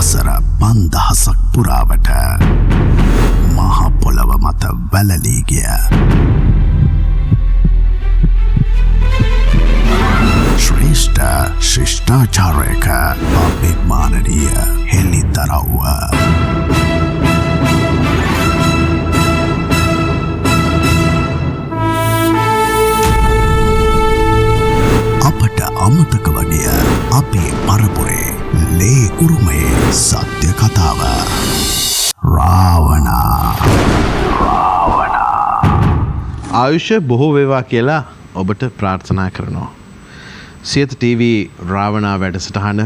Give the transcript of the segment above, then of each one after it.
වසර 5000ක් පුරාවට මහ පොළව මත වැළලී ගිය ශ්‍රේෂ්ඨ ශිෂ්ටාචාරයක අභිමානනීය හෙළිදරව්ව අපට අමතක වගේ අපේ පරපුරේ ලේ උරුමයේ සත්‍ය කතාව රාවණා ආයුෂ බොහෝ වේවා කියලා ඔබට ප්‍රාර්ථනා කරනවා. සියත TV රාවණා වැඩසටහන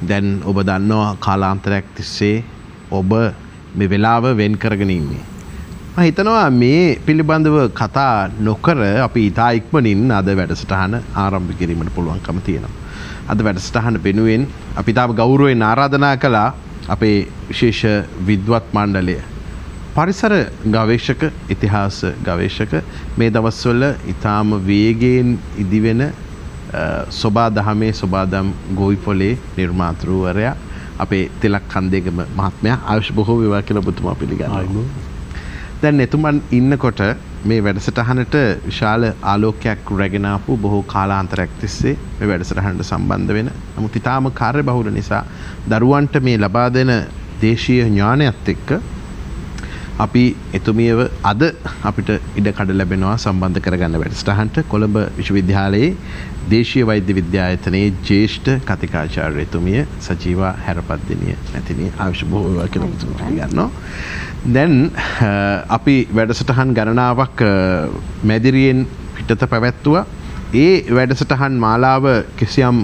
දැන් ඔබ දන්නවා කාලාන්තරයක් තිස්සේ ඔබ මේ වෙලාව වෙන් කරගෙන ඉන්නේ. මම හිතනවා මේ පිළිබඳව කතා නොකර අපි ඉතා ඉක්මනින් අද වැඩසටහන ආරම්භ කිරීමට පුළුවන්කම තියෙනවා. අද වැඩසටහන වෙනුවෙන් අපි තාම ගෞරවයෙන් ආරාධනා කළා අපේ විශේෂ විද්වත් මණ්ඩලය. පරිසර ගවේෂක ඉතිහාස ගවේෂක මේ දවස්වල ඉතාම වේගයෙන් ඉදිවෙන සොබා දහමේ සොබාදම් ගොවිපොලේ නිර්මාතෘවරයා අපේ තිලක් කන්දේගම මහත්මයා ආයුෂ බොහෝ වේවා කියලා ඔබතුමා පිළිගන්නවා. දැන් එතුමන් ඉන්නකොට මේ වැඩසටහනට විශාල ආලෝකයක් රැගෙන ආපු බොහෝ කාලාන්තරයක් තිස්සේ මේ වැඩසටහනට සම්බන්ධ වෙන නමුත් ඊටාම කාර්යබහුල නිසා දරුවන්ට මේ ලබා දෙන දේශීය ඥානයත් එක්ක අපි එතුමියව අද අපිට ඉඩකඩ ලැබෙනවා සම්බන්ධ කරගන්න වැඩසටහනට කොළඹ විශ්වවිද්‍යාලයේ දේශීය වෛද්‍ය විද්‍යායතනයේ ජ්‍යෙෂ්ඨ කතිකාචාර්ය එතුමිය සජීවා හැරපත්දිනිය නැතිනිය ආයුෂ බොහෝ වේවා කියලා පිළිගන්නවා. දැන් අපි වැඩසටහන් ගණනාවක් මැදිරියෙන් පිටත පැවැත්තුවා. ඒ වැඩසටහන් මාලාව කිසියම්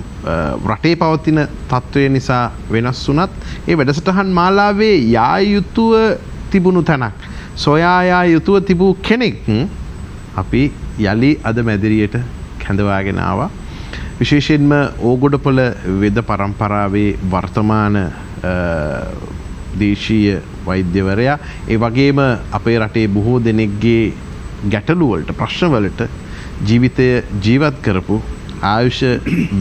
රටේ පවතින තත්ත්වය නිසා වෙනස් වුණත් ඒ වැඩසටහන් මාලාවේ යා යුතුව තිබුණු තැනක් සොයා යුතුව තිබූ කෙනෙක් අපි යලි අද මැදිරියට කැඳවාගෙන ආවා. විශේෂයෙන්ම ඕගොඩපොළ වෙද පරම්පරාවේ වර්තමාන දේශීය වෛද්‍යවරයා ඒ වගේම අපේ රටේ බොහෝ දෙනෙක්ගේ ගැටලු වලට ප්‍රශ්න වලට ජීවිතය ජීවත් කරපු ආයුෂ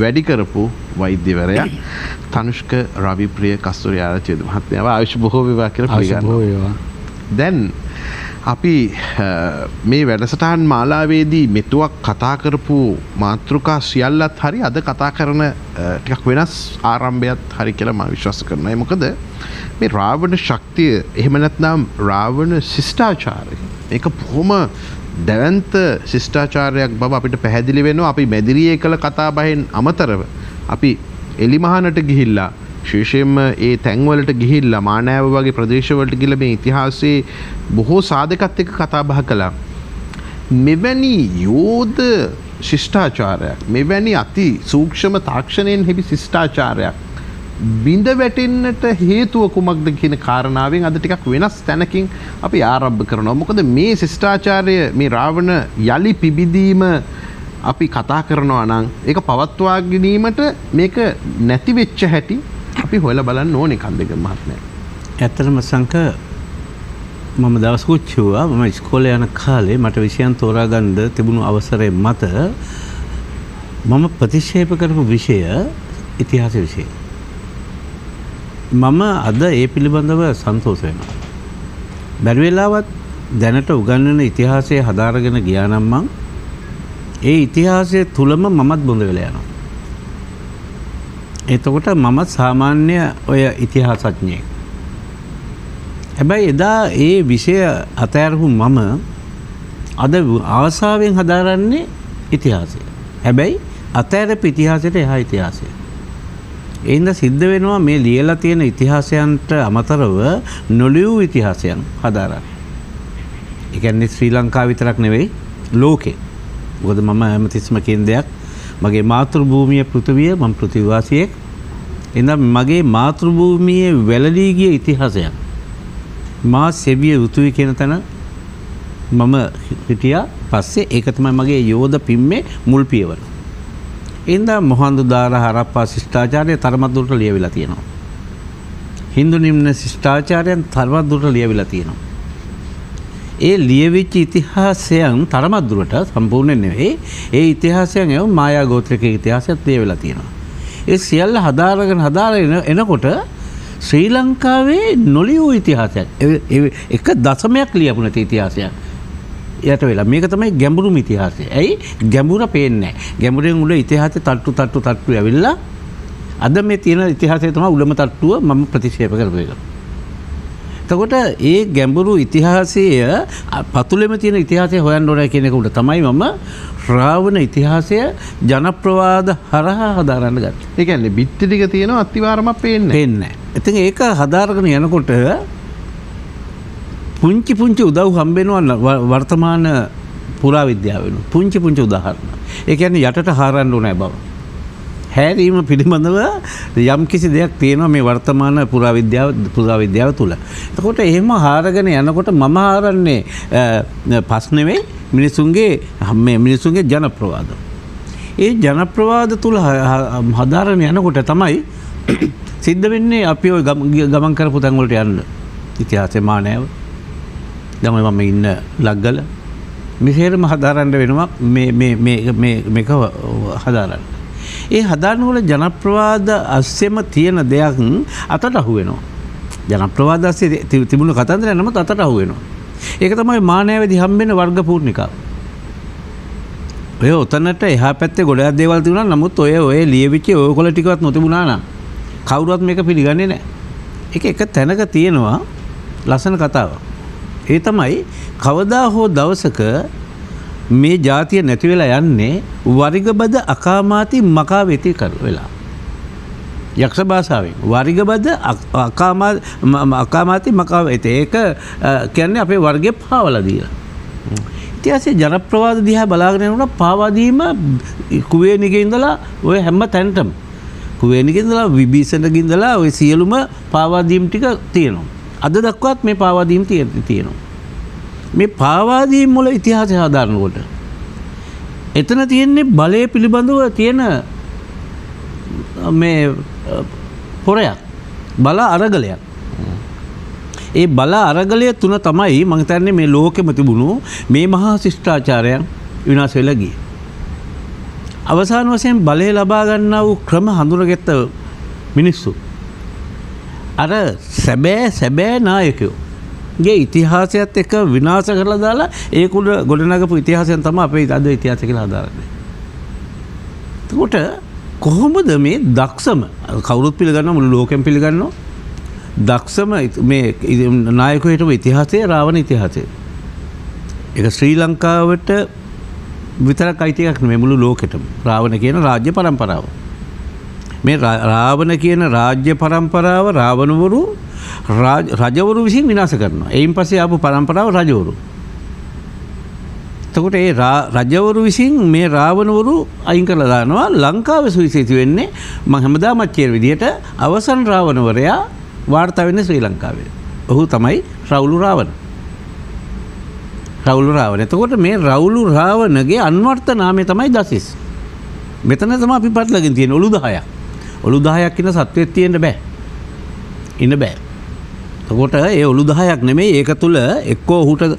වැඩි කරපු වෛද්‍යවරයා තනුෂ්ක රවිප්‍රිය කස්තුරි ආරච්චි මහත්මයාව ආයුෂ බොහෝ වේවා කියලා පිළිගන්නවා. දැන් අපි මේ වැඩසටහන් මාලාවේදී මෙතුවක් කතා කරපු මාතෘකා සියල්ලත් හරි අද කතා කරන ටිකක් වෙනස් ආරම්භයක් හරි කියලා මම විශ්වාස කරනවා. මොකද මේ රාවණ ශක්තිය එහෙම නැත්නම් රාවණ ශිෂ්ටාචාරය ඒක බොහොම දැවැන්ත ශිෂ්ටාචාරයක් බව අපිට පැහැදිලි වෙනවා. අපි මැදිරියේ කළ කතා බහෙන් අමතරව අපි එලිමහනට ගිහිල්ලා විශේෂයෙන්ම ඒ තැන්වලට ගිහිල්ලා මානෑව වගේ ප්‍රදේශවලට ගිහිල්ලා මේ ඉතිහාසයේ බොහෝ සාධකත් එක්ක කතා බහ කළා. මෙවැනි යෝධ ශිෂ්ටාචාරයක් මෙවැනි අති සූක්ෂම තාක්ෂණයෙන් හෙබි ශිෂ්ටාචාරයක් බිඳ වැටෙන්නට හේතුව කුමක්ද කියන කාරණාවෙන් අද ටිකක් වෙනස් තැනකින් අපි ආරම්භ කරනවා. මොකද මේ ශිෂ්ටාචාරය මේ රාවණ යලි පිබිදීම අපි කතා කරනවා නම් ඒක පවත්වා ගැනීමට මේක නැති වෙච්ච හැටි අපි හොයලා බලන්න ඕනේ කන්දේගම මහත්මයා. ඇත්තටම සංක මම දවසකුත් කිව්වා මම ඉස්කෝලේ යන කාලේ මට විෂයන් තෝරා ගන්න තිබුණු අවසරය මත මම ප්‍රතික්ෂේප කරපු විෂය ඉතිහාස විෂය. මම අද ඒ පිළිබඳව සන්තෝෂ වෙනවා. බැරි වෙලාවත් දැනට උගන්වන ඉතිහාසය හදාරගෙන ගියා නම් මං ඒ ඉතිහාසය තුලම මමත් බොඳ වෙලා යනවා. එතකොට මම සාමාන්‍ය ඔය ඉතිහාසඥයෙක්. හැබැයි එදා ඒ විෂය අතෑරපු මම අද ආසාවෙන් හදාරන්නේ ඉතිහාසය. හැබැයි අතෑරපු ඉතිහාසයට එහා ඉතිහාසය. එයින්ද සිද්ධ වෙනවා මේ ලියලා තියෙන ඉතිහාසයන්ට අමතරව නොලියූ ඉතිහාසයන් හදාරන්න. ඒ කියන්නේ ශ්‍රී ලංකාව විතරක් නෙවෙයි ලෝකේ. මොකද මම හැමතිස්සම කියන දෙයක් මගේ මාතෘ භූමිය පෘථිවිය මම පෘථිවිවාසියෙක්. එහෙනම් මගේ මාතෘ භූමියේ වැළලී ගිය ඉතිහාසයක් මා සෙවිය යුතුයි කියන තැන මම හිටියා. පස්සේ ඒක තමයි මගේ යෝධ පිම්මේ මුල් පියවර. ඉන්දා මොහන්දු දාර හරප්පා ශිෂ්ටාචාරය තරමක් දුරට ලියවිලා තියෙනවා. හින්දු නිම්න ශිෂ්ටාචාරයන් තරමක් දුරට ලියවිලා තියෙනවා. ඒ ලියවිච්ච ඉතිහාසයන් තරමක් දුරට සම්පූර්ණ නෙවෙයි. ඒ ඉතිහාසයන් ඒව මායා ගෝත්‍රික ඉතිහාසයත් ලියවිලා තියෙනවා. ඒ සියල්ල හදාරගෙන එනකොට ශ්‍රී ලංකාවේ නොලියූ ඉතිහාසයක්. එක දශමයක් ලියපු නැති ඉතිහාසයක්. යට වෙලා මේක තමයි ගැඹුරුම ඉතිහාසය. ඇයි ගැඹුර පේන්නේ නැහැ. ගැඹුරෙන් උඩ ඉතිහාසය තට්ටු ඇවිල්ලා අද මේ තියෙන ඉතිහාසය තමයි උඩම තට්ටුව මම ප්‍රතික්ෂේප කරපු එක. එතකොට ඒ ගැඹුරු ඉතිහාසය පතුලෙම තියෙන ඉතිහාසය හොයන්න ඕනේ කියන එක උඩ තමයි මම රාවණ ඉතිහාසය ජනප්‍රවාද හරහා හදාරන්න ගත්තා. ඒ කියන්නේ බිත්ති ටික තියෙනවා අතිවාරමක් පේන්නේ පේන්නේ නැහැ. ඉතින් ඒක හදාරගෙන යනකොට පුංචි උදව් හම්බෙනවා වර්තමාන පුරාවිද්‍යාවෙන්. පුංචි උදාහරණ. ඒ කියන්නේ යටට හාරන්න ඕනේ බව. හැරීම පිළිබඳව යම් කිසි දෙයක් තියෙනවා මේ වර්තමාන පුරාවිද්‍යාව තුළ. එතකොට එහෙම හාරගෙන යනකොට මම හාරන්නේ පස් නෙවෙයි මිනිසුන්ගේ ජනප්‍රවාද. ඒ ජනප්‍රවාද තුළ හදාරගෙන යනකොට තමයි සිද්ධ වෙන්නේ අපි ওই ගමන් කරපු තැන් වලට යන්න. ඉතිහාසයේ මානව. දැන් මම ඉන්න ලග්ගල මෙහෙරම හදාරන්න වෙනවා මේක හදාරන්න. ඒ හදාරනවල ජනප්‍රවාද අස්සෙම තියෙන දෙයක් අතට අහු වෙනවා. ජනප්‍රවාද අස්සේ තිබුණු කතන්දරය නමුත් අතට අහු වෙනවා. ඒක තමයි මානවයේදී හම්බෙන වර්ග පූර්ණිකාව. ඔය උතනට එහා පැත්තේ ගොඩාක් දේවල් තිබුණා නමුත් ඔය ලියවිච්ච ඔයකොල ටිකවත් නොතිබුණා නම් කවුරුවත් මේක පිළිගන්නේ නැහැ. ඒක එක තැනක තියෙනවා ලස්සන කතාවක්. ඒ තමයි කවදා හෝ දවසක මේ ජාතිය නැති වෙලා යන්නේ වරිගබද අකාමාති මකාවෙති වෙලා. යක්ෂ භාෂාවෙන් වරිගබද අකාමාති මකාවෙති. ඒක කියන්නේ අපේ වර්ගය පාවලා දීලා. ඉතිහාසයේ ජනප්‍රවාද දිහා බලාගෙන යනකොට පාවා දීම කුවේණිගේ ඉඳලා ඔය හැම තැනටම කුවේණිගේ ඉඳලා විභීෂණගේ ඉඳලා ඔය සියලුම පාවා දීම් ටික තියෙනවා. අද දක්වාත් මේ පාවා දීම් තියෙනවා. මේ පාවා දීම් වල ඉතිහාසය හදාරනකොට එතන තියෙන්නේ බලය පිළිබඳව තියෙන මේ පොරයක් බල අරගලයක්. ඒ බල අරගලය තුන තමයි මම හිතන්නේ මේ ලෝකෙම තිබුණු මේ මහා ශිෂ්ටාචාරයන් විනාශ වෙලා ගියේ. අවසාන වශයෙන් බලය ලබා ගන්නා වූ ක්‍රම හඳුනගත්ත මිනිස්සු අර සැබෑ නායකයෝ ගේ ඉතිහාසයත් එක්ක විනාශ කරලා දාලා ඒක උඩ ගොඩනගපු ඉතිහාසයෙන් තමයි අපේ අද ඉතිහාසය කියලා හදාරන්නේ. එතකොට කොහොමද මේ දක්ෂම කවුරුත් පිළිගන්නවා මුළු ලෝකෙම පිළිගන්නවා දක්ෂම මේ නායකයෝ හිටපු ඉතිහාසය රාවණ ඉතිහාසය. ඒක ශ්‍රී ලංකාවට විතරක් අයිති එකක් නෙමෙයි මුළු ලෝකෙටම. රාවණ කියන රාජ්‍ය පරම්පරාව. මේ රාවණ කියන රාජ්‍ය පරම්පරාව රාවණවරු රජවරු විසින් විනාශ කරනවා. එයින් පස්සේ ආපු පරම්පරාව රජවරු. එතකොට ඒ රජවරු විසින් මේ රාවණවරු අයින් කරලා දානවා. ලංකාවේ සුවිශේෂී වෙන්නේ මම හැමදාමත් කියන විදිහට අවසන් රාවණවරයා වාර්තා වෙන්නේ ශ්‍රී ලංකාවේ. ඔහු තමයි රවුලු රාවණ. එතකොට මේ රවුලු රාවණගේ අන්වර්ථ නාමය තමයි දසිස්. මෙතන තමයි අපි පටලගෙන තියෙන ඔලු 10ක්. ඔලු 10ක් ඉන්න සත්වෙත් තියෙන්න බෑ. ඉන්න බෑ. එතකොට ඒ ඔලු 10ක් නෙමෙයි ඒක තුල එක්කෝ ඔහුට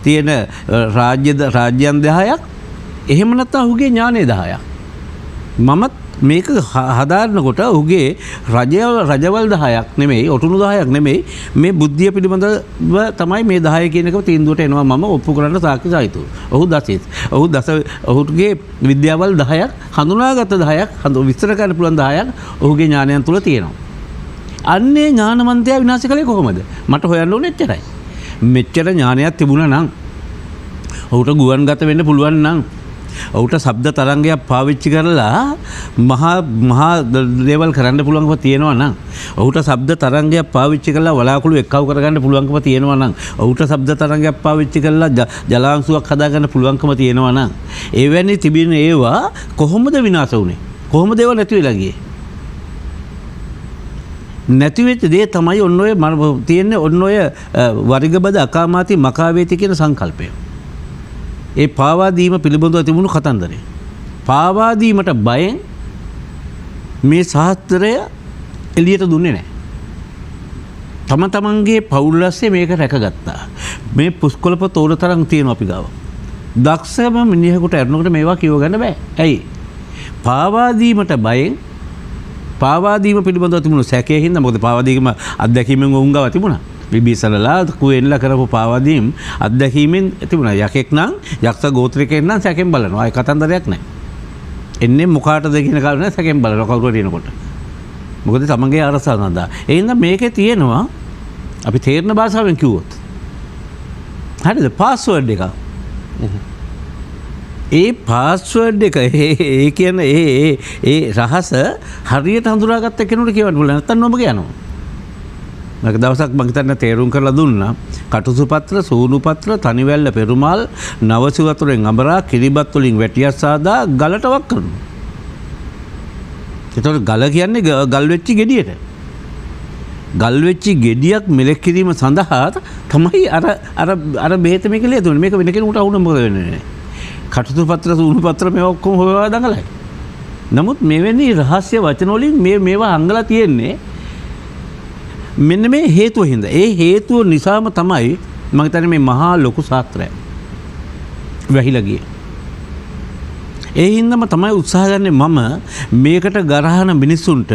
තියෙන රාජ්‍යයන් 10ක් එහෙම නැත්නම් ඔහුගේ ඥානෙ 10ක්. මමත් මේක හදාරනකොට ඔහුගේ රජවල් 10ක් නෙමෙයි ඔටුනු 10ක් නෙමෙයි මේ බුද්ධිය පිළිබඳව තමයි මේ 10 කියන එක තීන්දුවට එනවා මම ඔප්පු කරන්න සාක්ෂි සහිතව. ඔහුගේ විද්‍යාවල් 10ක් හඳුනාගත 10ක් විස්තර කරන්න පුළුවන් 10ක් ඔහුගේ ඥානයන් තුල තියෙනවා. අන්නේ ඥානවන්තයා විනාශ කළේ කොහොමද? මට හොයන්න ඕනේ එච්චරයි. මෙච්චර ඥානයක් තිබුණා නම් ඔහුට ගුවන්ගත වෙන්න පුළුවන් නම් ඔහුට ශබ්ද තරංගයක් පාවිච්චි කරලා මහා දේවල් කරන්න පුළුවන්කම තියෙනවා නම් ඔහුට ශබ්ද තරංගයක් පාවිච්චි කරලා වලාකුළු එක්කව කරගන්න පුළුවන්කම තියෙනවා නම් ඔහුට ශබ්ද තරංගයක් පාවිච්චි කරලා ජලාංශුවක් හදාගන්න පුළුවන්කම තියෙනවා නම් එවැනි තිබෙන ඒවා කොහොමද විනාශ වුනේ? කොහොමද ඒවා නැති වෙලා ගියේ? නැති වෙච්ච දේ තමයි ඔන්න ඔය තියෙන්නේ ඔන්න ඔය වරිගබද අකාමාති මකාවේති කියන සංකල්පය. ඒ පාවා දීම පිළිබඳව තිබුණු කතන්දරය. පාවා දීමට බයෙන් මේ ශාස්ත්‍රය එළියට දුන්නේ නැහැ. තමන්ගේ පෞල්ලස්සේ මේක රැකගත්තා. මේ පුස්කොළප තෝර තරම් තියෙනවා අපි ගාව. දක්ෂම මිනිහෙකුට අරනකොට මේවා කියව ගන්න බෑ. ඇයි? පාවා දීමට බයෙන් පාවාදීම පිළිබඳව තිබුණු සැකයේ හින්දා මොකද පාවාදීම අත්දැකීමෙන් උන් ගාව තිබුණා. විභීෂණලා කුවෙන්ලා කරපු පාවාදීම් අත්දැකීමෙන් තිබුණා. යකෙක් නම් යක්ෂ ගෝත්‍රිකයෙක් නම් සැකෙන් බලනවා. ඒ කතන්දරයක් නැහැ. එන්නේ මොකාටද කියන කාරණේ සැකෙන් බලනවා කවුරු හරි එනකොට. මොකද තමන්ගේ අරසාව නඳා. ඒ හින්දා මේකේ තියෙනවා අපි තේරෙන භාෂාවෙන් කිව්වොත්. හරිද? පාස්වර්ඩ් එක. ඒ පාස්වර්ඩ් එක ඒ කියන ඒ රහස හරියට හඳුනාගත්ත කෙනෙකුට කියවන්න පුළුවන්. නැත්තම් නොඹ යනවා. මම දවසක් මම හිතන්නේ තේරුම් කරලා දුන්නා. කටුසු පත්‍ර, සූණු පත්‍ර, තනිවැල්ල පෙරුමාල්, නවසි වතුරෙන් අඹරා, කිරිබත් වලින් වැටියක් සාදා ගලට වක් කරනවා. ඒතකොට ගල කියන්නේ ගල් වෙච්චි ගෙඩියට. ගල් වෙච්චි ගෙඩියක් මෙලෙක් කිරීම සඳහා තමයි අර බෙහෙත මේක ලියදුනේ. මේක වෙන කෙනෙකුට අවුන මොකද වෙන්නේ? කටුසු පත්‍ර, සූණු පත්‍ර මේවා ඔක්කොම හොයවා දඟලයි. නමුත් මෙවැනි රහස්‍ය වචන වලින් මේවා අංගලා තියෙන්නේ මෙන්න මේ හේතුව හින්දා. ඒ හේතුව නිසාම තමයි මම හිතන්නේ මේ මහා ලොකු ශාස්ත්‍රය වැහිලා ගියේ. ඒ හින්දාම තමයි උත්සාහ ගන්නේ මම මේකට ගරහන මිනිස්සුන්ට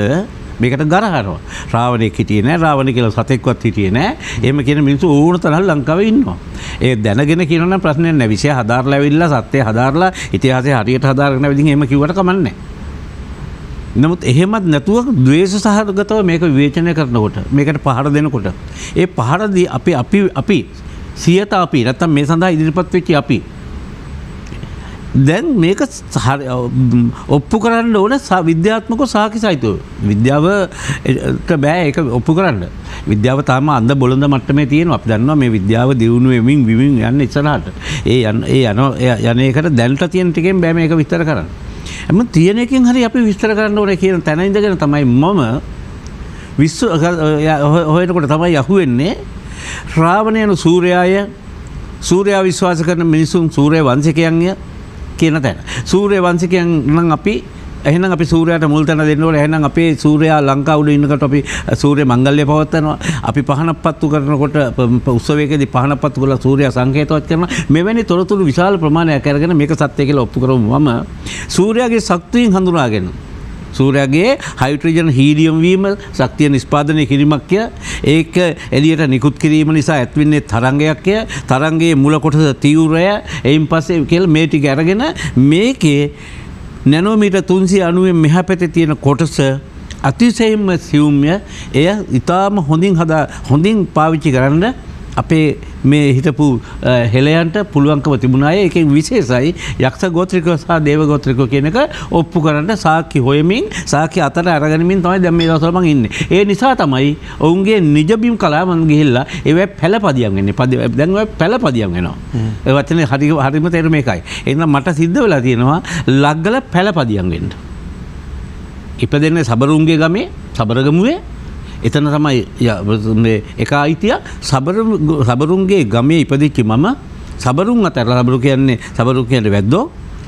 මේකට ගරහනවා. රාවණෙක් හිටියේ නෑ, රාවණ කියලා සතෙක්වත් හිටියේ නෑ. එහෙම කියන මිනිස්සු ඕන තරම් ලංකාවේ ඉන්නවා. ඒ දැනගෙන කියනවා නම් ප්‍රශ්නයක් නෑ. විෂය හදාarලා ඇවිල්ලා සත්‍ය හදාarලා ඉතිහාසය හරියට හදාගෙන ඇවිදින් එහෙම කිව්වට කමක් නෑ. නමුත් එහෙමත් නැතුව ද්වේෂ සහගතව මේක විවේචනය කරනකොට මේකට පහර දෙනකොට ඒ පහරදී අපි සියත අපි නැත්තම් මේ සඳහා ඉදිරිපත් වෙච්ච අපි දැන් මේක ඔප්පු කරන්න ඕන විද්‍යාත්මක සාක්ෂි සහිතව. විද්‍යාවට බෑ ඒක ඔප්පු කරන්න. විද්‍යාව තාම අන්ධ බොළඳ මට්ටමේ තියෙනවා. අපි දන්නවා මේ විද්‍යාව දියුණු වෙමින් යන්නේ ඉස්සරහට. යන එකට දැනට තියෙන ටිකෙන් බෑ මේක විස්තර කරන්න. එම තියෙන එකෙන් හරි අපි විස්තර කරන්න ඕනේ කියන තැන ඉඳගෙන තමයි මම හොයනකොට තමයි අහුවෙන්නේ රාවණයන් සූර්යයා විශ්වාස කරන මිනිසුන් සූර්ය වංශිකයන්ය කියන තැන. සූර්ය වංශිකයන් නම් අපි එහෙනම් අපි සූර්යයාට මුල් තැන දෙන්න ඕනේ. එහෙනම් අපේ සූර්යයා ලංකාව උඩ ඉන්නකොට අපි සූර්ය මංගල්‍ය පවත්වනවා. අපි පහනක් පත්තු කරනකොට උත්සවයකදී පහනක් පත්තු කරලා සූර්යයා සංකේතවත් කරනවා. මෙවැනි තොරතුරු විශාල ප්‍රමාණයක් අරගෙන මේක සත්‍ය කියලා ඔප්පු කරමු. මම සූර්යයාගේ ශක්තියෙන් හඳුනාගෙන සූර්යයාගේ හයිඩ්‍රජන් හීලියම් වීම ශක්තිය නිෂ්පාදනය කිරීමක්ය. ඒක එළියට නිකුත් කිරීම නිසා ඇතිවෙන්නේ තරංගයක්ය. තරංගයේ මුල කොටස තීව්‍රය. එයින් පස්සේ කියලා මේ ටික අරගෙන මේකේ නැනෝමීටර් 390 මෙහා පැත්තේ තියෙන කොටස අතිශයින්ම සියුම්ය. එය ඊටාම හොඳින් පාවිච්චි කරන්න අපේ මේ හිටපු හෙළයන්ට පුළුවන්කම තිබුණාය. ඒකෙන් විශේෂයි යක්ෂ ගෝත්‍රිකව සහ දේව ගෝත්‍රිකව කියන එක ඔප්පු කරන්න සාක්ෂි හොයමින් සාක්ෂි අතර අරගෙනමින් තමයි දැන් මේ දවස්වල මම ඉන්නේ. ඒ නිසා තමයි ඔවුන්ගේ නිජබිම් කලාව මම ගිහිල්ලා ඒවැ පැලපදියම් වෙන්නේ. දැන් ඔය පැලපදියම් වෙනවා. ඒ වචනේ හරිම තේරුම මේකයි. එහෙනම් මට සිද්ධ වෙලා තියෙනවා ලග්ගල පැලපදියම් වෙන්න. ඉපදෙන්නේ සබරුන්ගේ ගමේ සබරගමුවේ. එතන තමයි එක අයිතිය සබරුන්ගේ ගමේ ඉපදිච්ච මම සබරුන් අතරලා සබරු කියන්නේ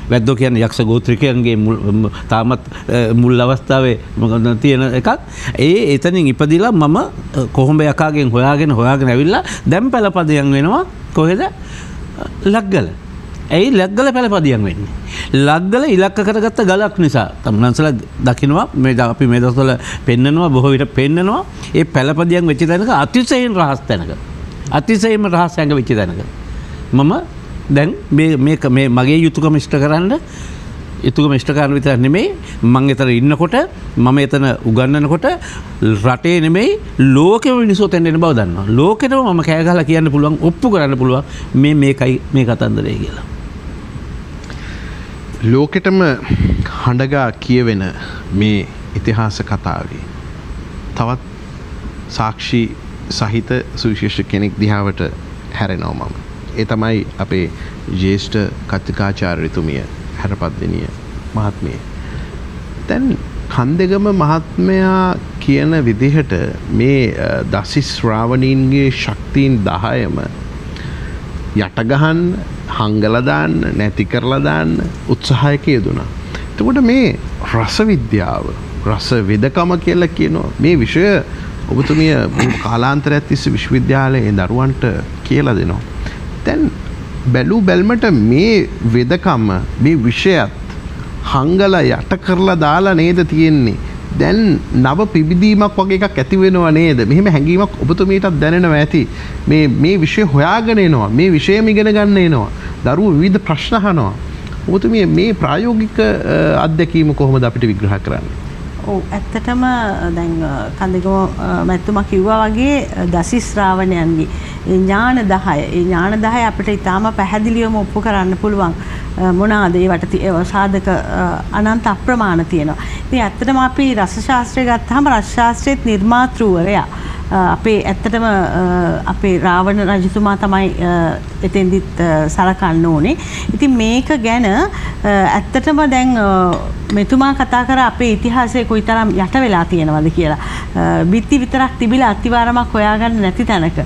වැද්දෝ කියන්නේ යක්ෂ ගෝත්‍රිකයන්ගේ තාමත් මුල් අවස්ථාවේ තියෙන එකක්. එතනින් ඉපදිලා මම කොහොඹ යකාගෙන් හොයාගෙන ඇවිල්ලා දැන් පැලපදියම් වෙනවා කොහෙද? ලග්ගල. ඇයි ලග්ගල පැලපදියම් වෙන්නේ? ලග්ගල ඉලක්ක කරගත්ත ගලක් නිසා. තමන්සලා දකින්නවා අපි මේ දවස්වල පෙන්නනවා බොහෝ විට පෙන්නනවා ඒ පැලපදියම් වෙච්ච තැනක අතිශයින් රහස් තැනක. අතිශයින්ම රහස් ඇඟ වෙච්ච තැනක. මම දැන් මේ මගේ යුතුයකම ඉෂ්ට කරන්න යුතුයකම ඉෂ්ට කරන විතර නෙමෙයි මම එතන ඉන්නකොට මම එතන උගන්වනකොට රටේ නෙමෙයි ලෝකෙම මිනිස්සු එතන එන බව දන්නවා. ලෝකෙටම මම කෑ ගහලා කියන්න පුළුවන් ඔප්පු කරන්න පුළුවන් මේකයි මේ කතන්දරය කියලා. ලෝකෙටම හඬගා කියවෙන මේ ඉතිහාස කතාවේ තවත් සාක්ෂි සහිත සුවිශේෂ කෙනෙක් දිහාවට හැරෙනවා මම. ඒ තමයි අපේ ජ්‍යෙෂ්ඨ කථිකාචාර්යතුමිය හැරපත්දිනිය මහත්මිය. දැන් කන්දෙගම මහත්මයා කියන විදිහට මේ දසිස් ශ්‍රාවණීන්ගේ ශක්තියින් 10ම යටගහන්න හංගලා දාන්න නැති කරලා දාන්න උත්සාහයක යෙදුණා. එතකොට මේ රස විද්‍යාව රස වෙදකම කියලා කියනවා. මේ විෂය ඔබතුමිය කාලාන්තරයක් තිස්සේ විශ්වවිද්‍යාලයේ දරුවන්ට කියලා දෙනවා. දැන් බැලුමට මේ වෙදකම මේ විෂයත් හංගලා යට කරලා දාලා නේද තියෙන්නේ දැන් නව පිබිදීමක් වගේ එකක් ඇති වෙනව නේද? මෙහෙම හැඟීමක් ඔබතුමීටත් දැනෙනවා ඇති. මේ විෂය හොයාගෙන එනවා. මේ විෂයම ඉගෙන ගන්න එනවා. දරුවෝ විවිධ ප්‍රශ්න අහනවා. ඔබතුමිය මේ ප්‍රායෝගික අත්දැකීම කොහොමද අපිට විග්‍රහ කරන්නේ? ඔව් ඇත්තටම දැන් කන්දගම මැතිතුමා කිව්වා වගේ දසි ශ්‍රාවණයන්ගේ ඥාන 10 ඒ ඥාන 10 අපිට ඊටාම පැහැදිලිවම ඔප්පු කරන්න පුළුවන් මොනවාද ඒවට සාධක අනන්ත අප්‍රමාණ තියෙනවා. ඉතින් ඇත්තටම අපි රස ශාස්ත්‍රය ගත්තාම රස ශාස්ත්‍රයේ නිර්මාතෘවරයා අපේ ඇත්තටම අපේ රාවණ රජතුමා තමයි එතෙන්දිත් සලකන්න ඕනේ. ඉතින් මේක ගැන ඇත්තටම දැන් මෙතුමා කතා කර අපේ ඉතිහාසයේ කොයිතරම් යට වෙලා තියෙනවද කියලා. බිත්ති විතරක් තිබිලා අතිවාරමක් හොයාගන්න නැති තැනක.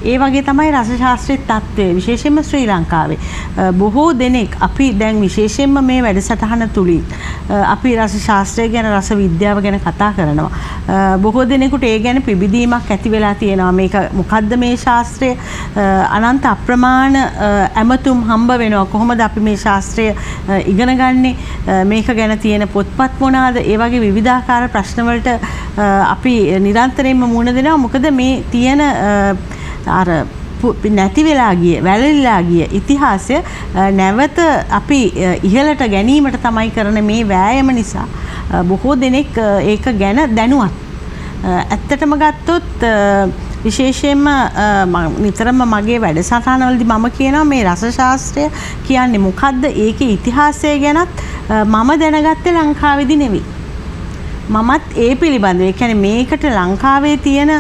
ඒ වගේ තමයි රස ශාස්ත්‍රයේ තත්ත්වය විශේෂයෙන්ම ශ්‍රී ලංකාවේ. බොහෝ දෙනෙක් අපි දැන් විශේෂයෙන්ම මේ වැඩසටහන තුලින් අපි රස ශාස්ත්‍රය ගැන රස විද්‍යාව ගැන කතා කරනවා. බොහෝ දෙනෙකුට ඒ ගැන පිබිදීමක් ඇති වෙලා තියෙනවා. මේක මොකද්ද මේ ශාස්ත්‍රය? අනන්ත අප්‍රමාණ ඇමතුම් හම්බ වෙනවා. කොහොමද අපි මේ ශාස්ත්‍රය ඉගෙන ගන්නේ? මේක ගැන තියෙන පොත්පත් මොනවාද? ඒ වගේ විවිධාකාර ප්‍රශ්න වලට අපි නිරන්තරයෙන්ම මුහුණ දෙනවා. මොකද මේ තියෙන අර නැති වෙලා ගිය වැළලීලා ගිය ඉතිහාසය නැවත අපි ඉහළට ගැනීමට තමයි කරන මේ වෑයම නිසා බොහෝ දෙනෙක් ඒක ගැන දැනුවත්. ඇත්තටම ගත්තොත් විශේෂයෙන්ම නිතරම මගේ වැඩසටහනවලදී මම කියනවා මේ රස ශාස්ත්‍රය කියන්නේ මොකද්ද? ඒකේ ඉතිහාසය ගැනත් මම දැනගත්තේ ලංකාවේදී නෙවෙයි. මමත් ඒ පිළිබඳව ඒ කියන්නේ මේකට ලංකාවේ තියෙන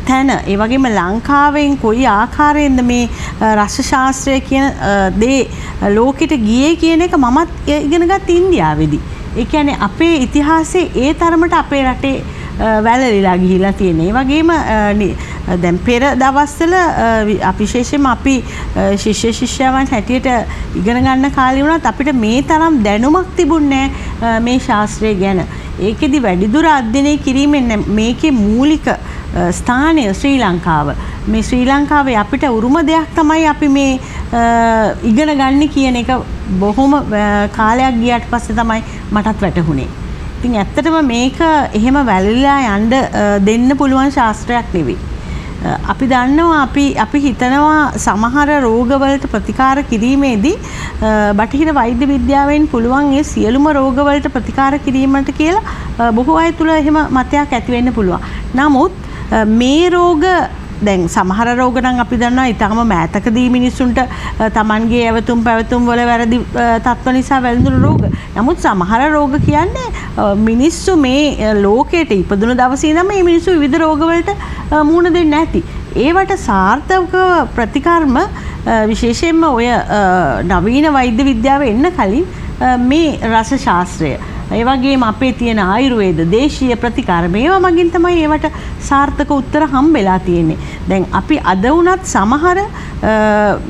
තැන ඒ වගේම ලංකාවෙන් කොයි ආකාරයෙන්ද මේ රස ශාස්ත්‍රය කියන දේ ලෝකෙට ගියේ කියන එක මමත් ඉගෙන ගත්ත ඉන්දියාවේදී. ඒ කියන්නේ අපේ ඉතිහාසයේ ඒ තරමට අපේ රටේ වැළලීලා ගිහිලා තියෙන. ඒ වගේම දැන් පෙර දවස්වල විශේෂයෙන්ම අපි ශිෂ්‍ය ශිෂ්‍යාවන් හැටියට ඉගෙන ගන්න කාලේ වුණත් අපිට මේ තරම් දැනුමක් තිබුණේ නැහැ මේ ශාස්ත්‍රය ගැන. ඒකෙදි වැඩිදුර අධ්‍යයනය කිරීමෙන් මේකේ මූලික ස්ථානය ශ්‍රී ලංකාව. මේ ශ්‍රී ලංකාවේ අපිට උරුම දෙයක් තමයි අපි මේ ඉගෙන ගන්න කියන එක බොහොම කාලයක් ගියාට පස්සේ තමයි මටත් වැටහුනේ. ඉතින් ඇත්තටම මේක එහෙම වැළලීලා යන්න දෙන්න පුළුවන් ශාස්ත්‍රයක් නෙවෙයි. අපි දන්නවා අපි හිතනවා සමහර රෝගවලට ප්‍රතිකාර කිරීමේදී බටහිර වෛද්‍ය විද්‍යාවෙන් පුළුවන් ඒ සියලුම රෝගවලට ප්‍රතිකාර කිරීමට කියලා බොහෝ අය තුල එහෙම මතයක් ඇති වෙන්න පුළුවන්. නමුත් මේ රෝග දැන් සමහර රෝග නම් අපි දන්නවා ඊටම මෑතකදී මිනිස්සුන්ට Tamanගේ ඇවතුම් පැවතුම් වල වැරදි තත්ත්ව නිසා වැළඳුණු රෝග. නමුත් සමහර රෝග කියන්නේ මිනිස්සු මේ ලෝකයට ඉපදුණු දවසේ ඉඳන් මේ මිනිස්සු විවිධ රෝග වලට මුහුණ දෙන්නේ නැති. ඒවට සාර්ථක ප්‍රතිකර්ම විශේෂයෙන්ම ඔය නවීන වෛද්‍ය විද්‍යාව එන්න කලින් මේ රස ශාස්ත්‍රය ඒ වගේම අපේ තියෙන ආයුර්වේද දේශීය ප්‍රතිකාර මේවා මගින් තමයි ඒවට සාර්ථක උත්තර හම්බෙලා තියෙන්නේ. දැන් අපි අද වුණත් සමහර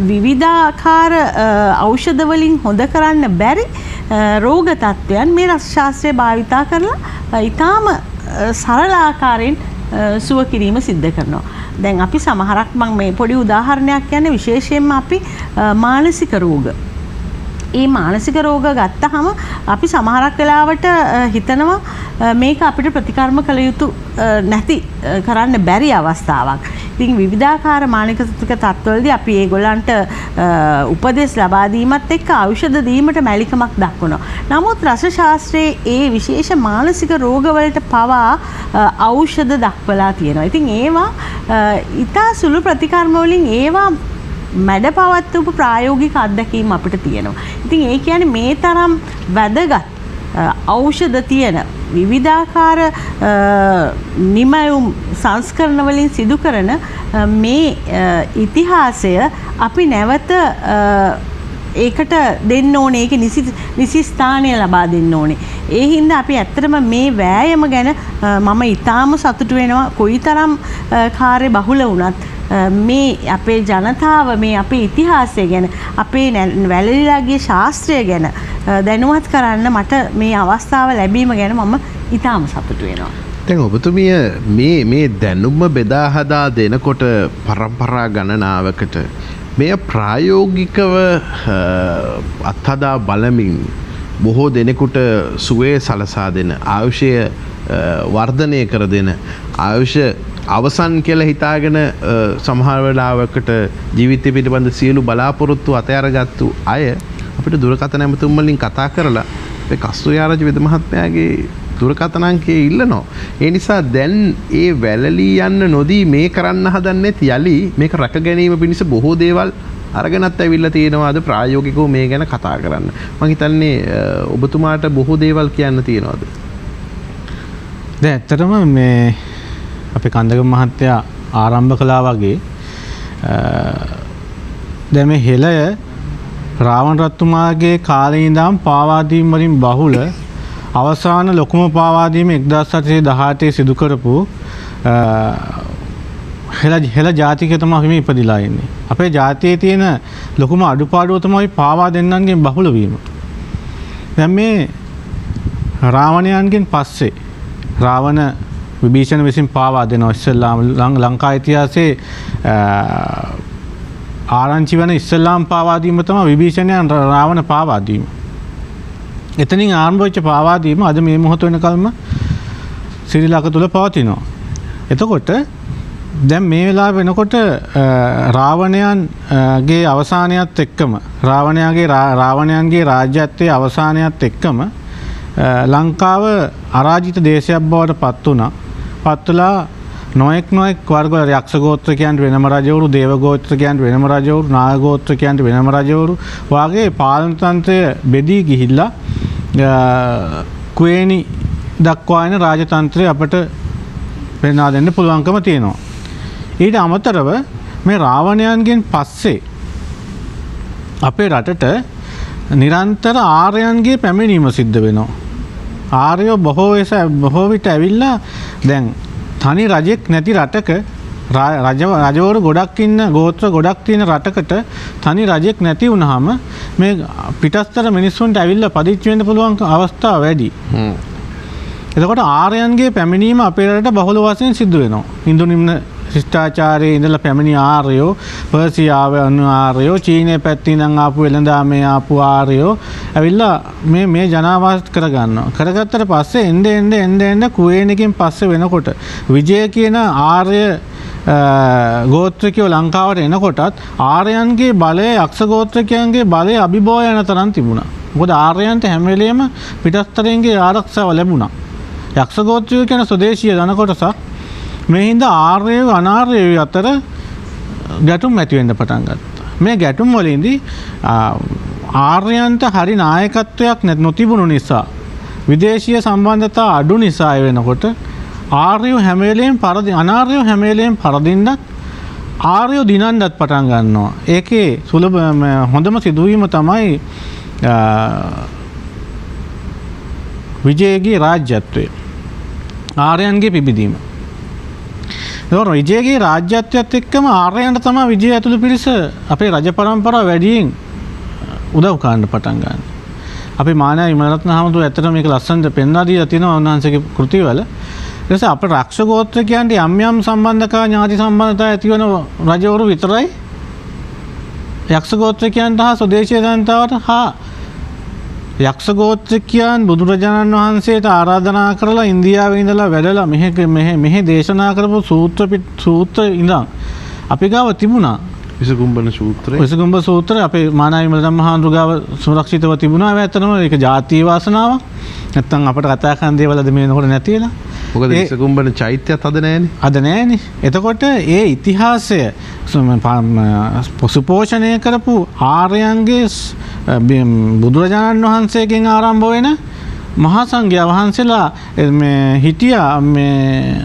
විවිධාකාර ඖෂධ වලින් හොද කරන්න බැරි රෝග තත්ත්වයන් මේ රස ශාස්ත්‍රය භාවිතා කරලා ඊටාම සරල ආකාරයෙන් සුව කිරීම සිද්ධ කරනවා. දැන් අපි සමහරක් මම මේ පොඩි උදාහරණයක් කියන්නේ විශේෂයෙන්ම අපි මානසික රෝග ඒ මානසික රෝග ගත්තහම අපි සමහරක් වෙලාවට හිතනවා මේක අපිට ප්‍රතිකර්ම කළ යුතු නැති කරන්න බැරි අවස්ථාවක්. ඉතින් විවිධාකාර මානසික තත්ත්වවලදී අපි ඒගොල්ලන්ට උපදෙස් ලබා දීමත් එක්ක ඖෂධ දීමට මැලිකමක් දක්වනවා. නමුත් රස ශාස්ත්‍රයේ ඒ විශේෂ මානසික රෝගවලට පවා ඖෂධ දක්වලා තියෙනවා. ඉතින් ඒවා ඊට සුළු ප්‍රතිකර්ම වලින් ඒවා මැඩ පවත්වපු ප්‍රායෝගික අත්දැකීම් අපිට තියෙනවා. ඉතින් ඒ කියන්නේ මේ තරම් වැදගත් ඖෂධ තියෙන විවිධාකාර නිමයුම් සංස්කරණ වලින් සිදු කරන මේ ඉතිහාසය අපි නැවත ඒකට දෙන්න ඕනේ. ඒක නිසි ස්ථානය ලබා දෙන්න ඕනේ. ඒ හින්දා අපි ඇත්තටම මේ වෑයම ගැන මම ඊටාම සතුටු වෙනවා. කොයිතරම් කාර්ය බහුල වුණත් මේ අපේ ජනතාව මේ අපේ ඉතිහාසය ගැන අපේ වැළලීලා ගිය ශාස්ත්‍රය ගැන දැනුවත් කරන්න මට මේ අවස්ථාව ලැබීම ගැන මම ඊටාම සතුටු වෙනවා. දැන් ඔබතුමිය මේ දැනුම බෙදා හදා දෙනකොට පරම්පරා ගණනාවකට මෙය ප්‍රායෝගිකව අත්හදා බලමින් බොහෝ දෙනෙකුට සුවේ සලසා දෙන ආයුෂය වර්ධනය කර දෙන ආයුෂ අවසන් කියලා හිතාගෙන සමහර වෙලාවකට ජීවිතය පිළිබඳ සියලු බලාපොරොත්තු අතහැරගත්තු අය අපිට දුරකථන ඇමතුම් වලින් කතා කරලා අපේ කස්තුරිආරච්චි වෙද මහත්මයාගේ දුරකථන අංකය ඉල්ලනවා. ඒ නිසා දැන් ඒ වැළලී යන්න නොදී මේ කරන්න හදන්නේ යලි මේක රැක ගැනීම පිණිස බොහෝ දේවල් අරගෙනත් ඇවිල්ලා තියෙනවාද ප්‍රායෝගිකව මේ ගැන කතා කරන්න. මම හිතන්නේ ඔබතුමාට බොහෝ දේවල් කියන්න තියෙනවාද? දැන් ඇත්තටම මේ අපේ කන්දගම මහත්තයා ආරම්භ කළා වගේ දැන් මේ හෙළය රාවණ රජතුමාගේ කාලේ ඉඳන් පාවාදීම් වලින් බහුල අවසාන ලොකුම පාවාදීම 1818 සිදු කරපු හෙළ ජාතිකය තමයි මේ ඉපදිලා ඉන්නේ. අපේ ජාතියේ තියෙන ලොකුම අඩුපාඩුව තමයි පාවා දෙන්නන්ගෙන් බහුල වීම. දැන් මේ රාවණයන්ගෙන් පස්සේ රාවණ විභීෂණ විසින් පාවා දෙනවා ඉස්සෙල්ලාම ලංකා ඉතිහාසයේ ආරංචි වන ඉස්සෙල්ලාම පාවා දීම තමයි විභීෂණයන් රාවණ පාවා දීම. එතනින් ආරම්භ වෙච්ච පාවා දීම අද මේ මොහොත වෙනකල්ම ශ්‍රී ලංකාව තුල පවතිනවා. එතකොට දැන් මේ වෙලාව වෙනකොට රාවණයන්ගේ අවසානයත් එක්කම රාවණයන්ගේ රාජ්‍යත්වයේ අවසානයත් එක්කම ලංකාව අරාජිත දේශයක් බවට පත් වුණා. පත්වලා නොඑක් වර්ග වල යක්ෂ ගෝත්‍රිකයන්ට වෙනම රජවරු, දේව ගෝත්‍රිකයන්ට වෙනම රජවරු, නාග ගෝත්‍රිකයන්ට වෙනම රජවරු වාගේ පාලන තන්ත්‍රය බෙදී ගිහිල්ලා කුවේණි දක්වා යන රාජතන්ත්‍රය අපට පෙන්වා දෙන්න පුළුවන්කම තියෙනවා. ඊට අමතරව මේ රාවණයන්ගෙන් පස්සේ අපේ රටට නිරන්තර ආර්යයන්ගේ පැමිණීම සිද්ධ වෙනවා. ආර්යෝ බොහෝ විට ඇවිල්ලා දැන් තනි රජෙක් නැති රටක රජවරු ගොඩක් ඉන්න ගෝත්‍ර ගොඩක් තියෙන රටකට තනි රජෙක් නැති වුනහම මේ පිටස්තර මිනිස්සුන්ට ඇවිල්ලා පදිච්ච වෙන්න පුළුවන් අවස්ථා වැඩි. එතකොට ආර්යයන්ගේ පැමිණීම අපේ රටට බහුල වශයෙන් සිද්ධ වෙනවා. ඉන්දු නිම්න ශිෂ්ටාචාරයේ ඉඳලා පැමිණි ආර්යෝ, පර්සියාවේ අනු ආර්යෝ, චීනයේ පැත්තේ ඉඳන් ආපු වෙළඳාමේ ආපු ආර්යෝ ඇවිල්ලා මේ ජනාවාස කරගන්නවා. කරගත්තට පස්සේ එන්න කුවේණිකෙන් පස්සේ වෙනකොට විජය කියන ආර්ය ගෝත්‍රිකයෝ ලංකාවට එනකොටත් ආර්යයන්ගේ බලය යක්ෂ ගෝත්‍රිකයන්ගේ බලය අභිභව යන තරම් තිබුණා. මොකද ආර්යයන්ට හැම වෙලෙම පිටස්තරෙන්ගේ ආරක්ෂාව ලැබුණා. යක්ෂ ගෝත්‍රිකයෝ කියන ස්වදේශීය ධන කොටසක් මේ හින්දා ආර්යයෝ අනාර්යයෝ අතර ගැටුම් ඇති වෙන්න පටන් ගත්තා. මේ ගැටුම් වලින්දී ආර්යයන්ට හරි නායකත්වයක් නොතිබුණු නිසා විදේශීය සම්බන්ධතා අඩු නිසා වෙනකොට ආර්යයෝ හැම වෙලෙම අනාර්යයෝ හැම වෙලෙම පරදින්නත් ආර්යයෝ දිනන්නත් පටන් ගන්නවා. ඒකේ සුලභ හොඳම සිදුවීම තමයි විජයගේ රාජ්‍යත්වය. ආර්යයන්ගේ පිබිදීම. විජයගේ රාජ්‍යත්වයත් එක්කම ආර්යයන්ට තමයි විජය ඇතුළු පිරිස අපේ රජ පරම්පරාව වැඩියෙන් උදව් කරන්න පටන් ගන්න. අපේ මානව විමලරත්න හාමුදුරුවෝ ඇත්තටම මේක ලස්සනට පෙන්වා දීලා තියෙනවා උන්වහන්සේගේ කෘතිවල. ඊට පස්සේ අපේ රක්ෂ ගෝත්‍රිකයන්ට යම් සම්බන්ධතා ඥාති සම්බන්ධතා ඇති වෙන රජවරු විතරයි යක්ෂ ගෝත්‍රිකයන්ට හා ස්වදේශීය ජනතාවට හා යක්ෂ ගෝත්‍රිකයන් බුදුරජාණන් වහන්සේට ආරාධනා කරලා ඉන්දියාවේ ඉඳලා වැඩලා මෙහෙ දේශනා කරපු සූත්‍ර ඉඳන් අපි ගාව තිබුණා. විසකුම්බන සූත්‍රය. විසකුම්බ සූත්‍රය අපේ මානව විමලරත්න මහාඳුරු ගාව සුරක්ෂිතව තිබුණා. ඇත්තටම ඒක ජාතිය වාසනාවක්. නැත්තම් අපිට කතා කරන දේවල් අද මේනකොට නැති වෙලා. මොකද විසකුම්බන චෛත්‍යයත් අද නැහැනේ. අද නැහැනේ. එතකොට ඒ ඉතිහාසය පෝෂණය කරපු ආර්යයන්ගේ බුදුරජාණන් වහන්සේගෙන් ආරම්භ වෙන මහා සංඝයා වහන්සේලා හිටියා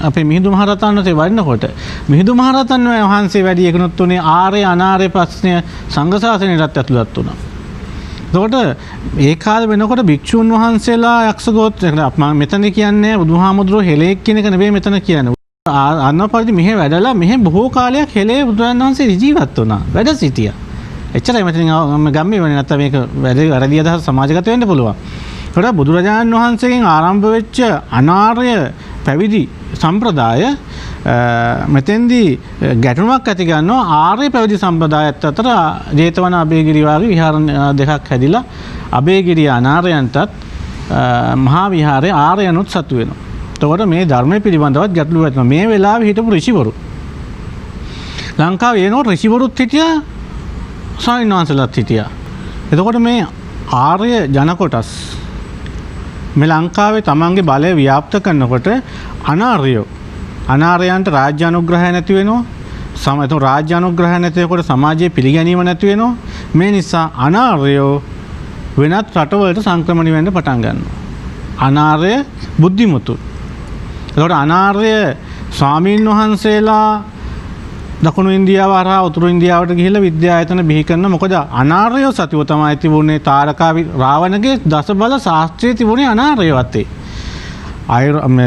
අපේ මිහිඳු මහරහතන් වහන්සේ වඩිනකොට මිහිඳු මහරහතන් වහන්සේ වැඩි එකනොත් උනේ ආර්ය අනාර්ය ප්‍රශ්නය සංඝ ශාසනයටත් ඇතුළත් වුණා. එතකොට ඒ කාලේ වෙනකොට භික්ෂුන් වහන්සේලා යක්ෂ ගෝත්‍රය මම මෙතන කියන්නේ බුදුහාමුදුරුවෝ හෙළෙක් කියන එක නෙවෙයි මෙතන කියන්නේ. අන්න පරිදි මෙහෙ වැඩලා මෙහෙ බොහෝ කාලයක් හෙළේ බුදුරජාණන් වහන්සේ ජීවත් වුණා. වැඩ සිටියා. එච්චරයි මෙතන ගම්මේ වෙන්නේ නැත්නම් මේක වැරදි අදහස් සමාජගත වෙන්න පුළුවන්. ඒකට බුදුරජාණන් වහන්සේගෙන් ආරම්භ වෙච්ච අනාර්ය පැවිදි සම්ප්‍රදාය මෙතෙන්දී ගැටුමක් ඇති ගන්නවා ආර්ය පැවිදි සම්ප්‍රදායත් අතර ජේතවන අභයගිරි වගේ විහාර දෙකක් හැදිලා අභයගිරිය අනාර්යයන්ටත් මහා විහාරයේ ආර්යයන්ොත් සතු වෙනවා. එතකොට මේ ධර්මයේ පිළිබඳවත් ගැටලුවක් ඇති වෙනවා. මේ වෙලාවේ හිටපු ඍෂිවරු ලංකාවේ එනකොට ඍෂිවරුත් හිටියා ස්වාමීන් වහන්සේලාත් හිටියා. එතකොට මේ ආර්ය ජන කොටස් මේ ලංකාවේ තමන්ගේ බලය ව්‍යාප්ත කරනකොට අනාර්යයන්ට රාජ්‍ය අනුග්‍රහය නැති වෙනවා. සමහර රාජ්‍ය අනුග්‍රහය නැතිකොට සමාජයේ පිළිගැනීම නැති වෙනවා. මේ නිසා අනාර්යෝ වෙනත් රටවලට සංක්‍රමණය වෙන්න පටන් ගන්නවා. අනාර්ය බුද්ධිමතු. එතකොට අනාර්ය ස්වාමීන් වහන්සේලා දකුණු ඉන්දියාව හරහා උතුරු ඉන්දියාවට ගිහිල්ලා විද්‍යායතන බිහි කරන මොකද අනාර්යව සතිව තමයි තිබුණේ තාරකා රාවණගේ දස බල ශාස්ත්‍රයේ තිබුණේ අනාර්යවත්තේ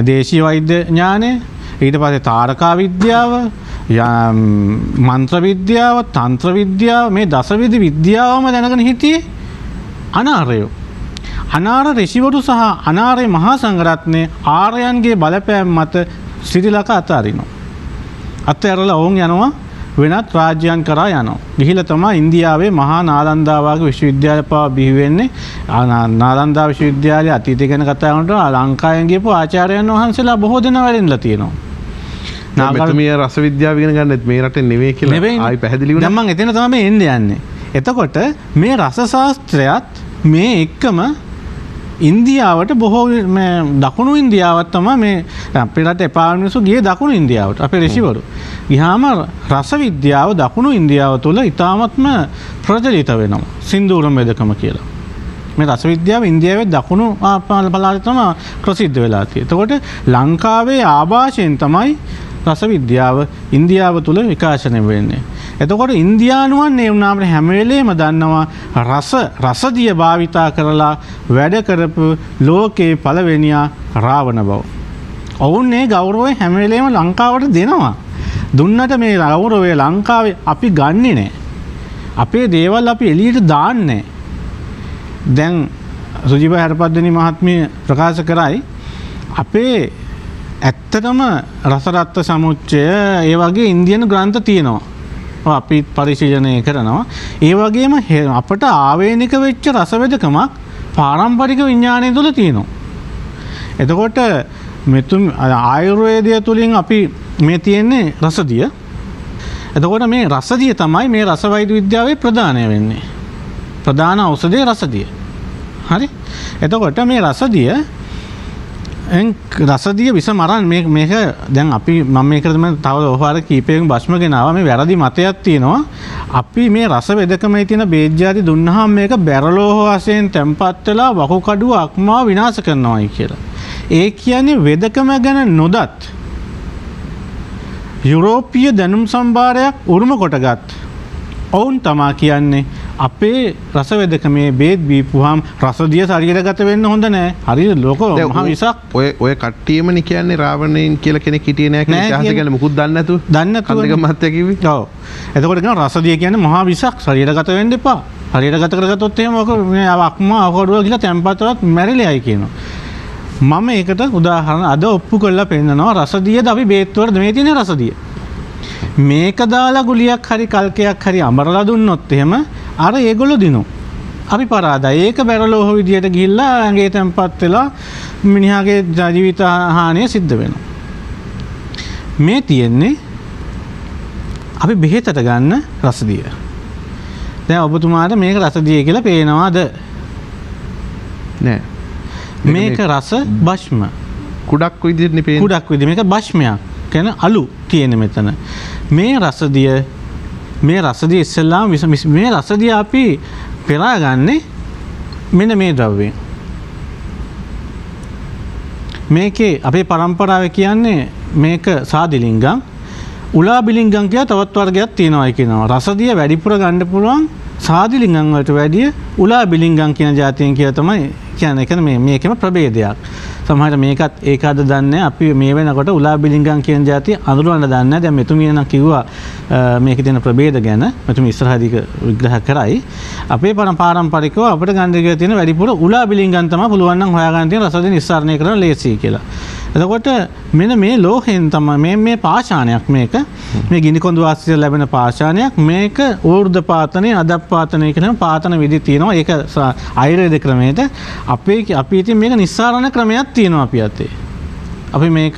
දේශීය වෛද්‍ය ඥානය ඊට පස්සේ තාරකා විද්‍යාව මන්ත්‍ර විද්‍යාව තන්ත්‍ර විද්‍යාව මේ දසවිධ විද්‍යාවම දැනගෙන හිටියේ අනාර්යෝ අනාර්ය ඍෂිවරු සහ අනාර්ය මහා සංඝරත්නය ආර්යයන්ගේ බලපෑම මත ශ්‍රීලංකා අතාරිනවා අත්හැරලා ඔවුන් යනවා වෙනත් රාජ්‍යයන් කරා යනවා. ගිහිලා තමයි ඉන්දියාවේ මහා නාලන්දා වගේ විශ්වවිද්‍යාල පවා බිහි වෙන්නේ. නාලන්දා විශ්වවිද්‍යාලයේ අතීතය ගැන කතා කරනකොට ලංකාවෙන් ගියපු ආචාර්යයන් වහන්සේලා බොහෝ දෙනා වැඩෙන්නලා තියෙනවා. මෙතුමිය රස විද්‍යාව ඉගෙන ගන්නෙත් මේ රටේ නෙවෙයි කියලා ආයි පැහැදිලි වුණා. දැන් මම එතන තමයි එන්නේ යන්නේ. එතකොට මේ රස ශාස්ත්‍රයත් මේ එක්කම ඉන්දියාවට බොහෝ දකුණු ඉන්දියාවත් තමයි මේ අපේ රට එපා මිනිස්සු ගියේ දකුණු ඉන්දියාවට අපේ ඍෂිවරු. ගියාම රස විද්‍යාව දකුණු ඉන්දියාව තුළ ඉතාමත්ම ප්‍රචලිත වෙනවා. සින්දූරම් වෙදකම කියලා. මේ රස විද්‍යාව ඉන්දියාවේ දකුණු පළාතේ තමයි ප්‍රසිද්ධ වෙලා තියෙන්නේ. එතකොට ලංකාවේ ආభాෂයෙන් තමයි රස විද්‍යාව ඉන්දියාව තුළ විකාශනය වෙන්නේ. එතකොට ඉන්දියානුවන් ඒ වුණාම හැම වෙලේම දන්නවා රසදිය භාවිතා කරලා වැඩ කරපු ලෝකේ පළවෙනියා රාවණ බව. ඔවුන් මේ ගෞරවය හැම වෙලේම ලංකාවට දෙනවා. දුන්නට මේ ගෞරවය ලංකාවේ අපි ගන්නෙ නෑ. අපේ දේවල් අපි එළියට දාන්නේ. දැන් සුජීව හරපද්දනි මහත්මිය ප්‍රකාශ කරයි අපේ ඇත්තටම රසරත්ත සමුච්චය ඒ වගේ ඉන්දියන් ග්‍රන්ථ තියෙනවා. අපි පරිශීලනය කරනවා. ඒ වගේම අපට ආවේනික වෙච්ච රසවේදකමක් පාරම්පරික විඥානය තුළ තියෙනවා. එතකොට ආයුර්වේදය තුළින් අපි මේ තියෙන්නේ රසදිය. එතකොට මේ රසදිය තමයි මේ රස වෛද්‍ය විද්‍යාවේ ප්‍රධානය වෙන්නේ. ප්‍රධාන ඖෂධය රසදිය. හරි? එතකොට මේ රසදිය රසදිය විස මරන් මේක දැන් අපි මම මේකට තව ඔහාර කීපයකින් භස්ම ගෙනාවා. මේ වැරදි මතයක් තියෙනවා. අපි මේ රස වෙදකමේ තියෙන බේජ්ජාති දුන්නාම මේක බැරලෝහ වශයෙන් තැම්පත් වෙලා වකුකඩුව අක්මාව විනාශ කරනවායි කියලා. ඒ කියන්නේ වෙදකම ගැන නොදත් යුරෝපීය දැනුම් සම්භාරයක් උරුම කොටගත් ඔවුන් තමා කියන්නේ අපේ රසවේදකමේ බේත් බීපුවාම රසදිය ශරීරගත වෙන්න හොඳ නෑ. හරියට ලෝක මහා විසක් ඔය කට්ටියමනේ කියන්නේ රාවණයන් කියලා කෙනෙක් හිටියේ නෑ කියලා ඉතිහාසය ගැන මුකුත් දන්නේ නැතුව. දන්නේ නැතුව. කන්දක මහත්තයා කිව්වේ. ඔව්. එතකොට කියන රසදිය කියන්නේ මහා විසක් ශරීරගත වෙන්න එපා. ශරීරගත කරගත්තොත් එහෙම ඔක මේ අක්මා අකඩුව කියලා තැම්පත්වත් මැරිලයි කියනවා. මම ඒකට උදාහරණ අද ඔප්පු කරලා පෙන්නනවා රසදියද අපි බේත් වල මේ තියෙන රසදිය. මේක දාලා ගුලියක් හරි කල්කයක් හරි අමරලා දුන්නොත් එහෙම අර ඒගොල්ලෝ දිනු. අපි පරාදයි. ඒක බැරලෝහ විදියට ගිහිල්ලා ඇඟේ තැම්පත් වෙලා මිනිහාගේ ජීවිත හානිය සිද්ධ වෙනවා. මේ තියෙන්නේ අපි බෙහෙතට ගන්න රසදිය. දැන් ඔබතුමාට මේක රසදිය කියලා පේනවද? නෑ. මේක රස භස්ම. කුඩක් විදිහටනේ පේන්නේ. කුඩක් විදිහ මේක භස්මයක්. කියන අලු තියෙන මෙතන. මේ රසදිය ඉස්සෙල්ලාම මේ රසදිය අපි පෙරාගන්නේ මෙන්න මේ ද්‍රව්‍යයෙන්. මේකේ අපේ පරම්පරාවේ කියන්නේ මේක සාදිලිංගම් උලාබිලිංගම් කියලා තවත් වර්ගයක් තියෙනවා කියනවා. රසදිය වැඩිපුර ගන්න පුළුවන් සාදිලිංගම් වලට වැඩිය උලාබිලිංගම් කියන જાතියෙන් කියලා තමයි කියන්නේ. ඒක මේකෙම ප්‍රභේදයක්. සමහර මේකත් ඒකද දන්නේ අපි මේ වෙනකොට උලාබිලිංගම් කියන જાතිය අඳුරවන්න දන්නේ නැහැ. දැන් මෙතුමිය නම් කිව්වා මේකේ තියෙන ප්‍රභේද ගැන. මෙතුමිය ඉස්සරහදී විග්‍රහ කරයි. අපේ පාරම්පරිකව අපිට ගන්න කියලා තියෙන වැඩිපුර උලාබිලිංගම් තමයි පුළුවන් නම් හොයාගන්න තියෙන රසදිය නිස්සාරණය කරන ලේසි කියලා. එතකොට මෙන්න මේ ලෝහයෙන් තමයි මේ පාෂාණයක් මේක මේ ගිනි කොඳු ආශ්‍රිත ලැබෙන පාෂාණයක් මේක ඌර්ධ පාතනය අදප්පාතනය කියන පාතන විදි තියෙනවා ඒක ආයුර්වේද ක්‍රමයට අපි ඉතින් මේක නිස්සාරණ ක්‍රමයක් තියෙනවා අපි අතේ අපි මේක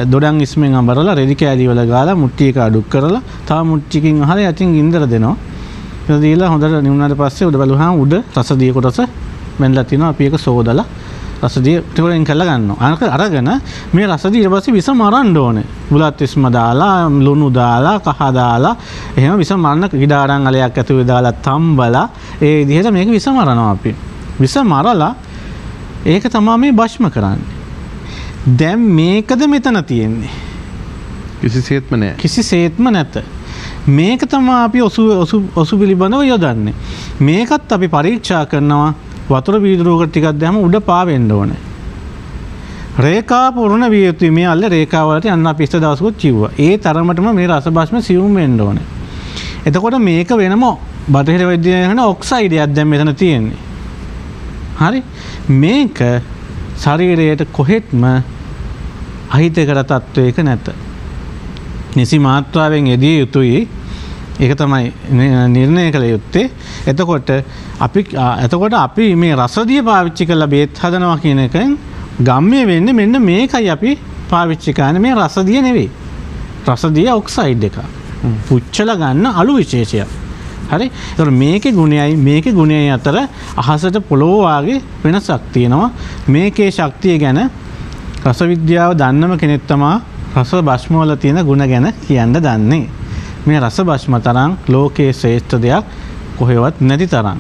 දොඩම් ඉස්මෙන් අඹරලා රෙදි කෑලි වල ගාලා මුට්ටි එක අඩු කරලා තව මුට්ටියකින් අහලා යටින් ගින්දර දෙනවා ඒක දීලා හොඳට නිවුනාට පස්සේ උඩ බලුවාම උඩ රසදිය කොටස මෙන්ලා තිනවා අපි ඒක සෝදලා රසදිය ටිකෙන් කරලා ගන්නවා. අරගෙන මේ රසදිය ඊට පස්සේ විස මරන්න ඕනේ. බුලත් ඉස්ම දාලා, ලුණු දාලා, කහ දාලා එහෙම විස මරන්න කිඩාරන් අලයක් ඇතුලේ දාලා තම්බලා ඒ විදිහට මේක විස මරනවා අපි. විස මරලා ඒක තමයි මේ භස්ම කරන්නේ. දැන් මේකද මෙතන තියෙන්නේ. කිසිසේත්ම නෑ. කිසිසේත්ම නැත. මේක තමයි අපි ඔසු පිළිබඳව යොදන්නේ. මේකත් අපි පරීක්ෂා කරනවා වතුර වීදුරුවකට ටිකක් දැම්ම උඩ පාවෙන්න ඕනේ. රේඛා පුරණ විය යුතුයි මේ අල්ල රේඛාව වලට යන්න අපි ඉස්ස දවසකුත් කිව්වා. ඒ තරමටම මේ රස භස්ම සියුම් වෙන්න ඕනේ. එතකොට මේක වෙනම බටහිර වෛද්‍යයන් ඔක්සයිඩයක් දැන් මෙතන තියෙන්නේ. හරි? මේක ශරීරයට කොහෙත්ම අහිතකර තත්වයක නැත. නිසි මාත්‍රාවෙන් යෙදිය යුතුයි. ඒක තමයි නිර්ණය කළ යුත්තේ. එතකොට අපි මේ රසදිය පාවිච්චි කරලා බේත් හදනවා කියන එකෙන් ගම්ම්‍ය වෙන්නේ මෙන්න මේකයි අපි පාවිච්චි කරන්නේ මේ රසදිය නෙවෙයි. රසදිය ඔක්සයිඩ් එක. පුච්චලා ගන්න අලු විශේෂයක්. හරි? ඒතර මේකේ ගුණයයි අතර අහසට පොළොව වාගේ වෙනසක් තියෙනවා. මේකේ ශක්තිය ගැන රස විද්‍යාව දන්නම කෙනෙක් තමයි රස භස්ම වල තියෙන ගුණ ගැන කියන්න දන්නේ. මේ රස භස්ම තරම් ලෝකයේ ශ්‍රේෂ්ඨ දෙයක් කොහෙවත් නැති තරම්.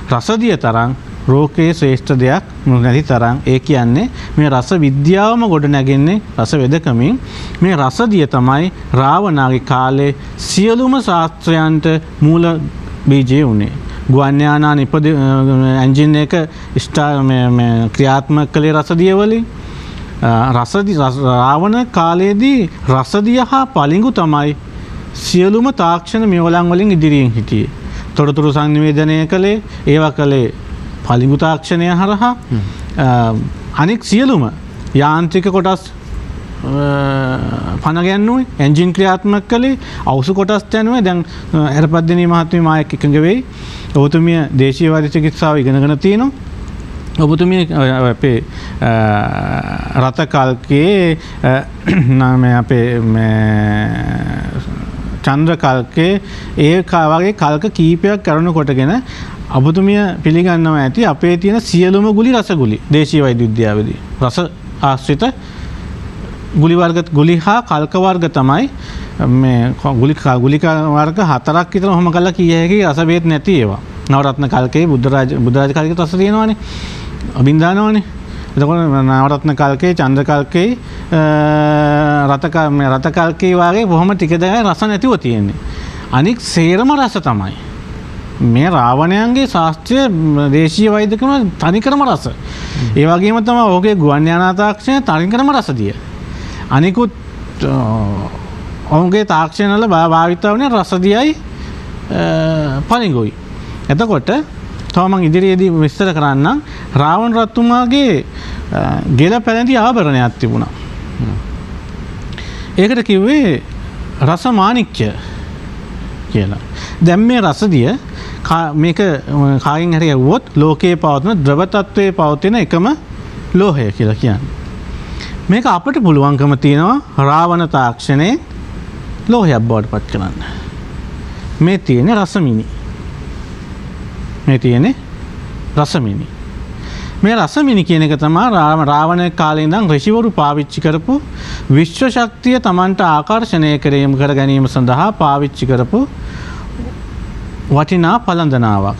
රසදිය තරම් ලෝකයේ ශ්‍රේෂ්ඨ දෙයක් නැති තරම්. ඒ කියන්නේ මේ රස විද්‍යාවම ගොඩ නැගෙන්නේ රස වෙදකමින්. මේ රසදිය තමයි රාවණාගේ කාලේ සියලුම ශාස්ත්‍රයන්ට මූල බීජය උනේ. ගුවන් යානාන එන්ජින් එක ක්‍රියාත්මක කළේ රසදිය වලින්. රාවණ කාලයේදී රසදිය හා පලිඟු තමයි සියලුම තාක්ෂණ මෙවලන් වලින් ඉදිරියෙන් හිටියේ. තොරතුරු සංනිවේදනය කළේ ඒවා කළේ පලිඟු තාක්ෂණය හරහා. අනෙක් සියලුම යාන්ත්‍රික කොටස් පණ ගැන්නුවේ එන්ජින් ක්‍රියාත්මක කළේ අවුසු කොටස් දැනුවේ. දැන් ඇරපද්දිනී මහත්මිය මායක් එකඟ වෙයි. ඔබතුමිය දේශීය වෛද්‍ය චිකිත්සාව ඉගෙනගෙන තියෙනවා. ඔබතුමිය අපේ රත කල්කේ අපේ චන්ද්‍ර කල්කේ ඒ වගේ කල්ක කීපයක් කරනු කොටගෙන ඔබතුමිය පිළිගන්නවා ඇති අපේ තියෙන සියලුම ගුලි රසගුලි දේශීය වෛද්‍ය විද්‍යාවේදී රස ආශ්‍රිත ගුලි හා කල්ක වර්ග තමයි මේ ගුලික වර්ග 4ක් විතර ඔහොම කරලා කිය හැකි රස බේත් නැති ඒවා. නවරත්න කල්කේ බුද්ධරාජ කල්කේ රස තියෙනවානේ. අබින්දානවානේ. එතකොට නවරත්න කල්කේ චන්ද්‍ර කල්කේ රත කල්කේ වගේ බොහොම ටික දෙකයි රස නැතිව තියෙන්නේ. අනික සේරම රස තමයි. මේ රාවණයන්ගේ ශාස්ත්‍රීය දේශීය වෛද්‍යකම තනිකරම රස. ඒ වගේම තමයි ඔහුගේ ගුවන් යානා තාක්ෂණය තනිකරම රසදිය. අනිකුත් ඔහුගේ තාක්ෂණ වල භාවිත වුණේ රසදියයි පලිඟුයි. එතකොට තව මම ඉදිරියේදී විස්තර කරන්නම් රාවණ රජතුමාගේ ගෙල පැලඳි ආභරණයක් තිබුණා. ඒකට කිව්වේ රස මාණික්‍ය කියලා. දැන් මේ රසදිය මේක කාගෙන් හරි ඇහුවොත් ලෝකයේ පවතින ද්‍රව තත්වයේ පවතින එකම ලෝහය කියලා කියන්නේ. මේක අපිට පුළුවන්කම තියෙනවා රාවණ තාක්ෂණයේ ලෝහයක් බවට පත් කරන්න. මේ තියෙන්නේ රසමිනි. මේ රසමිනි කියන එක තමයි රාවණ කාලේ ඉඳන් ඍෂිවරු පාවිච්චි කරපු විශ්ව ශක්තිය Tamanට ආකර්ෂණය කර ගැනීම සඳහා පාවිච්චි කරපු වටිනා පළඳනාවක්.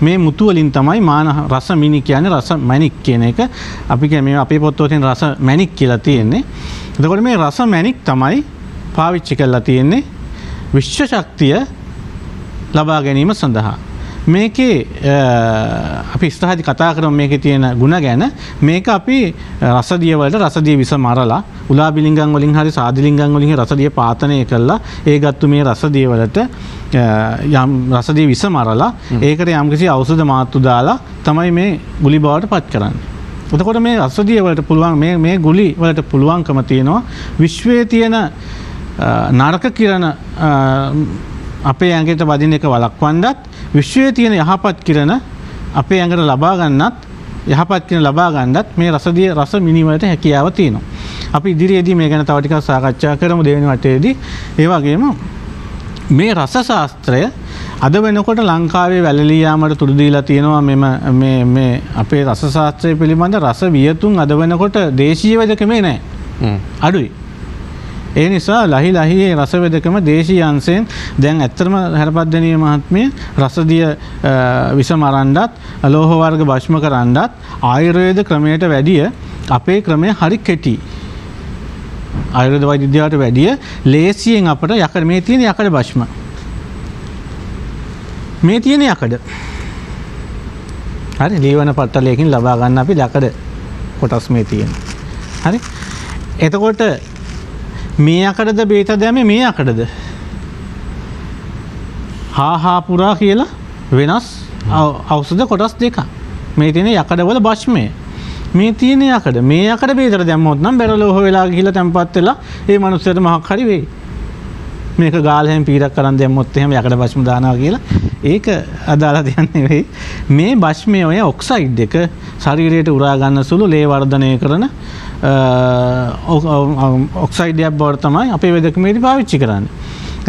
මේ මුතු වලින් තමයි රසමිනි කියන්නේ රස මැණික් කියන එක. අපි කියන්නේ අපේ පොත්වල තියෙන රස මැණික් කියලා තියෙන්නේ. එතකොට මේ රස මැණික් තමයි පාවිච්චි කරලා තියෙන්නේ විශ්ව ශක්තිය ලබා ගැනීම සඳහා. මේකේ අපි ඉස්සරහදී කතා කරමු මේකේ තියෙන ಗುಣ ගැන. මේක අපි රසදිය වලට රසදිය විස මරලා උලාබිලිංගම් වලින් හරි සාදිලිංගම් වලින් රසදිය පාතනය කළා. ඒගත්තු මේ රසදිය වලට යම් රසදිය විස මරලා ඒකට යම්කිසි ඖෂධ මාත්තු දාලා තමයි මේ ගුලි බවට පත් කරන්නේ. එතකොට මේ රසදිය වලට පුළුවන් මේ ගුලි වලට පුළුවන්කම තියෙනවා විශ්වයේ තියෙන නරක කිරණ අපේ ඇඟට වදින එක වළක්වන්නත් විශ්වයේ තියෙන යහපත් කිරණ අපේ ඇඟට ලබා ගන්නත් යහපත් කිරණ ලබා ගන්නත් මේ රසදිය රස මිනිවලට හැකියාව තියෙනවා. අපි ඉදිරියේදී මේ ගැන තව ටිකක් සාකච්ඡා කරමු දෙවෙනි වටේදී. ඒ වගේම මේ රස ශාස්ත්‍රය අද වෙනකොට ලංකාවේ වැළලී යාමට තුඩු දීලා තියෙනවා මේ අපේ රස ශාස්ත්‍රය පිළිබඳ රස වියතුන් අද වෙනකොට දේශීය වෙදකමේ නැහැ. අඩුයි. ඒ නිසා ලහි රස වෙදකම දේශීය අංශයෙන් දැන් ඇත්තටම හැරපද්දනීය මහත්මිය රසදිය විස මරන්නත් ලෝහ වර්ග භස්ම කරන්නත් ආයුර්වේද ක්‍රමයට වැඩිය අපේ ක්‍රමය හරි කෙටි. ආයුර්වේද වෛද්‍ය විද්‍යාවට වැඩිය ලේසියෙන් අපට යකඩ මේ තියෙන යකඩ භස්ම මේ තියෙන යකඩ හරි ජීවන පට්ටලයකින් ලබා ගන්න අපි යකඩ කොටස් මේ තියෙන. හරි. එතකොට මේ යකඩද බේත දැමේ මේ යකඩද? හාහාපුරා කියලා වෙනස් ඖෂධ කොටස් දෙකක්. මේ තියෙන යකඩවල භස්මය. මේ තියෙන යකඩ මේ යකඩ බේතට දැම්මොත් නම් බැරලෝහ වෙලා ගිහිලා තැම්පත් වෙලා ඒ මනුස්සයට මහක් හරි වෙයි. මේක ගාලෙන් පීරක් කරන් දැම්මොත් එහෙම යකඩ භස්ම දානවා කියලා ඒක අදාළ දෙයක් නෙවෙයි. මේ භස්මයේ ඔය ඔක්සයිඩ් එක ශරීරයට උරා ගන්න සුළු ලේ වර්ධනය කරන ඔක්සයිඩයක් බවට තමයි අපේ වෙදකමේදී පාවිච්චි කරන්නේ.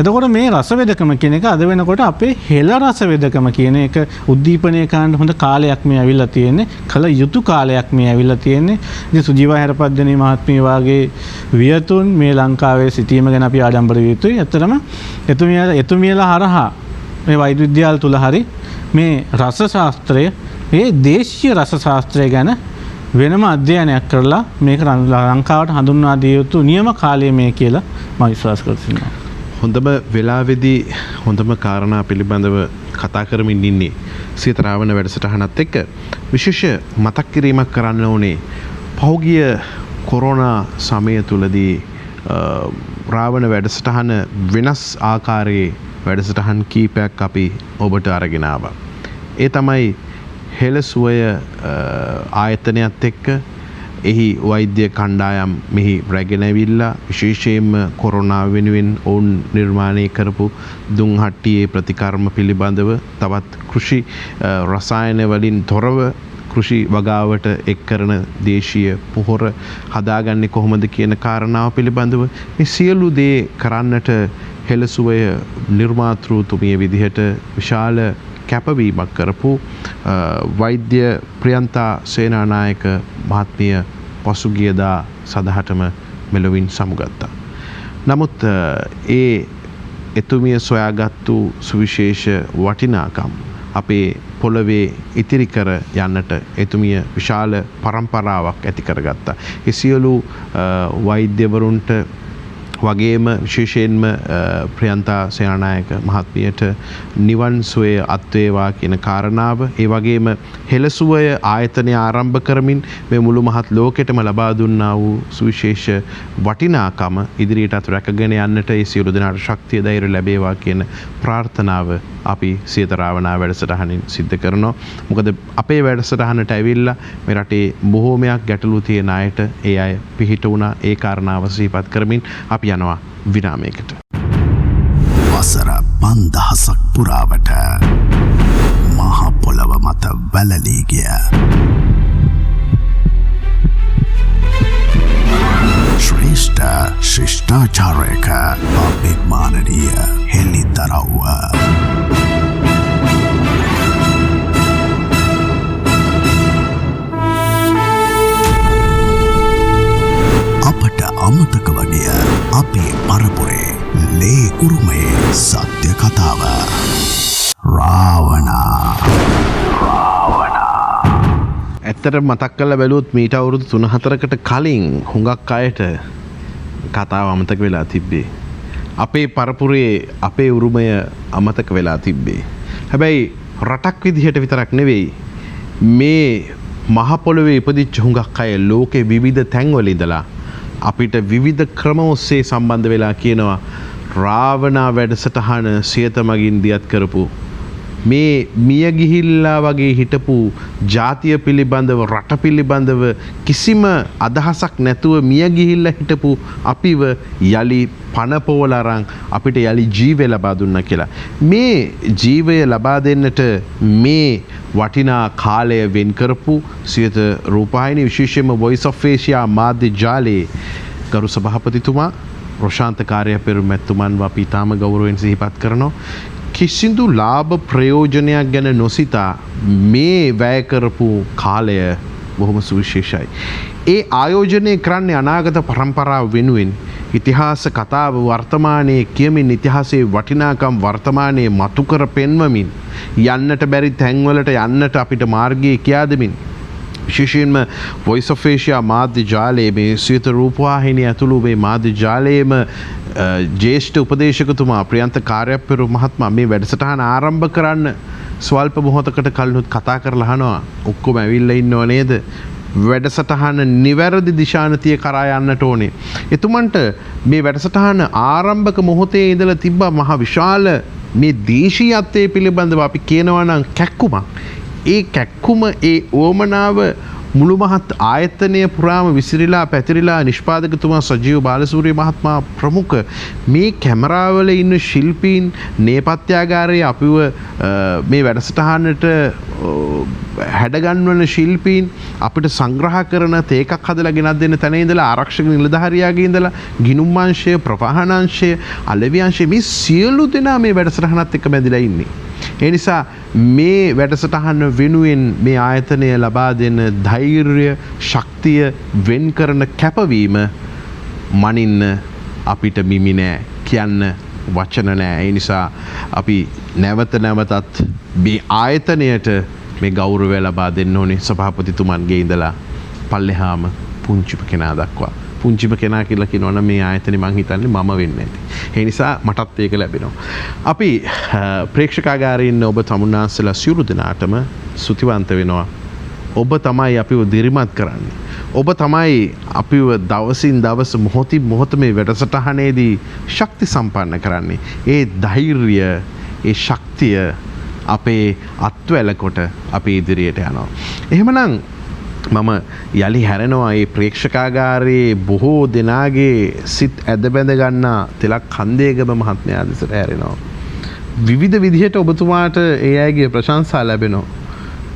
එතකොට මේ රස වෙදකම කියන එක අද වෙනකොට අපේ හෙළ රස වෙදකම කියන එක උද්දීපනය කරන්න හොඳ කාලයක් මේ ඇවිල්ලා තියෙන්නේ. කල යුතු කාලයක් මේ ඇවිල්ලා තියෙන්නේ. ඉතින් සුජීවා හැරපද්දනී මහත්මිය වාගේ වියතුන් මේ ලංකාවේ සිටීම ගැන අපි ආඩම්බර විය යුතුයි. ඇත්තටම එතුමියලා හරහා මේ වෛද්‍ය විද්‍යාල තුල හරි මේ රස ශාස්ත්‍රය මේ දේශීය රස ශාස්ත්‍රය ගැන වෙනම අධ්‍යයනයක් කරලා මේක ලංකාවට හඳුන්වා දිය යුතු නියම කාලය මේ කියලා මම විශ්වාස කරනවා. හොඳම වෙලාවේදී හොඳම කාරණා පිළිබඳව කතා කරමින් ඉන්නේ සීතරාවන වැඩසටහනත් එක්ක විශේෂ මතක් කිරීමක් කරන්න ඕනේ. පහුගිය කොරෝනා සමය තුලදී රාවණ වැඩසටහන වෙනස් ආකාරයේ වැඩසටහන් කීපයක් අපි ඔබට අරගෙන ආවා. ඒ තමයි හෙළසුවය ආයතනයත් එක්ක එහි වෛද්‍ය කණ්ඩායම් මෙහි රැගෙන ඇවිල්ලා විශේෂයෙන්ම කොරෝනා වෙනුවෙන් ඔවුන් නිර්මාණය කරපු දුම් හට්ටියේ ප්‍රතිකර්ම පිළිබඳව තවත් කෘෂි රසායන වලින් තොරව කෘෂි වගාවට එක් කරන දේශීය පොහොර හදාගන්නේ කොහොමද කියන කාරණාව පිළිබඳව මේ සියලු දේ කරන්නට හෙළසුවය නිර්මාතෘතුමිය විදිහට විශාල කැපවීමක් කරපු වෛද්‍ය ප්‍රියන්තා සේනානායක මහත්මිය පසුගියදා සදහටම මෙලොවින් සමුගත්තා. නමුත් ඒ එතුමිය සොයාගත්තු සුවිශේෂ වටිනාකම් අපේ පොළවේ ඉතිරි කර යන්නට එතුමිය විශාල පරම්පරාවක් ඇති කරගත්තා. ඒ සියලු වෛද්‍යවරුන්ට වගේම විශේෂයෙන්ම ප්‍රියන්තා සේනානායක මහත්මියට නිවන් සුවය අත්වේවා කියන කාරණාව, ඒ වගේම හෙළසුවය ආයතනය ආරම්භ කරමින් මේ මුළු මහත් ලෝකෙටම ලබා දුන්නා වූ සුවිශේෂ වටිනාකම ඉදිරියටත් රැකගෙන යන්නට ඒ සියලු දෙනාට ශක්තිය ධෛර්ය ලැබේවා කියන ප්‍රාර්ථනාව අපි සියතරාවනා වැඩසටහනින් සිද්ධ කරනවා. මොකද අපේ වැඩසටහනට ඇවිල්ලා මේ රටේ බොහෝමයක් ගැටලු තියෙන අයට ඒ අය පිහිට වුණා. ඒ කාරණාව සිහිපත් කරමින් අපි යනවා විරාමයකට. වසර 5000ක් පුරාවට මහ පොළව මත වැළලී ගිය ශ්‍රේෂ්ඨ ශිෂ්ටාචාරයක අභිමානනීය හෙළිදරව්ව අපට අමතක වගේ අපේ පරපුරේ ලේ උරුමයේ සත්‍ය කතාව රාවණා. ඇත්තට මතක් කරලා බැලුවොත් මීට අවුරුදු 3-4කට කලින් හුඟක් අයට කතාව අමතක වෙලා තිබ්බේ. අපේ පරපුරේ අපේ උරුමය අමතක වෙලා තිබ්බේ. හැබැයි රටක් විදිහට විතරක් නෙවෙයි මේ මහ පොළොවේ ඉපදිච්ච හුඟක් අය ලෝකේ විවිධ තැන්වල ඉඳලා අපිට විවිධ ක්‍රම ඔස්සේ සම්බන්ධ වෙලා කියනවා රාවණා වැඩසටහන සියත මගින් දියත් කරපු මේ මිය ගිහිල්ලා වගේ හිටපු ජාතිය පිළිබඳව රට පිළිබඳව කිසිම අදහසක් නැතුව මිය ගිහිල්ලා හිටපු අපිව යලි පනපෝල අරන් අපිට යලි ජීවය ලබා දුන්නා කියලා. මේ ජීවය ලබා දෙන්නට මේ වටිනා කාලය වෙන් කරපු සියත රූපවාහිනී විශේෂයෙන්ම Voice of Asia මාධ්‍ය ජාලයේ ගරු සභාපතිතුමා රොෂාන්ත කාර්යපෙරුම මැතිතුමන්ව අපි ඊටම ගෞරවයෙන් සිහිපත් කරනවා. කිසිදු ලාභ ප්‍රයෝජනයක් ගැන නොසිතා මේ වැය කරපු කාලය බොහොම සුවිශේෂයි. ඒ ආයෝජනය කරන්නේ අනාගත පරම්පරාව වෙනුවෙන් ඉතිහාස කතාව වර්තමානයේ කියමින් ඉතිහාසයේ වටිනාකම් වර්තමානයේ මතු කර පෙන්වමින් යන්නට බැරි තැන්වලට යන්නට අපිට මාර්ගය කියා දෙමින් විශේෂයෙන්ම Voice of Asia මාධ්‍ය ජාලයේ මේ සියත රූපවාහිනිය ඇතුළු මේ මාධ්‍ය ජාලයේම ජ්‍යෙෂ්ඨ උපදේශකතුමා ප්‍රියන්ත කාර්යපෙරු මහත්මයා මේ වැඩසටහන ආරම්භ කරන්න ස්වල්ප මොහොතකට කලිනුත් කතා කරලා අහනවා ඔක්කොම ඇවිල්ලා ඉන්නව නේද වැඩසටහන නිවැරදි දිශානතිය කරා යන්නට ඕනේ. එතුමන්ට මේ වැඩසටහන ආරම්භක මොහොතේ ඉඳලා තිබ්බ මහ විශාල මේ දේශීයත්වයේ පිළිබඳව අපි කියනවා නම් කැක්කුමක්. ඒ කැක්කුම ඒ ඕමනාව මුළු මහත් ආයතනය පුරාම විසිරිලා පැතිරිලා නිෂ්පාදකතුමා සජීව බාලසූරිය මහත්මයා ප්‍රමුඛ මේ කැමරාවල ඉන්න ශිල්පීන් නේපත්‍යාගාරයේ අපිව මේ වැඩසටහනට හැඩගන්වන ශිල්පීන් අපිට සංග්‍රහ කරන තේකක් හදලා ගෙනත් දෙන්න තැන ඉඳලා ආරක්ෂක නිලධාරියාගේ ඉඳලා ගිණුම් අංශය ප්‍රවාහන අංශය අලෙවි අංශය මේ සියලු දෙනා මේ වැඩසටහනත් එක්ක බැඳිලා ඉන්නේ. ඒ නිසා මේ වැඩසටහන වෙනුවෙන් මේ ආයතනය ලබා දෙන ධෛර්ය ශක්තිය වෙන් කරන කැපවීම මනින්න අපිට මිමි නෑ කියන්න වචන නෑ. ඒ නිසා අපි නැවත නැවතත් මේ ආයතනයට මේ ගෞරවය ලබා දෙන්න ඕනේ සභාපතිතුමන්ගේ ඉඳලා පල්ලෙහාම පුංචිම කෙනා දක්වා. පුංචිම කෙනා කියලා කියනවනම් මේ ආයතනේ මං හිතන්නේ මම වෙන්නේ නැති. ඒ නිසා මටත් ඒක ලැබෙනවා. අපි ප්‍රේක්ෂකාගාරයේ ඉන්න ඔබ තමුන්නාන්සලා සියලු දෙනාටම ස්තුතිවන්ත වෙනවා. ඔබ තමයි අපිව දිරිමත් කරන්නේ. ඔබ තමයි අපිව දවසින් දවස මොහොතින් මොහොත මේ වැඩසටහනේදී ශක්ති සම්පන්න කරන්නේ. ඒ ධෛර්යය, ඒ ශක්තිය අපේ අත්වැලකොට අපි ඉදිරියට යනවා. එහෙමනම් මම යලි හැරෙනවා ඒ ප්‍රේක්ෂකාගාරයේ බොහෝ දෙනාගේ සිත් ඇද බැඳ ගන්නා තිලක් කන්දේගම මහත්මයා දෙසට හැරෙනවා. විවිධ විදිහට ඔබතුමාට ඒ අයගේ ප්‍රශංසා ලැබෙනවා.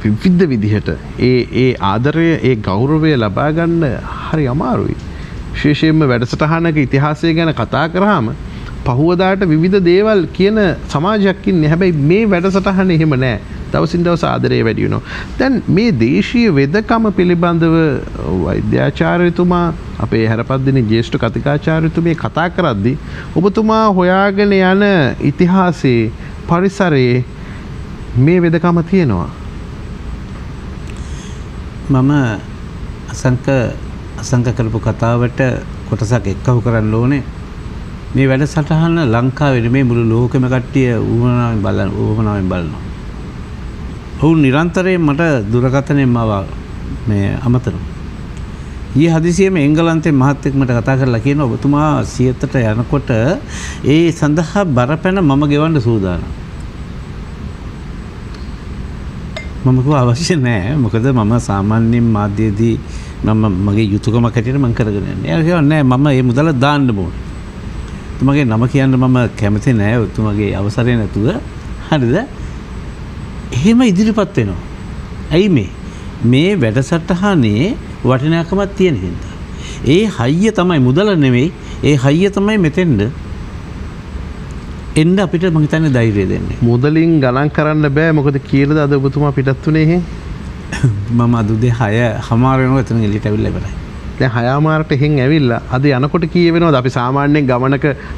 විවිධ විදිහට ඒ ආදරය ඒ ගෞරවය ලබා ගන්න හරි අමාරුයි. විශේෂයෙන්ම වැඩසටහනක ඉතිහාසය ගැන කතා කරාම පහුවදාට විවිධ දේවල් කියන සමාජයක් ඉන්නේ. හැබැයි මේ වැඩසටහන එහෙම නෑ. දවසින් දවස ආදරය වැඩි වෙනවා. දැන් මේ දේශීය වෙදකම පිළිබඳව වෛද්‍යාචාර්යතුමා අපේ හැරපත්දිනේ ජ්‍යෙෂ්ඨ කතිකාචාර්යතුමේ කතා කරද්දී ඔබතුමා හොයාගෙන යන ඉතිහාසයේ පරිසරයේ මේ වෙදකම තියෙනවා. මම අසංක කරපු කතාවට කොටසක් එක්කව කරන්න ඕනේ. මේ වැඩසටහන ලංකාවේ නෙමෙයි මුළු ලෝකෙම කට්ටිය උවමනාවෙන් බලනවා. ඔවුන් නිරන්තරයෙන් මට දුරකථනයෙන් මාව මේ අමතනවා. ඊයේ හදිසියෙම එංගලන්තේ මහත්තයෙක් මට කතා කරලා කියනවා ඔබතුමා සියතට යනකොට ඒ සඳහා බරපැන මම ගෙවන්න සූදානම්. මම කිව්වා අවශ්‍ය නැහැ. මොකද මම සාමාන්‍යයෙන් මාධ්‍යයේදී මගේ යුතුයකමක් හැටියට මම කරගෙන යන්නේ. එයා කියනවා නෑ මම මේ මුදල දාන්න ඕනේ. තුමගේ නම කියන්න මම කැමති නෑ තුමගේ අවසරය නැතුව. හරිද? එහෙම ඉදිරිපත් වෙනවා. ඇයි මේ වැඩසටහනේ වටිනාකමක් තියෙන හින්දා. ඒ හයිය තමයි මුදල නෙවෙයි. ඒ හයිය තමයි මෙතෙන්ද එන්න අපිට මම හිතන්නේ ධෛර්යය දෙන්නේ. මුදලින් ගණන් කරන්න බෑ. මොකද කීයද අද ඔබතුමා පිටත් උනේ එහෙන්? මම අද උදේ 6:00 වෙනවා එතන එළියට ඇවිල්ලා ඉවරයි. දැන් 6:00 එහෙන් ඇවිල්ලා අද යනකොට කීය වෙනවද? අපි සාමාන්‍යයෙන්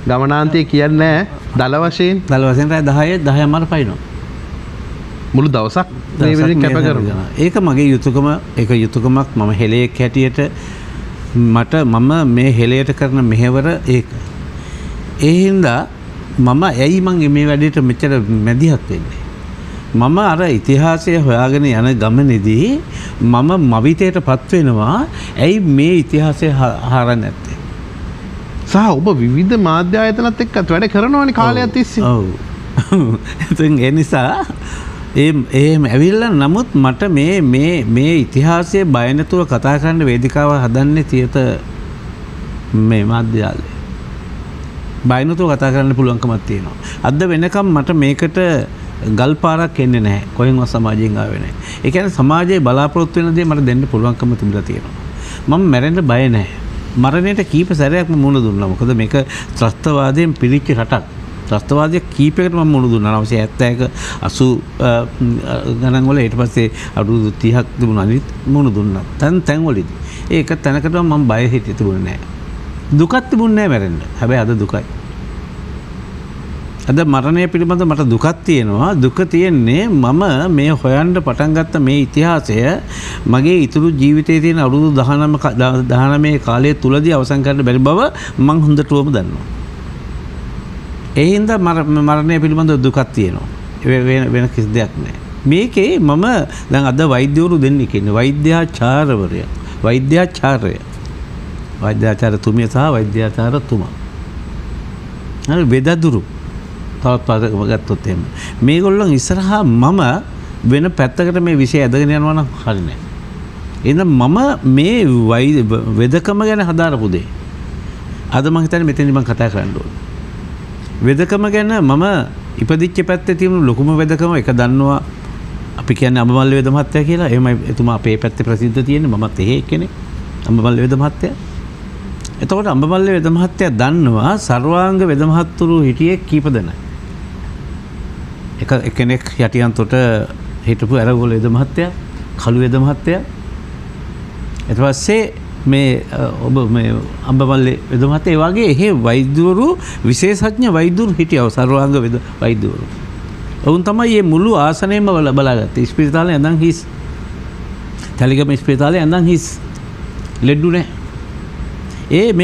ගමනාන්තය කියන්නේ දල වශයෙන්. දල වශයෙන් 10:00 පයින්නවා. මුළු දවසක් මේ වෙලෙන් කැප කරනවා. ඒක මගේ යුතුයකම. ඒක යුතුයකමක්. මම හෙලයක් හැටියට මම මේ හෙලයට කරන මෙහෙවර ඒක. ඒ හින්දා මම ඇයි මං මේ වැඩේට මෙච්චර මැදිහත් වෙන්නේ? මම අර ඉතිහාසය හොයාගෙන යන ගමනේදී මම මවිතයටපත් වෙනවා. ඇයි මේ ඉතිහාසය හරන්නේ නැත්තේ? සහ ඔබ විවිධ මාධ්‍ය ආයතනත් එක්කත් වැඩ කරනවනේ කාලයක් තිස්සේ. ඔව්. ඉතින් ඒ නිසා ඒ ඇවිල්ලා නමුත් මට මේ ඉතිහාසයේ බය නැතුව කතා කරන්න වේදිකාව හදන්නේ තියත මේ මාධ්‍යාලේ. බය නැතුව කතා කරන්න පුළුවන්කමක් තියෙනවා. අද වෙනකම් මට මේකට ගල් පාරක් එන්නේ නැහැ. කොහෙන්වත් සමාජයෙන් ආවේ නැහැ. ඒ කියන්නේ සමාජයේ බලාපොරොත්තු වෙන දේ මට දෙන්න පුළුවන්කම තිබිලා තියෙනවා. මම මැරෙන්න බය නැහැ. මරණයට කීප සැරයක්ම මුහුණ දුන්නා. මොකද මේක ත්‍රස්තවාදයෙන් පිළිච්ච රටක්. ත්‍රස්තවාදයේ කීපයකට මම මුහුණ දුන්නා. 1971 80 ගණන් වල ඊට පස්සේ අවුරුදු 30ක් තිබුණා. අනිත් මුහුණ දුන්නා. තැන් වලදී. ඒක තැනකටම මම බය හිතේ තිබුණේ නැහැ. දුකක් තිබුණේ නැහැ මැරෙන්න. හැබැයි අද දුකයි. අද මරණය පිළිබඳ මට දුකක් තියෙනවා. දුක තියෙන්නේ මම මේ හොයන්න පටන් ගත්ත මේ ඉතිහාසය මගේ ඉතුරු ජීවිතයේ තියෙන අවුරුදු 19 කාලය තුලදී අවසන් කරන්න බැරි බව මම හොඳටම දන්නවා. ඒ හින්දා මරණය පිළිබඳ දුකක් තියෙනවා. වෙන කිසි දෙයක් නැහැ. මේකේ මම දැන් අද වෛද්‍යවරු දෙන්නෙක් ඉන්නේ. වෛද්‍යාචාර්යවරයා. වෛද්‍යාචාර්යතුමිය සහ වෛද්‍යාචාර්යතුමා. හරි වෙදදුරු තවත් පාදකම ගත්තොත් එහෙම. මේගොල්ලන් ඉස්සරහා මම වෙන පැත්තකට මේ විෂය ඇදගෙන යනවා නම් හරි නෑ. එහෙනම් මම මේ වෙදකම ගැන හදාරපු දේ. අද මම හිතන්නේ මෙතනදී මම කතා කරන්න ඕනේ. වෙදකම ගැන මම ඉපදිච්ච පැත්තේ තියෙන ලොකුම වෙදකම එක දන්නවා. අපි කියන්නේ අඹමල්ල වේද මහත්තයා කියලා. එහෙමයි එතුමා අපේ පැත්තේ ප්‍රසිද්ධ තියෙන්නේ. මමත් එහෙ එක්කෙනෙක්. අඹමල්ල වේද මහත්තයා. එතකොට අඹමල්ල වේද මහත්තයා දන්නවා සර්වාංග වේද මහත්තුරු හිටියේ කීප දෙනෙක්. එක්කෙනෙක් යටියන්තොට හිටපු ඇරගොල්ල වේද මහත්තයා, කළු වේද මහත්තයා. ඊට පස්සේ මේ ඔබ මේ අඹමල්ල වේද මහත්තයා ඒ වගේ එහෙ වෛද්‍යවරු විශේෂඥ වෛද්‍යවරු හිටියව සර්වාංග වේද වෛද්‍යවරු. ඔවුන් තමයි මේ මුළු ආසනයම බලාගත්තේ. ස්පිරිතාලේ ඇඳන් හිස්. තලිගම ස්පිරිතාලේ ඇඳන් හිස්. ලෙඩු නැහැ.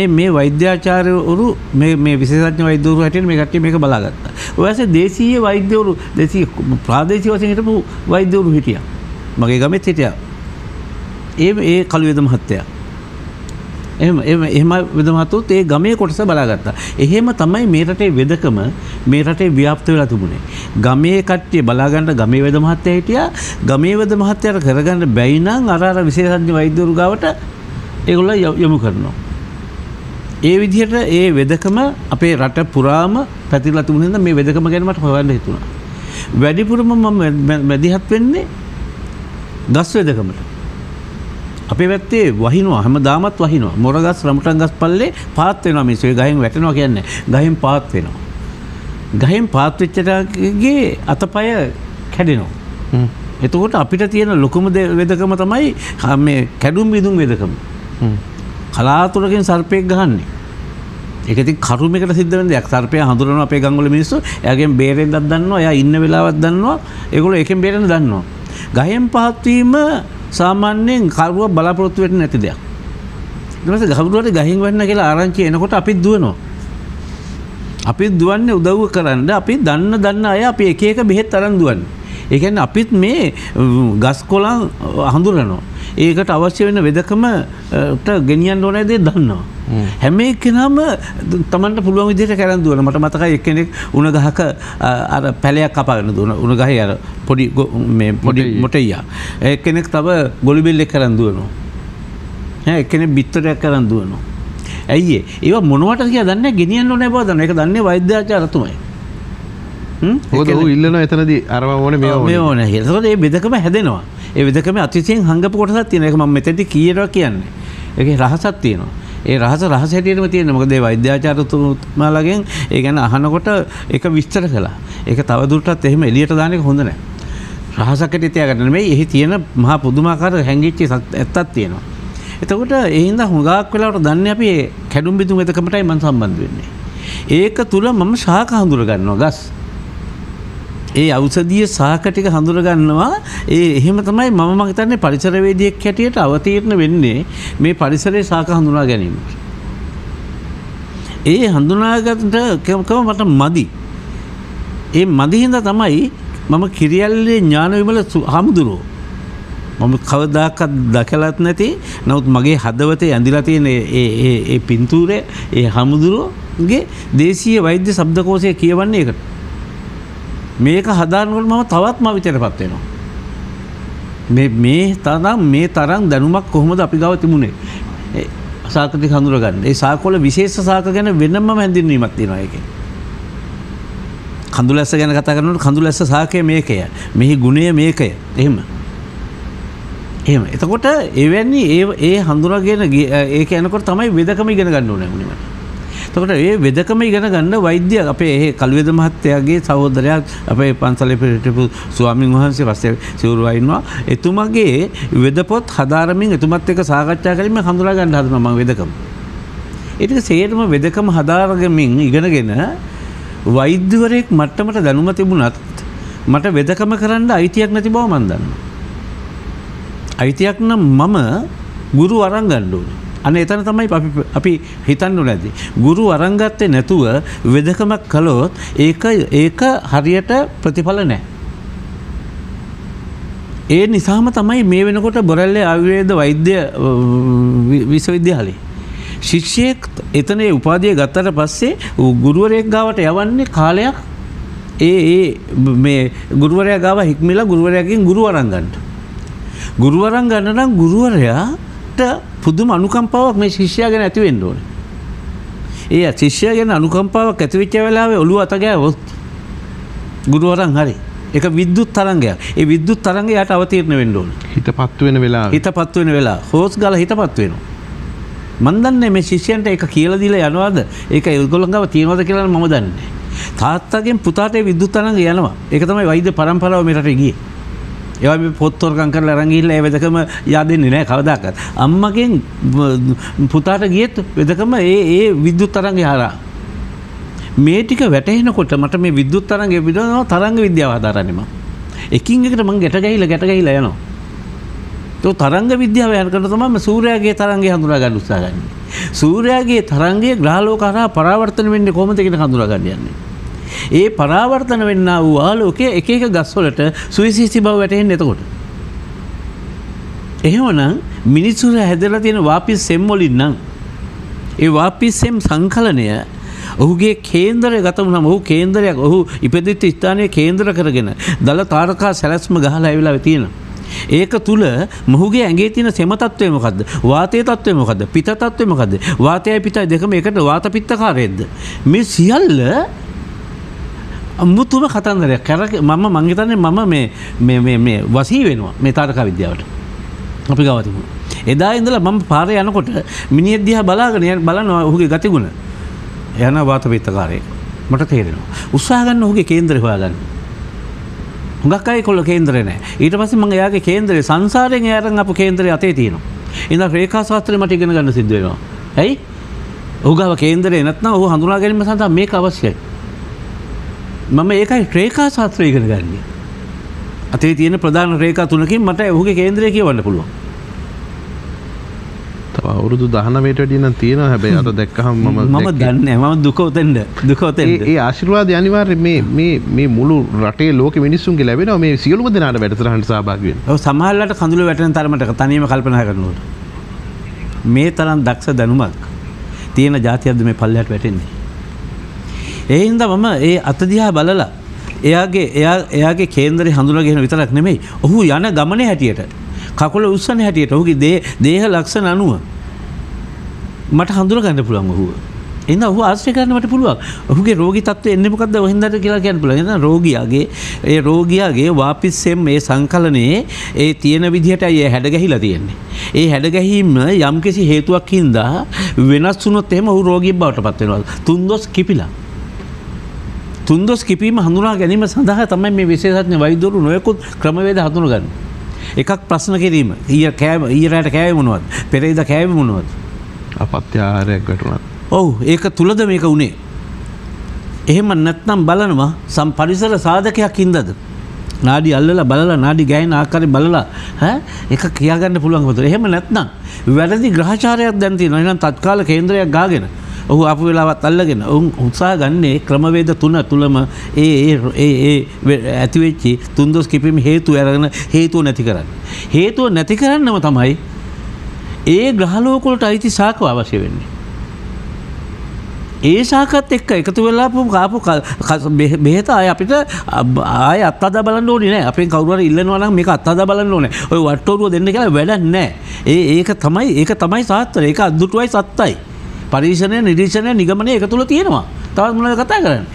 මේ වෛද්‍යාචාර්යවරු මේ විශේෂඥ වෛද්‍යවරු හැටියට මේ කට්ටිය මේක බලාගත්තා. ඔය ඇසේ දේශීය වෛද්‍යවරු ප්‍රාදේශීය වශයෙන් හිටපු වෛද්‍යවරු හිටියා. මගේ ගමෙත් හිටියා. ඒ කළු වේද මහත්තයා. එහෙම වේද මහතුත් ඒ ගමේ කොටස බලාගත්තා. එහෙම තමයි මේ රටේ වෙදකම මේ රටේ ව්‍යාප්ත වෙලා තිබුණේ. ගමේ කට්ටිය බලාගන්න ගමේ වේද මහත්තයා හිටියා. ගමේ වේද මහත්තයාට කරගන්න බැයි නම් අර විශේෂඥ වෛද්‍යවරු ගාවට ඒගොල්ලෝ යොමු කරනවා. ඒ විදිහට ඒ වෙදකම අපේ රට පුරාම පැතිරලා තිබුණ හින්දා මේ වෙදකම ගැන මට හොයන්න හිතුණා. වැඩිපුරම මම මැදිහත් වෙන්නේ ගස් වෙදකමට. අපේ පැත්තේ වහිනවා හැමදාමත් වහිනවා. මොර ගස් රමුටන් ගස් පල්ලේ පාත් වෙනවා මිනිස්සු. ඒ ගහෙන් වැටෙනවා කියන්නේ ගහෙන් පාත් වෙනවා. ගහෙන් පාත් වෙච්ච ටගේ අතපය කැඩෙනවා. එතකොට අපිට තියෙන ලොකුම වෙදකම තමයි මේ කැඩුම් බිඳුම් වෙදකම. කලාතුරකින් සර්පයෙක් ගහන්නේ. ඒක ඉතින් කරුමයකට සිද්ධ වෙන දෙයක්. සර්පයා හඳුනන අපේ ගම්වල මිනිස්සු. එයාගෙන් බේරෙන්නත් දන්නවා. එයා ඉන්න වෙලාවක් දන්නවා. ඒගොල්ලෝ ඒකෙන් බේරෙන්න දන්නවා. ගහෙන් පහත් වීම සාමාන්‍යයෙන් කරුවා බලාපොරොත්තු වෙන්නේ නැති දෙයක්. ඊට පස්සේ ගහුරුවට ගහින් වන්න කියලා ආරංචි එනකොට අපිත් දුවනවා. අපිත් දුවන්නේ උදව් කරන්න. අපි දන්න අය අපි එක එක බෙහෙත් අරන් දුවන්නේ. ඒ කියන්නේ අපිත් මේ ගස් කොළන් හඳුනනවා. ඒකට අවශ්‍ය වෙන වෙදකමට ගෙනියන්න ඕන දේ දන්නවා. හැම එක්කෙනාම තමන්ට පුළුවන් විදිහට කරන් දුවන. මට මතකයි එක්කෙනෙක් උණ ගහක අර පැලයක් කපාගෙන දුවන. උණ ගහේ අර පොඩි මොටෙයියා. එක්කෙනෙක් තව ගොළුබෙල්ලෙක් කරන් දුවනවා. එක්කෙනෙක් බිත්තරයක් කරන් දුවනවා. ඇයි ඒවා මොනවට කියලා දන්නේ ගෙනියන්න ඕනේ බව දන්නවා. ඒක දන්නේ වෛද්‍යාචාර්යතුමයි. මොකද ඌ ඉල්ලනවා එතනදී අරවා ඕනේ මේ ඕනේ. ඒකෝද මේ වෙදකම හැදෙනවා. ඒ වෙදකම අතිශයින් හංගපු කොටසක් තියෙනවා. ඒක මම මෙතෙන්දී කීයටවත් කියන්නේ. ඒකේ රහසක් තියෙනවා. ඒ රහස හැටියටම තියෙනවා. මොකද ඒ වෛද්‍යාචාර්යතුමාලාගෙන් ඒ ගැන අහනකොට ඒක විස්තර කළා. ඒක තව දුරටත් එහෙම එළියට දාන එක හොඳ නැහැ. රහසක් හැටියට තියාගන්න නෙමෙයි. එහි තියෙන මහා පුදුමාකාර හැංගිච්ච ඇත්තක් තියෙනවා. එතකොට ඒ හින්දා හුඟක් වෙලාවට දන්නේ අපි කැඩුම් බිඳුම් වෙදකමටයි මම සම්බන්ධ වෙන්නේ. ඒක තුල මම ශාක හඳුර ගන්නවා ගස්. ඒ ඖෂධීය ශාක ටික හඳුර ගන්නවා. එහෙම තමයි මම හිතන්නේ පරිසරවේදියෙක් හැටියට අවතීර්ණ වෙන්නේ මේ පරිසරයේ ශාක හඳුනා ගැනීමට. ඒ හඳුනාගන්න කම මට මදි. ඒ මදි හින්දා තමයි මම කිරියල්ලේ ඥාන විමල හමුදුරෝ. මම කවදාකවත් දැකලත් නැති. නමුත් මගේ හදවතේ ඇඳිලා තියෙන ඒ පින්තූරය ඒ හමුදුරෝගේ දේශීය වෛද්‍ය ශබ්දකෝෂය කියවන්නේ ඒකට. මේක හදානකොට මම තවත් මවිතයටපත් වෙනවා. මේ තරම් දැනුමක් කොහොමද අපි ගාව තිබුණේ? සාක ටික හඳුනගන්න. ඒ සාකවල විශේෂ සාක ගැන වෙනම හැඳින්වීමක් තියෙනවා ඒකේ. කඳුලැස්ස ගැන කතා කරනකොට කඳුලැස්ස සාකය මේකය. මෙහි ගුණය මේකය. එහෙම. එතකොට එවැනි ඒ හඳුනාගෙන ඒක යනකොට තමයි වෙදකම ඉගෙන ගන්න ඕනේ මුලින්ම. එතකොට ඒ වෙදකම ඉගෙන ගන්න වෛද්‍ය අපේ කල්වේද මහත්තයාගේ සහෝදරයා අපේ පන්සලේ පිරිටපු ස්වාමීන් වහන්සේ පස්සේ සිවුරුවා ඉන්නවා. එතුමගේ වෙදපොත් හදාරමින් එතුමත් එක්ක සාකච්ඡා කරමින් හඳුනා ගන්න හදනවා මම වෙදකම. ඒක සේරම වෙදකම හදාරගමින් ඉගෙනගෙන වෛද්‍යවරයෙක් මට්ටමට දැනුම තිබුණත් මට වෙදකම කරන්න අයිතියක් නැති බව මම දන්නවා. අයිතියක් නම් මම ගුරු අරන් ගන්න ඕනේ. අන්න එතන තමයි අපි හිතන්න ඕනේ. ගුරු අරන් ගත්තේ නැතුව වෙදකමක් කළොත් ඒක හරියට ප්‍රතිඵල නැහැ. ඒ නිසාම තමයි මේ වෙනකොට බොරැල්ලේ ආයුර්වේද වෛද්‍ය විශ්වවිද්‍යාලේ ශිෂ්‍යයෙක් එතන උපාධිය ගත්තට පස්සේ ගුරුවරයෙක් ගාවට යවන්නේ කාලයක් මේ ගුරුවරයා ගාව හික්මිලා ගුරුවරයාගෙන් ගුරු අරන් ගන්න. ගුරු අරන් ගන්න නම් ගුරුවරයාට පුදුම අනුකම්පාවක් මේ ශිෂ්‍යයා ගැන ඇති වෙන්න ඕනේ. ඒ ශිෂ්‍යයා ගැන අනුකම්පාවක් ඇති වෙච්ච වෙලාවේ ඔළුව අත ගෑවොත් ගුරු අරන් හරි. ඒක විද්‍යුත් තරංගයක්. ඒ විද්‍යුත් තරංගය යට අවතීර්ණ වෙන්න ඕනේ. හිතපත් වෙන වෙලාව. හිතපත් වෙන වෙලාව. හොස් ගාලා හිතපත් වෙනවා. මන් දන්නේ මේ ශිෂ්‍යයන්ට ඒක කියලා දීලා යනවාද? ඒක ඒගොල්ලෝ ගාව තියනවද කියලා මම දන්නේ නැහැ. තාත්තගෙන් පුතාට විද්‍යුත් තරංග යනවා. ඒක තමයි වෛද්‍ය පරම්පරාව මෙරට ගියේ. ඒවා මේ පොත් තොරකම් කරලා අරන් ගිහිල්ලා ඒ වෙදකම yaadෙන්නේ නැහැ කවදාකවත්. අම්මගෙන් පුතාට ගියෙත් වෙදකම ඒ විද්‍යුත් තරංගය හරහා. මේ ටික වැටහෙනකොට මට මේ විද්‍යුත් තරංගය විදනවා තරංග විද්‍යාව හදාරන්නේ මම. එකින් එකට මම ගැට ගහිලා යනවා. તો තරංග විද්‍යාව යනකොට තමයි මම සූර්යාගේ තරංගය හඳුනා ගන්න උත්සාහ ගන්නේ. සූර්යාගේ තරංගය ග්‍රහලෝක හරහා පරාවර්තන වෙන්නේ කොහොමද කියන හඳුනා ගන්න යන්නේ. ඒ පරාවර්තන වෙන්නා වූ ආලෝකයේ එක එක ගස්වලට සුවිශේෂී බව වැටහෙන්නේ එතකොට. එහෙමනම් මිනිස්සු හැදලා තියෙන වාපිස් සෙම් වලින් නම් ඒ වාපිස් සෙම් සංකලනය ඔහුගේ කේන්දරය ගත වුණාම ඔහු ඉපදිච්ච ස්ථානයේ කේන්ද්‍ර කරගෙන දල තාරකා සැලැස්ම ගහලා ඇවිල්ලා තියෙනවා. ඒක තුල මොහුගේ ඇඟේ තියෙන සෙම තත්ත්වය මොකද්ද? වාතයේ තත්ත්වය මොකද්ද? පිත්ත තත්ත්වය මොකද්ද? වාතයයි පිත්තයි දෙකම එකට වාත පිත්තකාරයේද? මේ සියල්ල අමුතුම කතන්දරයක්. මම හිතන්නේ මේ වසී වෙනවා මේ තාරකා විද්‍යාවට. අපි ගාව තිබුණා. එදා ඉඳලා මම පාරේ යනකොට මිනිහෙක් දිහා බලාගෙන බලනවා ඔහුගේ ගතිගුණ. යන වාත පිත්තකාරයෙක්. මට තේරෙනවා. උත්සාහ ගන්න ඔහුගේ කේන්දරය හොයාගන්න. හුඟක් අය කොල්ල කේන්දරේ නැහැ. ඊට පස්සේ මම එයාගේ කේන්දරේ සංසාරයෙන් එයාරන් අපු කේන්දරේ අතේ තියෙනවා. ඉතින් රේඛා ශාස්ත්‍රය මට ඉගෙන ගන්න සිද්ධ වෙනවා. ඇයි? ඔහු ගාව කේන්දරේ නැත්නම් ඔහු හඳුනා ගැනීම සඳහා මේක අවශ්‍යයි. මම ඒකයි රේඛා ශාස්ත්‍රය ඉගෙන ගන්නේ. අතේ තියෙන ප්‍රධාන රේඛා තුනකින් මට ඔහුගේ කේන්දරය කියවන්න පුළුවන්. තව අවුරුදු 19ට වැඩි නම් තියෙනවා. හැබැයි අර දැක්කහම මම දන්නේ නැහැ. මම දුක උතෙන්ද. ඒ ආශිර්වාදය අනිවාර්යෙන් මේ මුළු රටේ ලෝකෙ මිනිස්සුන්ගේ ලැබෙනවා. මේ සියලුම දෙනාට වැඩසටහනට සහභාගී වෙන්න. ඔව් සමහරවිට කඳුළු වැටෙන තරමට තනියම කල්පනා කරනකොට මේ තරම් දක්ෂ දැනුමක් තියෙන જાතියක්ද මේ පල්ලයට වැටෙන්නේ. ඒ හින්දා මම ඒ අත දිහා බලලා එයාගේ කේන්දරේ හඳුනාගෙන විතරක් නෙමෙයි ඔහු යන ගමනේ හැටියට කකුල උස්සන හැටියට ඔහුගේ දේහ ලක්ෂණ අනුව මට හඳුනා ගන්න පුළුවන් ඔහුව. එහෙනම් ඔහු ආශ්‍රය කරන්න මට පුළුවන්. ඔහුගේ රෝගී තත්ත්වය එන්නේ මොකද්ද වහින්දාට කියලා කියන්න පුළුවන්. එහෙනම් රෝගියාගේ වාපිස්සෙම් මේ සංකලනයේ ඒ තියෙන විදිහටයි ඒ හැඩ ගැහිලා තියෙන්නේ. ඒ හැඩ ගැහිම යම්කිසි හේතුවක් හින්දා වෙනස් වුණොත් එහෙම ඔහු රෝගියෙක් බවට පත් වෙනවා. තුන්දොස් කිපිලා. තුන්දොස් කිපීම හඳුනා ගැනීම සඳහා තමයි මේ විශේෂඥ වෛද්‍යවරු නොයෙකුත් ක්‍රමවේද හඳුනගන්නේ. එකක් ප්‍රශ්න කිරීම. ඊරාට කෑවේ මොනවද? පෙරේද කෑවේ මොනවද? අපත්‍ය ආහාරයක් වැටුණා. ඔව් ඒක තුලද මේක උනේ. එහෙම නැත්නම් බලනවා පරිසර සාධකයක් හින්දාද? නාඩි අල්ලලා බලලා නාඩි ගෑන ආකාරය බලලා ඒක කියා ගන්න පුළුවන් වතුර. එහෙම නැත්නම් වැරදි ග්‍රහචාරයක් දැන් තියෙනවා. එහෙනම් තත්කාල කේන්ද්‍රයක් ගාගෙන ඔහු ආපු වෙලාවත් අල්ලගෙන උත්සාහ ගන්නේ ක්‍රමවේද තුන තුලම ඒ ඇතිවෙච්චි තුන්දොස් කිපීම හේතු අරගෙන හේතුව නැති කරන්න. හේතුව නැති කරන්නම තමයි ඒ ග්‍රහලෝක වලට අයිති ශාකව අවශ්‍ය වෙන්නේ. ඒ ශාකත් එක්ක එකතු වෙලා කාපු බෙහෙත ආය අපිට ආය අත්හදා බලන්න ඕනේ නෑ. අපෙන් කවුරු හරි ඉල්ලනවා නම් මේක අත්හදා බලන්න ඕනේ. ඔය වට්ටෝරුව දෙන්න කියලා වැඩක් නෑ. ඒක තමයි සාත්‍රය. ඒක අද්දුටුවයි සත්තයි. පරීක්ෂණය නිරීක්ෂණය නිගමනය එක තුල තියෙනවා. තවත් මොනවද කතා කරන්නේ?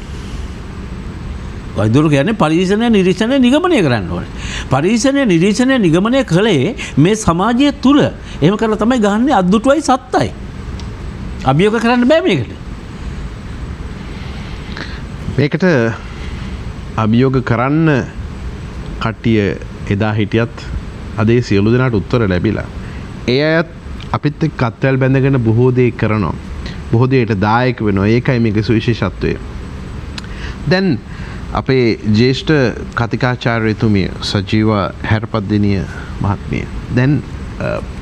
වෛද්‍යවරු කියන්නේ පරීක්ෂණය නිරීක්ෂණය නිගමනය කරන්න ඕනේ. පරීක්ෂණය නිරීක්ෂණය නිගමනය කළේ මේ සමාජය තුල. එහෙම කරලා තමයි ගහන්නේ අද්දුටුවයි සත්තයි. අභියෝග කරන්න බෑ මේකට. මේකට අභියෝග කරන්න කට්ටිය එදා හිටියත් අදේ සියලු දෙනාට උත්තර ලැබිලා. ඒ අයත් අපිත් එක්ක අත්වැල් බැඳගෙන බොහෝ දේ කරනවා. බොහෝ දේට දායක වෙනවා. ඒකයි මේකේ සුවිශේෂත්වය. දැන් අපේ ජ්‍යෙෂ්ඨ කතිකාචාර්යතුමිය සජීව හැරපත්දිනිය මහත්මිය දැන්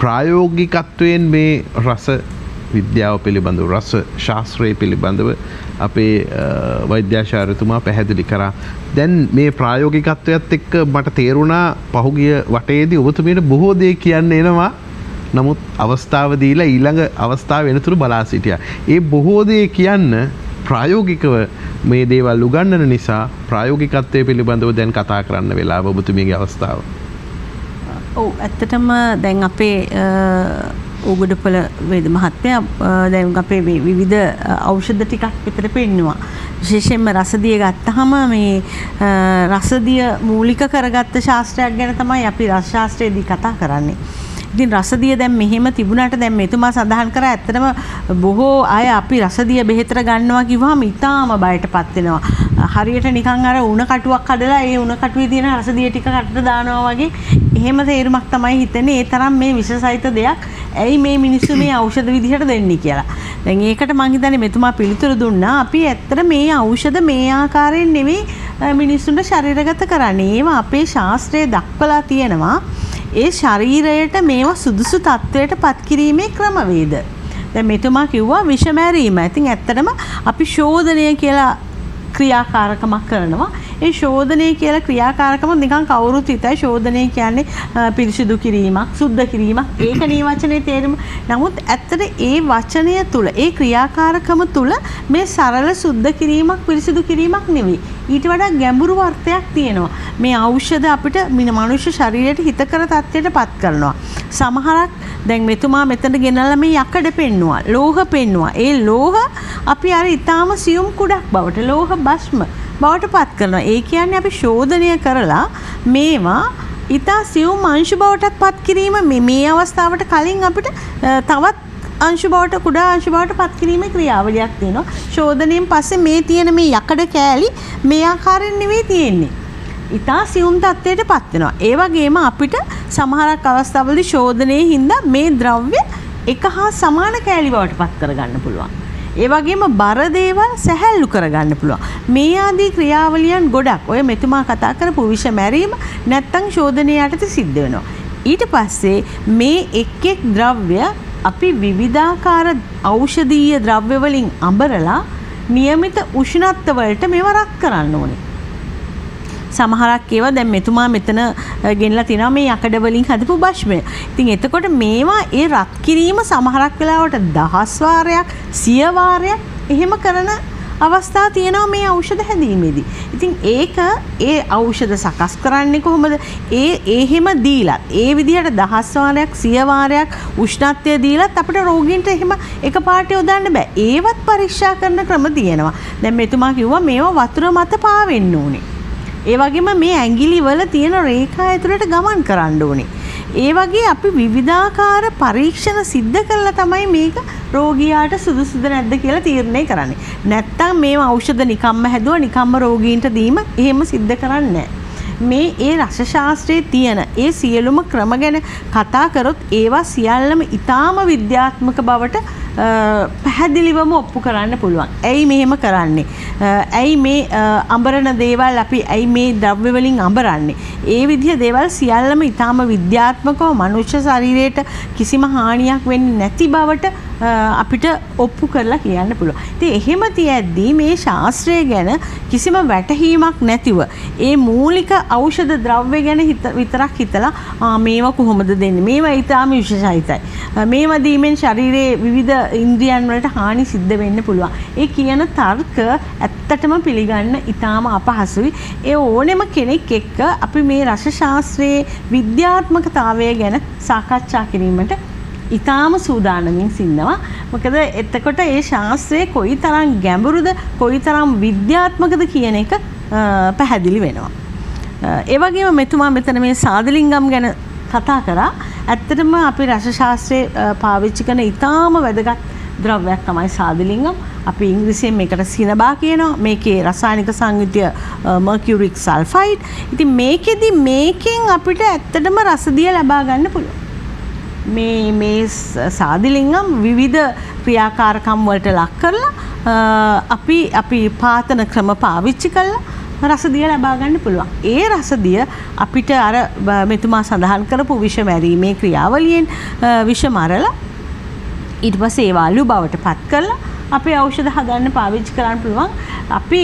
ප්‍රායෝගිකත්වයෙන් මේ රස විද්‍යාව පිළිබඳව රස ශාස්ත්‍රය පිළිබඳව අපේ වෛද්‍යාචාර්යතුමා පැහැදිලි කරා. දැන් මේ ප්‍රායෝගිකත්වයත් එක්ක මට තේරුණා පහුගිය වටේදී ඔබතුමියට බොහෝ දේ කියන්න එනවා. නමුත් අවස්ථාව දීලා ඊළඟ අවස්ථාව වෙනතුරු බලා සිටියා. ඒ බොහෝ දේ කියන්න ප්‍රායෝගිකව මේ දේවල් උගන්වන නිසා ප්‍රායෝගිකත්වයේ පිළිබඳව දැන් කතා කරන්න වෙලාව ඔබතුමියගේ අවස්ථාව. ඔව් ඇත්තටම දැන් අපේ ඕගොඩපොළ වේද මහත්තයා දැන් අපේ විවිධ ඖෂධ ටිකක් විතර පෙන්නවා. විශේෂයෙන්ම රසදිය ගත්තාම මේ රසදිය මූලික කරගත්ත ශාස්ත්‍රයක් ගැන තමයි අපි රස ශාස්ත්‍රයේදී කතා කරන්නේ. ඉතින් රසදිය දැන් මෙහෙම තිබුණාට දැන් මෙතුමා සඳහන් කරා ඇත්තටම බොහෝ අය අපි රසදිය බෙහෙතර ගන්නවා කිව්වම ඉතාම බයටපත් වෙනවා. හරියට නිකන් අර උණ කටුවක් කඩලා ඒ උණ කටුවේ තියෙන රසදිය ටික කටට දානවා වගේ එහෙම තේරුමක් තමයි හිතෙන්නේ. ඒ තරම් මේ විෂසහිත දෙයක් ඇයි මේ මිනිස්සු මේ ඖෂධ විදිහට දෙන්නේ කියලා. දැන් ඒකට මං හිතන්නේ මෙතුමා පිළිතුරු දුන්නා. අපි ඇත්තට මේ ඖෂධ මේ ආකාරයෙන් නෙවෙයි මිනිස්සුන්ට ශරීරගත කරන්නේ. ඒවා අපේ ශාස්ත්‍රයේ දක්වලා තියෙනවා. ඒ ශරීරයට මේවා සුදුසු තත්වයට පත් කිරීමේ ක්‍රමවේද. දැන් මෙතුමා කිව්වා විෂ මැරීම. ඉතින් ඇත්තටම අපි ශෝධනය කියලා ක්‍රියාකාරකමක් කරනවා. ඒ ශෝධනය කියලා ක්‍රියාකාරකම නිකන් කවුරුත් හිතයි ශෝධනය කියන්නේ පිරිසිදු කිරීමක්, සුද්ධ කිරීමක්. ඒක නේ වචනේ තේරුම. නමුත් ඇත්තට ඒ වචනය තුල, ඒ ක්‍රියාකාරකම තුල මේ සරල සුද්ධ කිරීමක්, පිරිසිදු කිරීමක් නෙවෙයි. ඊට වඩා ගැඹුරු අර්ථයක් තියෙනවා. මේ ඖෂධ අපිට මනුෂ්‍ය ශරීරයට හිතකර තත්ත්වයට පත් කරනවා. සමහරක් දැන් මෙතුමා මෙතන ගෙනල්ලා මේ යකඩ පෙන්නවා, ලෝහ පෙන්නවා. ඒ ලෝහ අපි අර ඊටාම සියුම් කුඩක් බවට ලෝහ භස්ම බවට පත් කරනවා. ඒ කියන්නේ අපි ශෝධනය කරලා මේවා ඊටා සියුම් අංශු බවටත් පත් කිරීම මේ අවස්ථාවට කලින් අපිට තවත් අංශු බවට කුඩා අංශු බවට පත් කිරීමේ ක්‍රියාවලියක් තියෙනවා. ශෝධනයෙන් පස්සේ මේ තියෙන මේ යකඩ කෑලි මේ ආකාරයෙන් නෙවෙයි තියෙන්නේ. ඊටා සියුම් තත්ත්වයට පත් වෙනවා. ඒ වගේම අපිට සමහරක් අවස්ථාවලදී ශෝධනයේ හින්දා මේ ද්‍රව්‍ය එක හා සමාන කෑලි බවට පත් කරගන්න පුළුවන්. ඒ වගේම බර දේවල් සැහැල්ලු කරගන්න පුළුවන්. මේ ආදී ක්‍රියාවලියන් ගොඩක් ඔය මෙතුමා කතා කරපු විෂ මැරීම නැත්තම් ශෝධනය යටතේ සිද්ධ වෙනවා. ඊට පස්සේ මේ එක් එක් ද්‍රව්‍ය අපි විවිධාකාර ඖෂධීය ද්‍රව්‍ය වලින් අඹරලා નિયમિત උෂ්ණත්ව වලට මේව රත් කරන්න ඕනේ. සමහරක් ඒවා දැන් මෙතුමා මෙතන ගෙනලා තිනවා මේ යකඩ වලින් හදපු භස්මය. ඉතින් එතකොට මේවා ඒ රත් කිරීම සමහරක් වෙලාවට දහස් වාරයක්, සිය වාරයක් එහෙම කරන අවස්ථා තියෙනවා මේ ඖෂධ හැදීමේදී. ඉතින් ඒක ඒ ඖෂධ සකස් කරන්නේ කොහොමද? එහෙම දීලා ඒ විදිහට දහස් වාරයක්, සිය වාරයක් උෂ්ණත්වය දීලත් අපිට රෝගීන්ට එහෙම එකපාරට යොදන්න බෑ. ඒවත් පරීක්ෂා කරන ක්‍රම තියෙනවා. දැන් මෙතුමා කිව්වා මේවා වතුර මත පාවෙන්න ඕනේ. ඒ වගේම මේ ඇඟිලි වල තියෙන රේඛා ඇතුළට ගමන් කරන්න ඕනේ. ඒ වගේ අපි විවිධාකාර පරීක්ෂණ සිද්ධ කරලා තමයි මේක රෝගියාට සුදුසුද නැද්ද කියලා තීරණය කරන්නේ. නැත්තම් මේව ඖෂධ නිකම්ම හැදුවා නිකම්ම රෝගීන්ට දීම එහෙම සිද්ධ කරන්නේ නැහැ. මේ ඒ රස ශාස්ත්‍රයේ තියෙන ඒ සියලුම ක්‍රම ගැන කතා කරොත් ඒවා සියල්ලම ඊටාම විද්‍යාත්මක බවට පැහැදිලිවම ඔප්පු කරන්න පුළුවන්. ඇයි මෙහෙම කරන්නේ? ඇයි මේ අඹරන දේවල් අපි ඇයි මේ ද්‍රව්‍ය වලින් අඹරන්නේ? ඒ විදිහ දේවල් සියල්ලම ඊටාම විද්‍යාත්මකව මනුෂ්‍ය ශරීරයට කිසිම හානියක් වෙන්නේ නැති බවට අපිට ඔප්පු කරලා කියන්න පුළුවන්. ඉතින් එහෙම තියද්දී මේ ශාස්ත්‍රය ගැන කිසිම වැටහීමක් නැතිව ඒ මූලික ඖෂධ ද්‍රව්‍ය ගැන විතරක් හිතලා මේවා කොහොමද දෙන්නේ? මේවා ඊටාම විශේෂයිතයි. මේවා දීමෙන් ශරීරයේ විවිධ ඉන්ද්‍රියන් වලට හානි සිද්ධ වෙන්න පුළුවන්. ඒ කියන තර්ක ඇත්තටම පිළිගන්න ඉතාම අපහසුයි. ඒ ඕනෙම කෙනෙක් එක්ක අපි මේ රස ශාස්ත්‍රයේ විද්‍යාත්මකතාවය ගැන සාකච්ඡා කිරීමට ඉතාම සූදානමින් සින්නවා. මොකද එතකොට ඒ ශාස්ත්‍රයේ කොයිතරම් ගැඹුරුද කොයිතරම් විද්‍යාත්මකද කියන එක පැහැදිලි වෙනවා. ඒ වගේම මෙතුමා මෙතන මේ සාදලිංගම් ගැන කතා කරා. ඇත්තටම අපි රස ශාස්ත්‍රයේ පාවිච්චි කරන ඉතාම වැදගත් ද්‍රව්‍යයක් තමයි සාදලිංගම්. අපි ඉංග්‍රීසියෙන් මේකට සිනබා කියනවා. මේකේ රසායනික සංයුතිය මර්කියුරික් සල්ෆයිඩ්. ඉතින් මේකෙන් අපිට ඇත්තටම රසදිය ලබා ගන්න පුළුවන්. මේ සාදිලිංගම් විවිධ ක්‍රියාකාරකම් වලට ලක් කරලා අපි පාතන ක්‍රම පාවිච්චි කරලා රසදිය ලබා ගන්න පුළුවන්. ඒ රසදිය අපිට අර මෙතුමා සඳහන් කරපු විෂ මැරීමේ ක්‍රියාවලියෙන් විෂ මරලා ඊට පස්සේ ඒවා අලු බවට පත් කරලා අපේ ඖෂධ හදන්න පාවිච්චි කරන්න පුළුවන්. අපි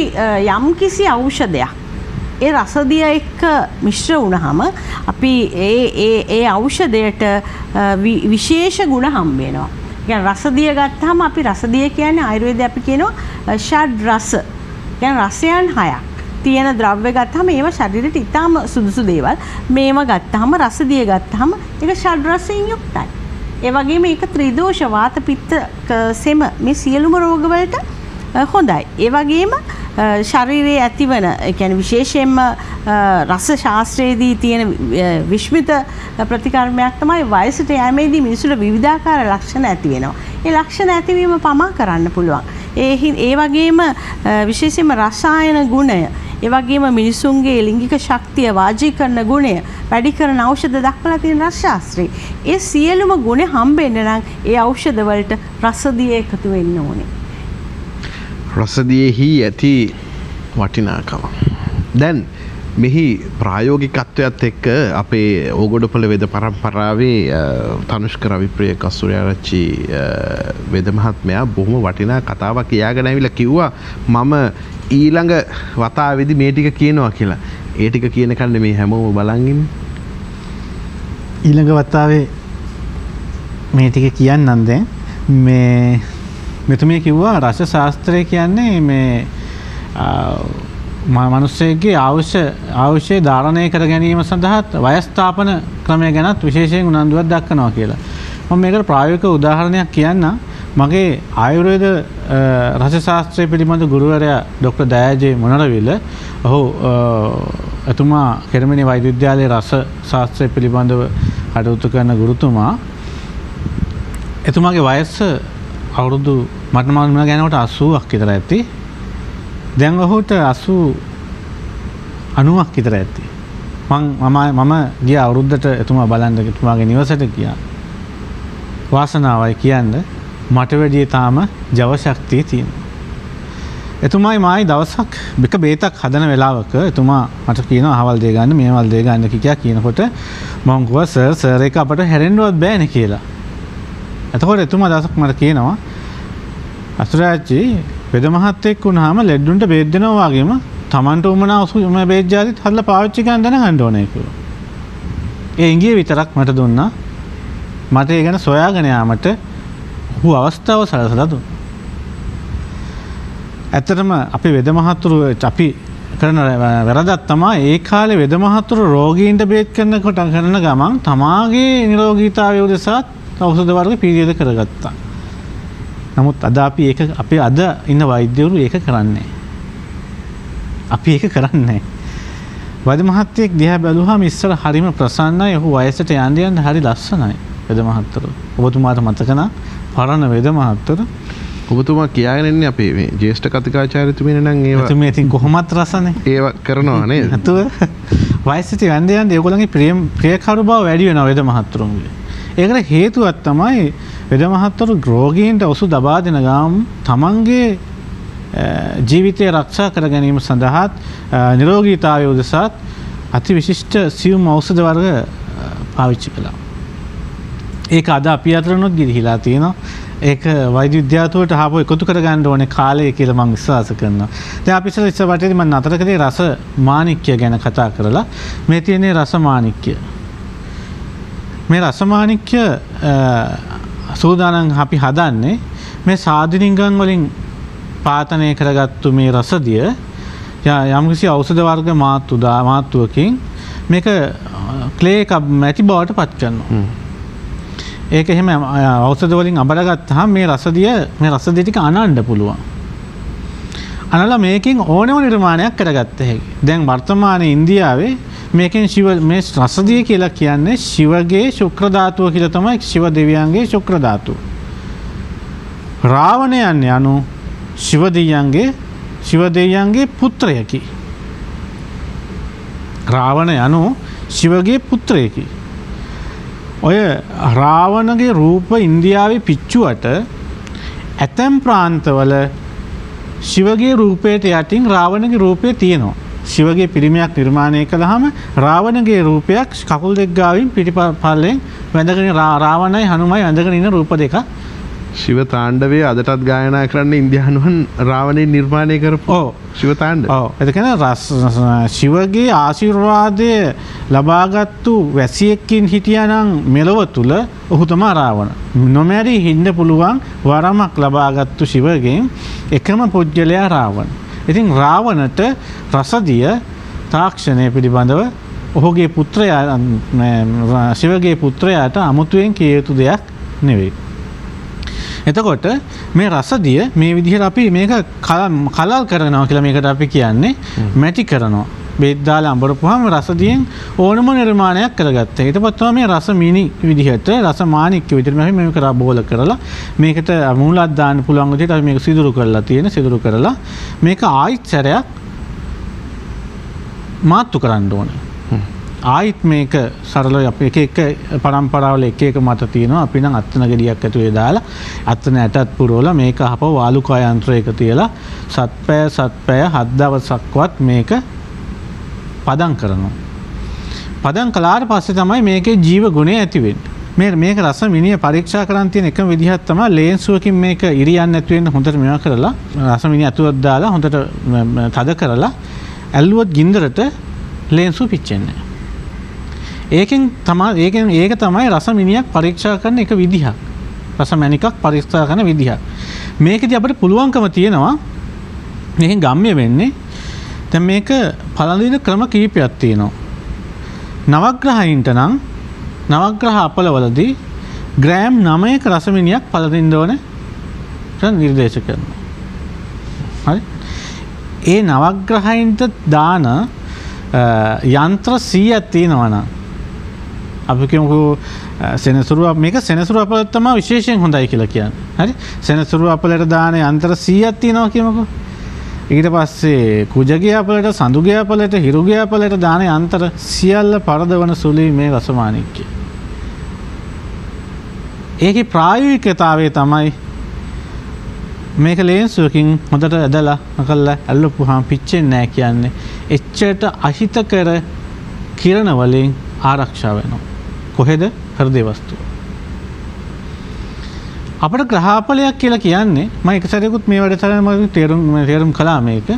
යම් කිසි ඖෂධයක් ඒ රසදිය එක්ක මිශ්‍ර වුණාම අපි ඒ ඖෂධයට විශේෂ ගුණ හම්බ වෙනවා. يعني රසදිය ගත්තාම අපි රසදිය කියන්නේ ආයුර්වේදයේ අපි කියනවා ෂඩ් රස. يعني රසයන් 6ක් තියෙන ද්‍රව්‍ය ගත්තාම ඒවා ශරීරයට ඉතාම සුදුසු දේවල්. මේවා ගත්තාම රසදිය ගත්තාම ඒක ෂඩ් රසයෙන් යුක්තයි. ඒ වගේම මේක ත්‍රිදෝෂ වාත පිත්ත සෙම මේ සියලුම රෝගවලට හොඳයි. ඒ වගේම ශරීරයේ ඇතිවන කියන්නේ විශේෂයෙන්ම රස ශාස්ත්‍රයේදී තියෙන විශ්මිත ප්‍රතිකර්මයක් තමයි වයසට යෑමේදී මිනිසුන්ට විවිධාකාර ලක්ෂණ ඇති වෙනවා. ඒ ලක්ෂණ ඇතිවීම පමා කරන්න පුළුවන්. ඒ වගේම විශේෂයෙන්ම රසායන ගුණය, ඒ වගේම මිනිසුන්ගේ ලිංගික ශක්තිය, වාජීකරණ ගුණය වැඩි කරන ඖෂධ දක්වලා තියෙන රස ශාස්ත්‍රයේ ඒ සියලුම ගුණ හම්බෙන්න නම් ඒ ඖෂධ වලට රසදිය එකතු වෙන්න ඕනේ. රසදියෙහි ඇති වටිනාකම. දැන් මෙහි ප්‍රායෝගිකත්වයත් එක්ක අපේ ඕගොඩපොළ වෙද පරම්පරාවේ තනුෂ්ක රවිප්‍රිය කස්තුරිආරච්චි වෙද මහත්මයා බොහොම වටිනා කතාවක් කියාගෙන ඇවිල්ලා කිව්වා මම ඊළඟ වතාවේදී මේ ටික කියනවා කියලා. ඒ ටික කියන කන්නේ මේ හැමෝම බලන් ඉන්නේ. ඊළඟ වතාවේ මේ ටික කියන්නම් දැන් මේ මෙතුමිය කිව්වා රස ශාස්ත්‍රය කියන්නේ මේ මනුස්සයෙක්ගේ අවශ්‍ය ධාරණය කර ගැනීම සඳහා වයස්ථාපන ක්‍රමය ගැනත් විශේෂයෙන් උනන්දුවක් දක්වනවා කියලා. මම මේකට ප්‍රායෝගික උදාහරණයක් කියන්නම්. මගේ ආයුර්වේද රස ශාස්ත්‍රය පිළිබඳ ගුරුවරයා ඩොක්ටර් දයාජේ මොනරවිල එතුමා කෙරමිණි වෛද්‍ය විද්‍යාලයේ රස ශාස්ත්‍රය පිළිබඳව කටයුතු කරන ගුරුතුමා. එතුමාගේ වයස අවුරුදු මට මම ගෑනකොට 80ක් විතර ඇති. දැන් ඔහුට 90ක් විතර ඇති. මම ගිය අවුරුද්දට එතුමා බලන්න එතුමාගේ නිවසට ගියා. වාසනාවයි කියන්නේ මට වැඩිය තාම ජව ශක්තිය තියෙනවා. එතුමායි මායි දවසක් එක බේතක් හදන වෙලාවක එතුමා මට කියනවා අහවල් දේ ගන්න මේවල් දේ ගන්න කියා කියනකොට මම කිව්වා සර් ඒක අපට හැරෙන්නවත් බෑනේ කියලා. එතකොට එතුමා දවසක් මට කියනවා අසුරාච්චි වෙද මහත්තයෙක් වුණාම ලෙඩුන්ට බේත් දෙනවා වගේම Tamanට උමනා ඔසුම බේත් ජාතිත් හදලා පාවිච්චි කරන්න දැනගන්න ඕනේ කියලා. ඒ ඉංගිය විතරක් මට දුන්නා. මට ඒ ගැන සොයාගෙන යාමට ඔහු අවස්ථාව සලසලා දුන්නා. ඇත්තටම අපි වෙද මහතුරු අපි කරන වැරදක් තමයි ඒ කාලේ වෙද මහතුරු රෝගීන්ට බේත් කරනකොට කරන ගමන් තමාගේ නිරෝගීතාවය උදෙසා ඖෂධ වර්ග පීඩිත කරගත්තා. නමුත් අද අපි අද ඉන්න වෛද්‍යවරු ඒක කරන්නේ. අපි ඒක කරන්නේ. වෛද්‍ය මහත්තයෙක් දිහා බැලුවාම ඉස්සර හරිම ප්‍රසන්නයි. ඔහු වයසට යන්න හරි ලස්සනයි. වෙද මහත්තරු. ඔබතුමාට මතක නම් පරණ වෙද මහත්තරු. ඔබතුමා කියාගෙන ඉන්නේ අපේ මේ ජ්‍යෙෂ්ඨ කතිකාචාර්යතුමියනේ නම් ඒවා. එතුමිය ඉතින් කොහොමත් රසනේ. ඒවා කරනවා නේද? නැතුව වයසට යන්න ඒගොල්ලන්ගේ ප්‍රියකරු බව වැඩි වෙනවා වෙද මහත්තුරුන්ගේ. ඒකට හේතුවක් තමයි වෙද මහත්තුරු රෝගීන්ට ඔසු දබා දෙන ගාම තමන්ගේ ජීවිතය ආරක්ෂා කර ගැනීම සඳහා නිරෝගීතාවය උදෙසා අති විශිෂ්ට සියුම් ඖෂධ වර්ග පාවිච්චි කළා. ඒක අද අපි අතරිනුත් ගිලිහිලා තියෙනවා. ඒක වෛද්‍ය විද්‍යාවතුවට ආපහු එකතු කර ගන්න ඕනේ කාලය කියලා මම විශ්වාස කරනවා. දැන් අපි ඉස්සර වටේදී මම නතර කළේ රස මාණික්‍ය ගැන කතා කරලා. මේ තියෙන්නේ රස මාණික්‍ය. මේ රස මාණික්‍ය සූදානම් අපි හදන්නේ මේ සාධනිකන් වලින් පාතනය කරගත්තු මේ රසදිය යම්කිසි ඖෂධ වර්ග මාත්තුවකින් මේක ක්ලේ එකක් මැටි බවට පත් කරනවා. ඒක එහෙම ඖෂධ වලින් අබරගත්තාම මේ රසදිය ටික අනන්න පුළුවන්. අනලා මේකෙන් ඕනම නිර්මාණයක් කරගත්ත හැකි. දැන් වර්තමානයේ ඉන්දියාවේ මේකෙන් මේ රසදිය කියලා කියන්නේ ශිවගේ ශුක්‍ර ධාතුව කියලා තමයි ශිව දෙවියන්ගේ ශුක්‍ර ධාතුව. රාවණයන් යනු ශිව දෙවියන්ගේ පුත්‍රයෙකි. රාවණ යනු ශිවගේ පුත්‍රයෙකි. ඔය රාවණගේ රූප ඉන්දියාවේ පිච්චුවට ඇතැම් ප්‍රාන්තවල ශිවගේ රූපයට යටින් රාවණගේ රූපය තියෙනවා. ශිවගේ පිළිමයක් නිර්මාණය කළාම රාවණගේ රූපයක් කකුල් දෙක ගාවින් පිටිපල්ලෙන් වැඳගෙන රාවණයි හනුමයි වැඳගෙන ඉන්න රූප දෙකක්. ශිව තාණ්ඩවය අදටත් ගායනා කරන්න ඉන්දියානුවන් රාවණයෙන් නිර්මාණය කරපු ශිව තාණ්ඩව. ඔව්. ඒ කියන්නේ ශිවගේ ආශිර්වාදය ලබාගත්තු වැසියෙක්කින් හිටියානම් මෙලොව තුල ඔහු තමයි රාවණ. නොමැරි හින්න පුළුවන් වරමක් ලබාගත්තු ශිවගෙන් එකම පුජ්‍යලයා රාවණ. ඉතින් රාවණට රසදිය තාක්ෂණය පිළිබඳව ඔහුගේ පුත්‍රයා ශිවගේ පුත්‍රයාට අමුතුවෙන් කිය යුතු දෙයක් නෙවෙයි. එතකොට මේ රසදිය මේ විදිහට අපි මේක කලල් කරනවා කියලා මේකට අපි කියන්නේ මැටි කරනවා. බෙහෙත් දාලා අඹරපුවාම රසදියෙන් ඕනම නිර්මාණයක් කරගත්තා. ඊට පස්සේ තමයි මේ රස මිනි විදිහට රස මාණික්ක විදිහට මේක බෝල කරලා මේකට මූලක් දාන්න පුළුවන් විදිහට අපි මේක සිදුරු කරලා මේක ආයිත් සැරයක් මාත්තු කරන්න ඕනේ. ආයිත් මේක සරලව අපි එක පරම්පරාවල එක මත තියෙනවා. අපි නම් අත්තන ගෙඩියක් ඇතුලේ දාලා අත්තන ඇටත් පුරවලා මේක අහපව වාලුකා යන්ත්‍රයක තියලා සත්පය 7 දවසක්වත් මේක පදම් කරනවා. පදම් කළාට පස්සේ තමයි මේකේ ජීව ගුණය ඇති වෙන්නේ. මේක රස මිනිය පරීක්ෂා කරන් තියෙන එකම විදිහක් තමයි ලේන්සුවකින් මේක ඉරියන්නේ නැති වෙන්න හොඳට මේවා කරලා රස මිනිය අතුලක් දාලා හොඳට තද කරලා ඇල්ලුවොත් ගින්දරට ලේන්සුව පිච්චෙන්නේ. ඒක තමයි රස මිනියක් පරීක්ෂා කරන එක විදිහක්. රස මැණිකක් පරීක්ෂා කරන විදිහක්. මේකදී අපිට පුළුවන්කම තියෙනවා මේකෙන් ගම්ම්‍ය වෙන්නේ. දැන් මේක පළඳින ක්‍රම කීපයක් තියෙනවා. නවග්‍රහයින්ට නම් නවග්‍රහ අපලවලදී ග්‍රෑම් 9ක රස මිනියක් පළඳින්න ඕනේ කියලා නිර්දේශ කරනවා. හරි? ඒ නවග්‍රහයින්ට දාන යන්ත්‍ර 100ක් තියෙනවා නම් අපි කියමුකෝ සෙනසුරු මේක සෙනසුරු අපලට තමයි විශේෂයෙන් හොඳයි කියලා කියන්නේ. හරි? සෙනසුරු අපලට දාන යන්ත්‍ර 100ක් තියෙනවා කියමුකෝ. ඊට පස්සේ කුජගේ අපලට, සඳුගේ අපලට, හිරුගේ අපලට දාන යන්ත්‍ර සියල්ල පරදවන සුළුයි මේ රසමාණික්කය. ඒකේ ප්‍රායෝගිකතාවය තමයි මේක ලේන්සුවකින් හොඳට ඇදලා නකල්ලා ඇල්ලපුවාම පිච්චෙන්නේ නැහැ කියන්නේ. එච්චරට අහිතකර කිරණ වලින් ආරක්ෂා වෙනවා. කොහෙද? හෘදේ වස්තුව. අපිට ග්‍රහාපලයක් කියලා කියන්නේ මම එක සැරේකුත් මේ වැඩසටහන තේරුම් කළා මේක.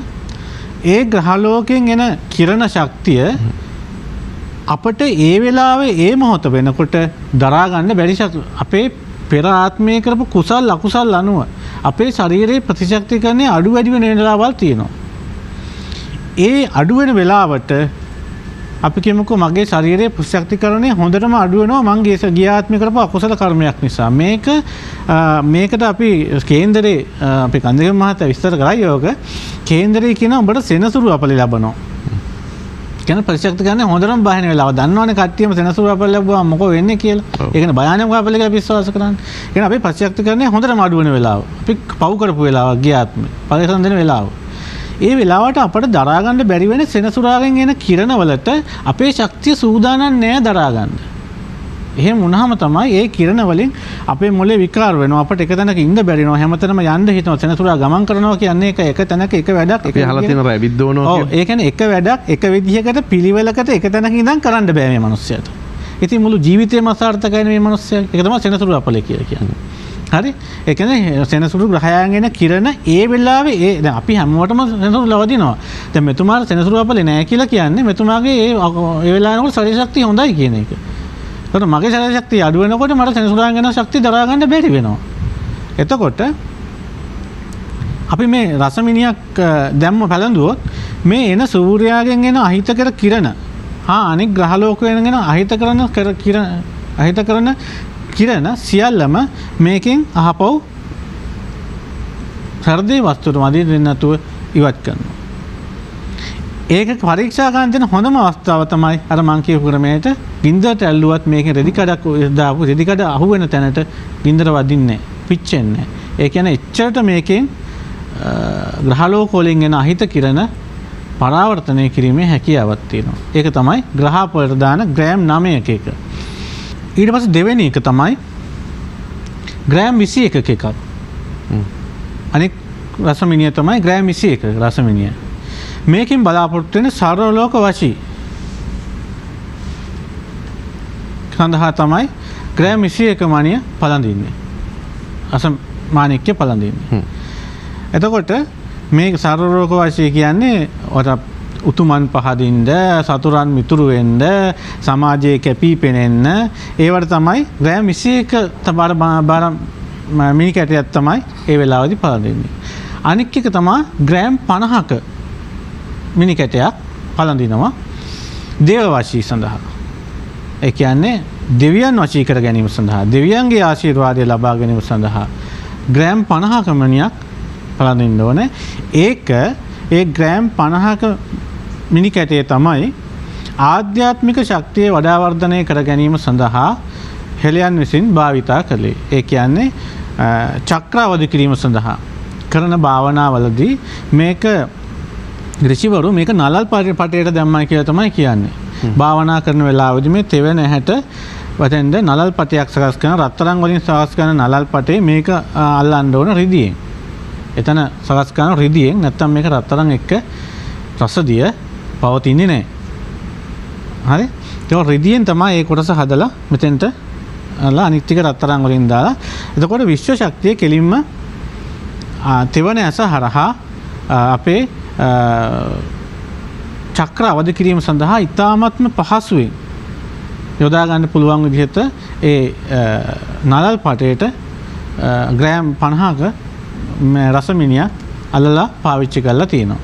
ඒ ග්‍රහලෝකයෙන් එන කිරණ ශක්තිය අපිට ඒ වෙලාවේ ඒ මොහොත වෙනකොට දරා ගන්න බැරි අපේ පෙර ආත්මයේ කරපු කුසල් අකුසල් අනුව අපේ ශරීරයේ ප්‍රතිශක්තිකරණය අඩු වැඩි වෙන වෙලාවල් තියෙනවා. ඒ අඩු වෙන වෙලාවට අපි කියමුකෝ මගේ ශරීරයේ ප්‍රතිශක්තිකරණය හොඳටම අඩු වෙනවා මං ගිය ආත්මේ කරපු අකුසල කර්මයක් නිසා. මේකට අපි කේන්දරේ අපි කන්දේගම මහත්තයා විස්තර කරා යෝග කේන්දරේ කියන උඹට සෙනසුරු අපල ලැබනවා. කියන ප්‍රතිශක්තිකරණය හොඳටම බහින වෙලාව දන්නවනේ කට්ටියම සෙනසුරු අපල ලැබුවා මොකෝ වෙන්නේ කියලා. ඒකනේ භයානක අපල කියලා විශ්වාස කරන්නේ. කියන අපි ප්‍රතිශක්තිකරණය හොඳටම අඩු වෙන වෙලාව. අපි පව් කරපු වෙලාව ගිය ආත්මේ. පරිසම් දෙන වෙලාව. ඒ වෙලාවට අපට දරා ගන්න බැරි වෙන සෙනසුරාගෙන් එන කිරණ වලට අපේ ශක්තිය සූදානම් නෑ දරා ගන්න. එහෙම වුණාම තමයි ඒ කිරණ වලින් අපේ මොලේ විකාර වෙනවා. අපට එක තැනක ඉන්න බැරි වෙනවා. හැමතැනම යන්න හිතනවා. සෙනසුරා ගමන් කරනවා කියන්නේ එක තැනක එක වැඩක් අපි අහලා තියෙනවා රැවිද්දවනවා කියන්නේ. ඔව් ඒ කියන්නේ එක වැඩක් එක විදිහකට පිළිවෙලකට එක තැනක ඉඳන් කරන්න බෑ මේ මිනිස්සයාට. ඉතින් මුළු ජීවිතේම අසාර්ථකයි මේ මිනිස්සයා. ඒක තමයි සෙනසුරා අපලේ කියලා කියන්නේ. හරි? ඒ කියන්නේ සෙනසුරු ග්‍රහයන් එන කිරණ ඒ වෙලාවේ දැන් අපි හැමෝටම සෙනසුරු ලවදිනවා. දැන් මෙතුමාට සෙනසුරු අපලේ නැහැ කියලා කියන්නේ මෙතුමාගේ ඒ වෙලාවනකොට ශරීර ශක්තිය හොඳයි කියන එක. ඒකට මගේ ශරීර ශක්තිය අඩු වෙනකොට මට සෙනසුරාගෙන් එන ශක්තිය දරා ගන්න බැරි වෙනවා. එතකොට අපි මේ රසමිනියක් දැම්ම පැලඳුවොත් මේ එන සූර්යාගෙන් එන අහිතකර කිරණ අනෙක් ග්‍රහලෝකයෙන් එන අහිත කරන කිරණ සියල්ලම මේකෙන් අහපව් හෘදේ වස්තුවට මදින් දෙන්න නැතුව ඉවත් කරනවා. ඒක පරීක්ෂා කරන්න තියෙන හොඳම අවස්ථාව තමයි අර මං කියපු ක්‍රමයට ගින්දරට ඇල්ලුවත් මේකේ රෙදි කඩක් දාපු රෙදි කඩ අහු වෙන තැනට ගින්දර වදින්නේ පිච්චෙන්නේ. ඒ කියන්නේ එච්චරට මේකෙන් ග්‍රහලෝක වලින් එන අහිත කිරණ පරාවර්තනය කිරීමේ හැකියාවක් තියෙනවා. ඒක තමයි ග්‍රහප වලට දාන ග්‍රෑම් 9ක එක. ඊට පස්සේ දෙවෙනි එක තමයි ග්‍රෑම් 21ක එකක්. අනික රසමිනිය තමයි ග්‍රෑම් 21 රසමිනිය. මේකෙන් බලාපොරොත්තු වෙන සර්වලෝක වශී සඳහා තමයි ග්‍රෑම් 21 මණිය පළඳින්නේ. මාණික්‍ය පළඳින්නේ. එතකොට මේ සර්වලෝක වශී කියන්නේ උතුමන් පහදින්ද සතුරන් මිතුරු වෙන්න සමාජයේ කැපී පෙනෙන්න ඒවට තමයි ග්‍රෑම් 21 බාර මිනි කැටයක් තමයි ඒ වෙලාවේදී පළඳින්නේ. අනික් එක තමයි ග්‍රෑම් 50ක මිනි කැටයක් පළඳිනවා දේව වශී සඳහා. ඒ කියන්නේ දෙවියන් වශී කර ගැනීම සඳහා දෙවියන්ගේ ආශිර්වාදය ලබා ගැනීම සඳහා ග්‍රෑම් 50ක මිනියක් පළඳින්න ඕනේ. ඒක ඒ ග්‍රෑම් 50ක මිනි කැටේ තමයි ආධ්‍යාත්මික ශක්තිය වඩා වර්ධනය කර ගැනීම සඳහා හෙළයන් විසින් භාවිතා කළේ. ඒ කියන්නේ චක්‍ර අවදි කිරීම සඳහා කරන භාවනාවලදී මේක ඍෂිවරු මේක නලල් පටේට දැම්මයි කියලා තමයි කියන්නේ. භාවනා කරන වෙලාවදී මේ තෙවන ඇහැට වතෙන්ද නලල් පටයක් සකස් කරන රත්තරන් වලින් සකස් කරන නලල් පටේ මේක අල්ලන්න ඕන රිදියෙන්. එතන සකස් කරන රිදියෙන් නැත්තම් මේක රත්තරන් එක්ක රසදිය පවතින්නේ නැහැ. හරි? ඒක රිදියෙන් තමයි ඒ කොටස හදලා මෙතෙන්ට අනිත් ටික රත්තරන් වලින් දාලා එතකොට විශ්ව ශක්තිය කෙලින්ම තෙවන ඇස හරහා අපේ චක්‍ර අවදි කිරීම සඳහා ඉතාමත්ම පහසුවෙන් යොදා ගන්න පුළුවන් විදිහට ඒ නලල් පටේට ග්‍රෑම් 50ක රසමිනියක් අල්ලලා පාවිච්චි කරලා තියෙනවා.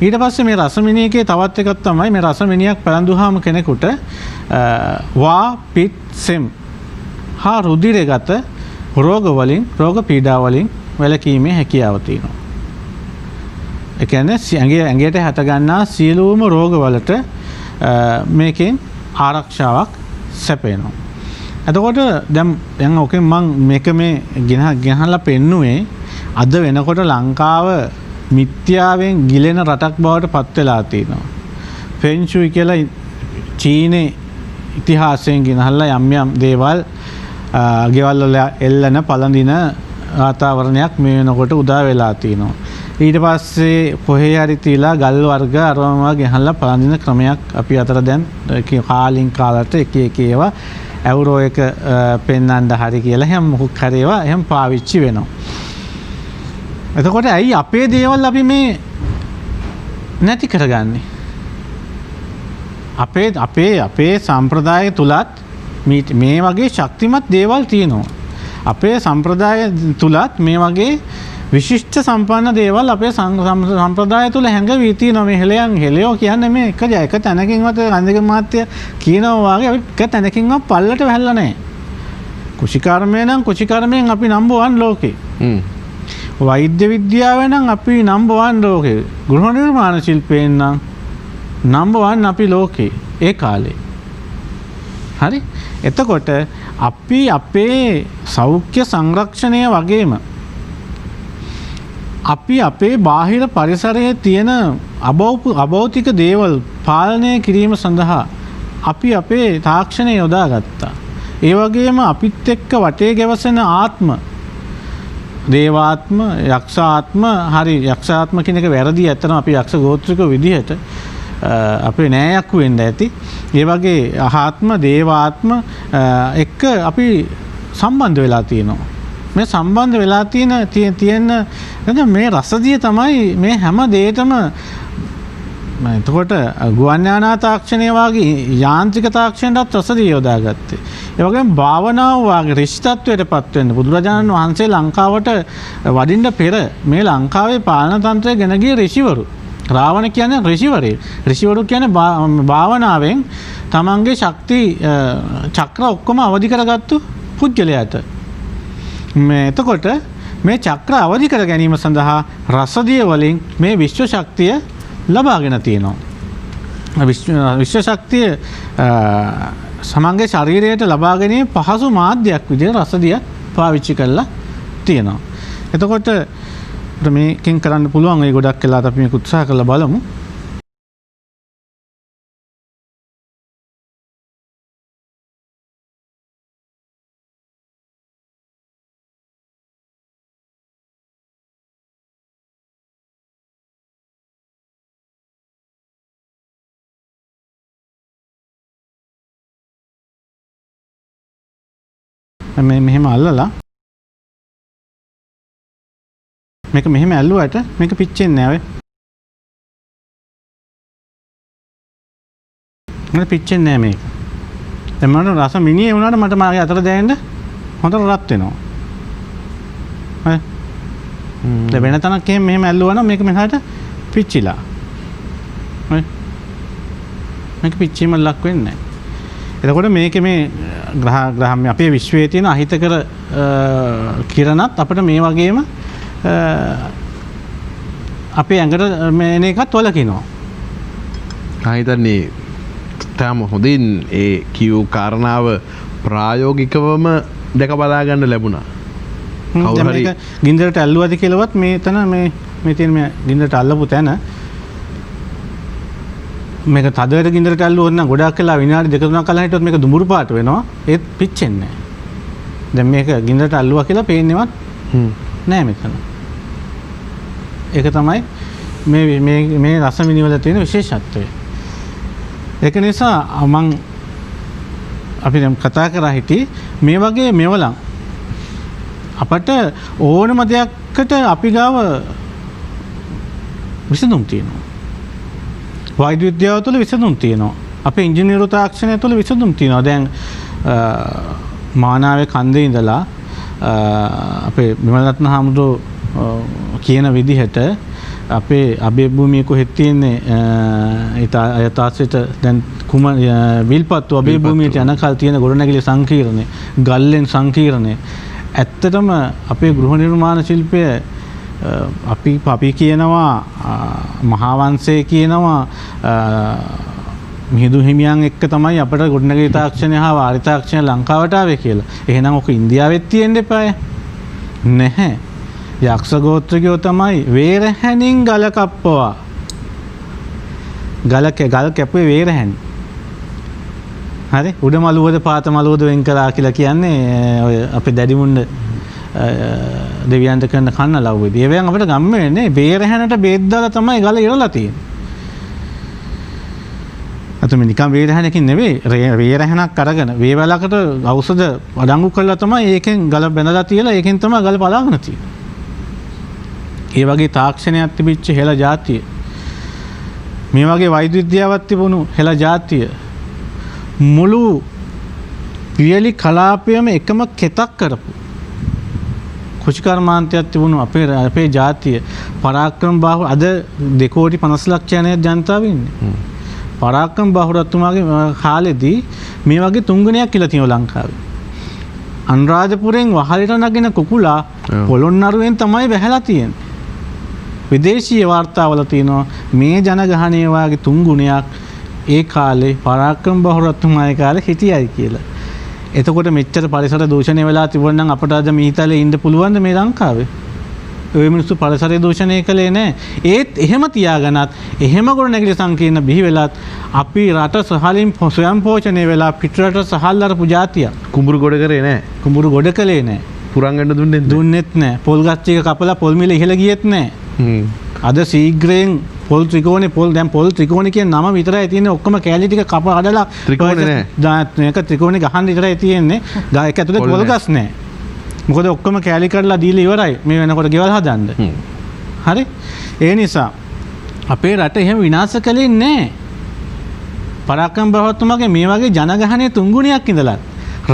ඊට පස්සේ මේ රසමිනියකේ තවත් එකක් තමයි මේ රසමිනියක් පැලඳුවාම කෙනෙකුට වා පිත් සෙම් හා රුධිරගත රෝග රෝග පීඩා වලින් වැළකීමේ හැකියාව තියෙනවා. ඒ කියන්නේ ඇඟට හට ගන්නා සියලුම රෝගවලට මේකෙන් ආරක්ෂාවක් සැපේනවා. එතකොට දැන් ඔකෙන් මම මේක මේ ගෙනහලා පෙන්නුවේ අද වෙනකොට ලංකාව මිත්‍යාවෙන් ගිලෙන රටක් බවට පත් වෙලා තියෙනවා. ෆෙන්ෂුයි කියලා චීනේ ඉතිහාසයෙන් ගෙනහලා යම් දේවල් ගෙවල් වල එල්ලන පළඳින වාතාවරණයක් මේ වෙනකොට උදා වෙලා තියෙනවා. ඊට පස්සේ කොහේ හරි තියලා ගල් වර්ග අරවම ගෙනහලා පළඳින ක්‍රමයක් අපි අතර දැන් කාලින් කාලට එක ඒවා ඇවුරෝ එක පෙන්වන්න හරි කියලා හැම මොකක් හරි ඒවා එහෙම පාවිච්චි වෙනවා. එතකොට ඇයි අපේ දේවල් අපි මේ නැති කරගන්නේ? අපේ සම්ප්‍රදාය තුලත් මේ වගේ ශක්තිමත් දේවල් තියෙනවා. අපේ සම්ප්‍රදාය තුලත් මේ වගේ විශිෂ්ට සම්පන්න දේවල් අපේ සම්ප්‍රදාය තුල හැංගවී තියෙනවා. මේ හෙළයෝ කියන්නේ මේ එක තැනකින්වත් රන්දික මාත්‍ය කියනවා වගේ අපි එක තැනකින්වත් පල්ලට වැහැල්ලා නැහැ. කුෂිකර්මය නම් කුෂිකර්මයෙන් අපි නම්බර් 1 ලෝකේ. වෛද්‍ය විද්‍යාවෙන් නම් අපි නම්බර් 1 ලෝකේ. ගෘහ නිර්මාණ ශිල්පයෙන් නම් නම්බර් 1 අපි ලෝකේ ඒ කාලේ. හරි? එතකොට අපි අපේ සෞඛ්‍ය සංරක්ෂණය වගේම අපි අපේ බාහිර පරිසරයේ තියෙන අභෞතික දේවල් පාලනය කිරීම සඳහා අපි අපේ තාක්ෂණය යොදාගත්තා. ඒ වගේම අපිත් එක්ක වටේ ගැවසෙන ආත්ම දේවාත්ම යක්ෂාත්ම හරි යක්ෂාත්ම කියන එක වැරදි. ඇත්තටම අපි යක්ෂ ගෝත්‍රික විදිහට අපේ නෑයක් වෙන්න ඇති. ඒ වගේ ආත්ම දේවාත්ම එක්ක අපි සම්බන්ධ වෙලා තියෙනවා. මේ සම්බන්ධ වෙලා තියෙන මේ රසදිය තමයි මේ හැම දෙයකම එතකොට ගුවන් යානා තාක්ෂණය වගේ යාන්ත්‍රික තාක්ෂණයටත් රසදිය යොදාගත්තේ. ඒ වගේම භාවනාව වගේ ඍෂිතත්වයට පත් වෙන්න බුදුරජාණන් වහන්සේ ලංකාවට වඩින්න පෙර මේ ලංකාවේ පාලන තන්ත්‍රය ගෙන ගිය ඍෂිවරු. රාවණ කියන්නේ ඍෂිවරයෙක්. ඍෂිවරු කියන්නේ භාවනාවෙන් තමන්ගේ ශක්ති චක්‍ර ඔක්කොම අවදි කරගත්තු පුද්ගලයාට. එතකොට මේ චක්‍ර අවදි කර ගැනීම සඳහා රසදිය වලින් මේ විශ්ව ශක්තිය ලබාගෙන තියෙනවා. විශ්ව ශක්තිය සමන්ගේ ශරීරයට ලබා ගැනීම පහසු මාධ්‍යයක් විදිහට රසදිය පාවිච්චි කරලා තියෙනවා. එතකොට මේකෙන් කරන්න පුළුවන් ඒ ගොඩක් වෙලාවට අපි මේක උත්සාහ කරලා බලමු. මෙහෙම අල්ලලා මේක මෙහෙම ඇල්ලුවට මේක පිච්චෙන්නේ නැහැ. මට පිච්චෙන්නේ නැහැ මේක. දැන් මම රස මිනිහේ වුණාට මට මාගේ අතට දැනෙන්න හොඳට රත් වෙනවා. හරි. දැන් වෙන තැනක් මෙහෙම ඇල්ලුවා නම් මේක මෙහාට පිච්චිලා. හරි. මේක පිච්චීම ලක් වෙන්නේ නැහැ. එතකොට මේකේ මේ ග්‍රහම් අපේ විශ්වයේ තියෙන අහිතකර කිරණත් අපිට මේ වගේම අපේ ඇඟට මේන එකත් වලකිනවා. හිතන්නේ තාම හොඳින් ඒ කියූ කාරණාව ප්‍රායෝගිකවම දැක බලාගන්න ලැබුණා. මේක ගින්දරට ඇල්ලුවද කියලාවත් මේ තන මේ තියෙන මේ ගින්දරට අල්ලපු තැන මේක තදට ගින්දරට ඇල්ලුවොත් නම් ගොඩක් වෙලා විනාඩි 2-3ක් කලින් හිටියොත් මේක දුඹුරු පාට වෙනවා. ඒත් පිච්චෙන්නේ නැහැ. දැන් මේක ගින්දරට අල්ලුවා කියලා පේන්නේවත් නෑ මෙතන. ඒක තමයි මේ රස විනිවල තියෙන විශේෂත්වය. ඒක නිසා මම අපි දැන් කතා කරා හිටියේ මේ වගේ මෙවලම් අපට ඕනම දෙයකට අපි ගාව විසඳුම් තියෙනවා. වෛද්‍ය විද්‍යාව තුළ විසඳුම් තියෙනවා. අපේ ඉංජිනේරු තාක්ෂණය තුළ විසඳුම් තියෙනවා. දැන් මානාවේ කන්දේ ඉඳලා අපේ විමලරත්න හාමුදුරුවෝ කියන විදිහට අපේ අබේ භූමිය කොහෙද තියෙන්නේ යථාර්ථයට දැන් විල්පත්තු අබේ භූමියට යනකල් තියෙන ගොඩනැගිලි සංකීර්ණය ගල්ලෙන් සංකීර්ණය ඇත්තටම අපේ ගෘහ නිර්මාණ ශිල්පය අපි කියනවා මහාවංශය කියනවා මිහිඳු හිමියන් එක්ක තමයි අපිට ගොඩනැගිලි තාක්ෂණය හා වාරි තාක්ෂණය ලංකාවට ආවේ කියලා. එහෙනම් ඔක ඉන්දියාවෙත් තියෙන්න එපාය. නැහැ. යක්ෂ ගෝත්‍රිකයෝ තමයි වේරහැණින් ගල කප්පවා. ගල කැපුවේ වේරහැණි. හරි උඩ මළුවද පාත මළුවද වෙන් කළා කියලා කියන්නේ ඔය අපේ දැඩිමුණ්ඩ දෙවියන්ට කරන කන්න ලව්වේදී. ඒවෙන් අපිට ගම්ම වෙන්නේ වේරහැණට බේත් දාලා තමයි ගල ඉරලා තියෙන්නේ. අතම නිකන් වේරහැණකින් නෙවෙයි වේරහැණක් අරගෙන වේවලකට ඖෂධ අඩංගු කරලා තමයි ඒකෙන් ගල බැඳලා තියලා ඒකෙන් තමයි ගල පලාගෙන තියෙන්නේ. ඒ වගේ තාක්ෂණයක් තිබිච්ච හෙළ ජාතිය මේ වගේ වෛද්‍ය විද්‍යාවක් තිබුණු හෙළ ජාතිය මුළු පියලි කලාපයම එකම කෙතක් කරපු කුෂිකර්මාන්තයක් තිබුණු අපේ ජාතිය පරාක්‍රම බාහු අද 2,50,00,000 ජනතාව ඉන්නේ. පරාක්‍රම බාහුරතුමාගේ කාලෙදී මේ වගේ තුන්ගුණයක් කියලා තියෙනවා ලංකාවේ. අනුරාධපුරෙන් වහලට නගින කුකුලා පොළොන්නරුවෙන් තමයි වැහැලා තියෙන්නේ. විදේශීය වාර්තාවල තියෙනවා මේ ජනගහණය වාගේ තුන්ගුණයක් ඒ කාලේ පරාක්‍රම බාහුරතුමාගේ කාලේ හිටියයි කියලා. එතකොට මෙච්චර පරිසර දූෂණය වෙලා තිබුණා නම් අපට අද මීතලේ ඉන්න පුළුවන්ද මේ ලංකාවේ? ඔය මිනිස්සු පරිසරය දූෂණය කළේ නැහැ. ඒත් එහෙම තියාගෙනත් එහෙම ගොඩනැගිලි සංකීර්ණ බිහි වෙලත් අපි රට සහලින් ස්වයං පෝෂණය වෙලා පිටරට සහල් අරපු ජාතියක්. කුඹුරු ගොඩ කරේ නැහැ. කුඹුරු ගොඩ කළේ නැහැ. පුරංගන්න දුන්නෙත් නැහැ. පොල් ගස් ටික කපලා පොල් මිල ඉහළ ගියෙත් නැහැ. අද ශීඝ්‍රයෙන් පොල් ත්‍රිකෝණේ දැන් පොල් ත්‍රිකෝණේ කියන නම විතරයි තියෙන්නේ. ඔක්කොම කැලි ටික කප අඩලා ත්‍රිකෝණේ නැහැ. මේක ත්‍රිකෝණේ ගහන්න විතරයි තියෙන්නේ. ඒක ඇතුලේ පොල් ගස් නැහැ. මොකද ඔක්කොම කැලි කරලා දීලා ඉවරයි මේ වෙනකොට ගෙවල් හදන්න. හරි? ඒ නිසා අපේ රට එහෙම විනාශ කළේ නැහැ. පරාක්‍රම බහතුමාගේ මේ වගේ ජනගහනය 3 ගුණයක් ඉඳලා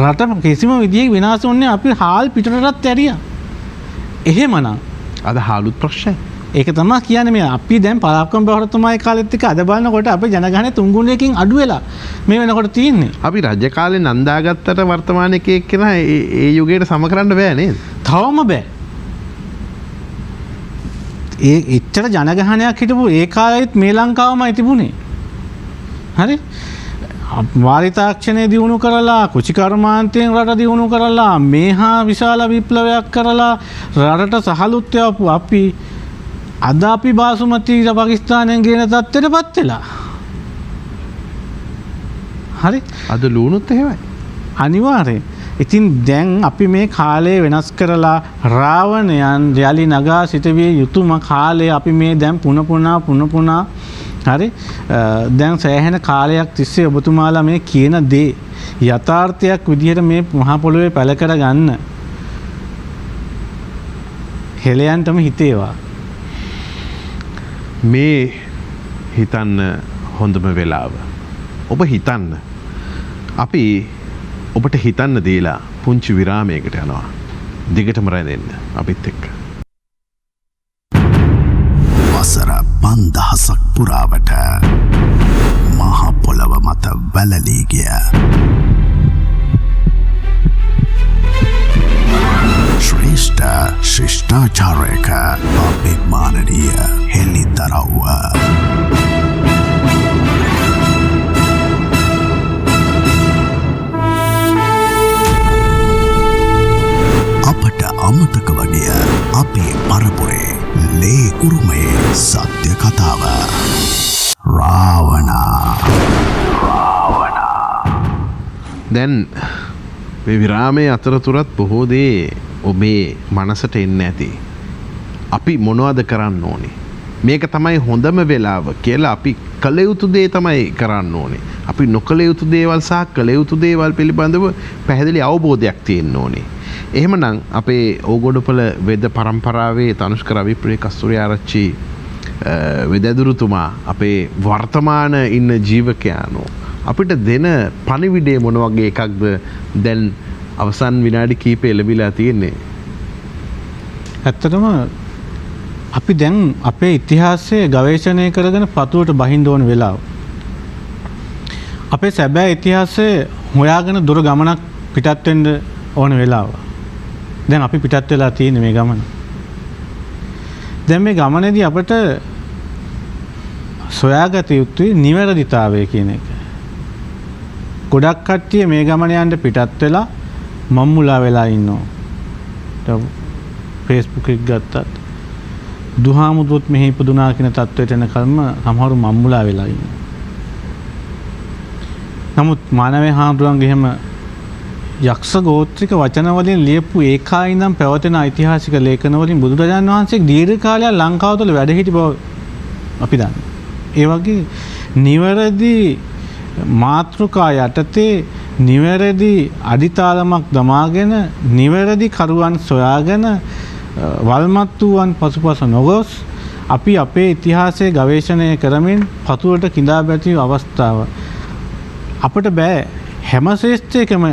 රට කිසිම විදිහක විනාශ වුණේ අපි හාල් පිටරටත් ඇරියා. එහෙමනම් අද හාලුත් ප්‍රශ්නය. ඒක තමයි කියන්නේ මේ අපි දැන් පරාක්‍රම බහතුමාගේ කාලෙත් එක්ක අද බලනකොට අපේ ජනගහනය 3 ගුණයකින් අඩු වෙලා මේ වෙනකොට තියෙන්නේ. අපි රජ කාලේ නන්දාගත්තට වර්තමාන එකේ කෙනා ඒ යුගයට සම කරන්න බෑ නේද? තවම බෑ. ඒ එච්චර ජනගහනයක් හිටපු ඒ කාලෙත් මේ ලංකාවමයි තිබුණේ. හරි? වාරිතාක්ෂණය දියුණු කරලා කුචිකර්මාන්තයෙන් රට දියුණු කරලා මේහා විශාල විප්ලවයක් කරලා රටට සහලුත් යවපු අපි අද අපි බාසුමති පාකිස්තානයෙන් ගෙන තත්ත්වයටපත් වෙලා. හරි? අද ලුණුත් එහෙමයි. අනිවාර්යෙන්. ඉතින් දැන් අපි මේ කාලය වෙනස් කරලා රාවණයන් යලි නගා සිටවිය යුතුම කාලය අපි මේ දැන් පුන පුනා හරි දැන් සෑහෙන කාලයක් තිස්සේ ඔබතුමාලා මේ කියන දේ යථාර්ථයක් විදිහට මේ මහා පොළොවේ පැල කර ගන්න හෙළයන්ටම හිතේවා. මේ හිතන්න හොඳම වෙලාව. ඔබ හිතන්න. අපි ඔබට හිතන්න දීලා පුංචි විරාමයකට යනවා. දිගටම රැඳෙන්න අපිත් එක්ක. වසර 5000ක් පුරාවට මහ පොළව මත වැළලී ගිය ශ්‍රේෂ්ඨ ශිෂ්ටාචාරයක අභිමානනීය හෙළිදරව්ව අපට අමතක වගේ අපේ පරපුරේ ලේ උරුමයේ සත්‍ය කතාව රාවණා දැන් මේ විරාමයේ අතරතුරත් බොහෝ දේ ඔබේ මනසට එන්න ඇති. අපි මොනවද කරන්න ඕනේ? මේක තමයි හොඳම වෙලාව කියලා අපි කළ යුතු දේ තමයි කරන්න ඕනේ. අපි නොකළ යුතු දේවල් සහ කළ යුතු දේවල් පිළිබඳව පැහැදිලි අවබෝධයක් තියෙන්න ඕනේ. එහෙමනම් අපේ ඕගොඩපොළ වෙද පරම්පරාවේ තනුෂ්ක රවිප්‍රිය කස්තුරිආරච්චි වෙදදුරුතුමා අපේ වර්තමාන ඉන්න ජීවකයානෝ අපිට දෙන පණිවිඩය මොන වගේ එකක්ද දැන් අවසන් විනාඩි කීපෙ ලැබිලා තියෙන්නේ? ඇත්තටම අපි දැන් අපේ ඉතිහාසය ගවේෂණය කරගෙන පතුවට බහින්න ඕන වෙලාව. අපේ සැබෑ ඉතිහාසය හොයාගෙන දුර ගමනක් පිටත් වෙන්න ඕන වෙලාව. දැන් අපි පිටත් වෙලා තියෙන මේ ගමන. දැන් මේ ගමනේදී අපිට සොයාගත යුතුයි නිවැරදිතාවය කියන එක. ගොඩක් කට්ටිය මේ ගමන යන්න පිටත් වෙලා මම්මුලා වෙලා ඉන්නවා. Facebook එක ගත්තත් දුහාමුදුත් මෙහි ඉපදුනා කියන තත්ත්වයට එනකල්ම සමහරු මම්මුලා වෙලා ඉන්නවා. නමුත් මානවයේ හාමුදුරන්ගේ එහෙම යක්ෂ ගෝත්‍රික වචන වලින් ලියපු ඒකා ඉඳන් පැවතෙන ඓතිහාසික ලේඛන වලින් බුදුරජාණන් වහන්සේ දීර්ඝ කාලයක් ලංකාව තුළ වැඩ සිටි බව අපි දන්නවා. ඒ වගේ නිවැරදි මාතෘකා යටතේ නිවැරදි අදිතාලමක් දමාගෙන නිවැරදි කරුවන් සොයාගෙන වල්මත් වූවන් පසුපස නොගොස් අපි අපේ ඉතිහාසය ගවේෂණය කරමින් පතුලට කිඳා බැති අවස්ථාව. අපිට බෑ හැම ශ්‍රේෂ්ඨයකම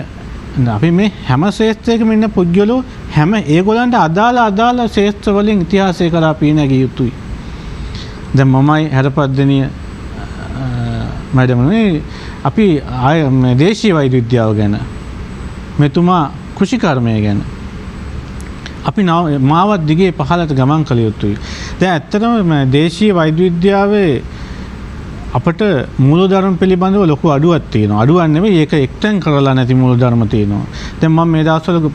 අපි මේ හැම ශ්‍රේෂ්ඨයකම ඉන්න පුද්ගලෝ හැම ඒගොල්ලන්ට අදාළ ශ්‍රේෂ්ඨ වලින් ඉතිහාසය කරා පීනගිය යුතුයි. දැන් මමයි හැරපද්දනිය මැඩම්නේ අපි දේශීය වෛද්‍ය විද්‍යාව ගැන මෙතුමා කෘෂිකර්මය ගැන අපි මාවත් දිගේ පහළට ගමන් කළ යුතුයි. දැන් ඇත්තටම දේශීය වෛද්‍ය විද්‍යාවේ අපට මූලධර්ම පිළිබඳව ලොකු අඩුවක් තියෙනවා. අඩුවක් නෙවෙයි ඒක එක්තෙන් කරලා නැති මූලධර්ම තියෙනවා. දැන් මම මේ දවස්වල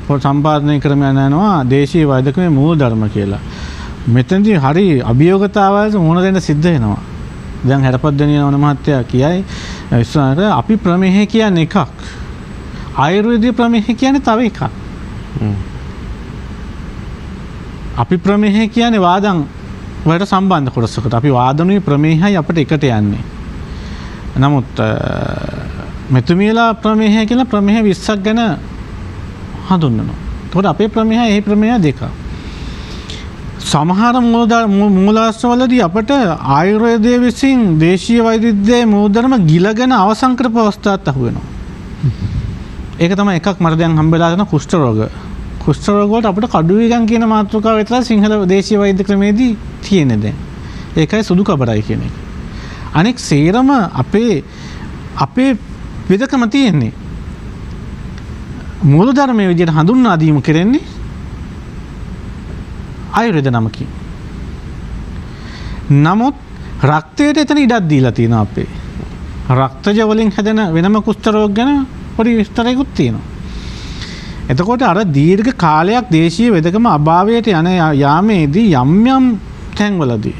පොත සම්පාදනය කරමින් යනවා දේශීය වෛද්‍යකමේ මූලධර්ම කියලා. මෙතනදී හරි අභියෝගතාවයකට මුහුණ දෙන්න සිද්ධ වෙනවා. දැන් හැරපද්දනිය නෝන මහත්තයා කියයි ඉස්සරහට අපි ප්‍රමේහය කියන්නේ එකක්. ආයුර්වේදීය ප්‍රමේහය කියන්නේ තව එකක්. අපි ප්‍රමේහය කියන්නේ වාදම් වලට සම්බන්ධ කොටසකට. අපි වාදනුයි ප්‍රමේහයි අපිට එකට යන්නේ. නමුත් මෙතුමියලා ප්‍රමේහය කියලා ප්‍රමේහ 20ක් ගැන හඳුන්වනවා. ඒකට අපේ ප්‍රමේහය ඒ ප්‍රමේහ දෙක. සමහර මූලාශ්‍රවලදී අපට ආයුර්වේදය විසින් දේශීය වෛද්‍යයේ මූලධර්ම ගිලගෙන අවසන් කරපු අවස්ථාවක් අහු වෙනවා. ඒක තමයි එකක් මට දැන් හම්බෙලා තියෙන කුෂ්ඨ රෝග. කුෂ්ඨ රෝග වලට අපිට කඩුවිගම් කියන මාතෘකාව විතරයි සිංහල දේශීය වෛද්‍ය ක්‍රමේදී තියෙන්නේ දැන්. ඒකයි සුදු කබරයි කියන එක. අනෙක් සේරම අපේ වෙදකම තියෙන්නේ මූලධර්මයේ විදිහට හඳුන්වා දීම කරන්නේ ආයුර්වේද නමකින්. නමුත් රක්තයට එතන ඉඩක් දීලා තියෙනවා අපේ. රක්තජ වලින් හැදෙන වෙනම කුෂ්ඨ රෝග ගැන පොඩි විස්තරයකුත් තියෙනවා. එතකොට අර දීර්ඝ කාලයක් දේශීය වෙදකම අභාවයට යන යාමේදී යම් තැන්වලදී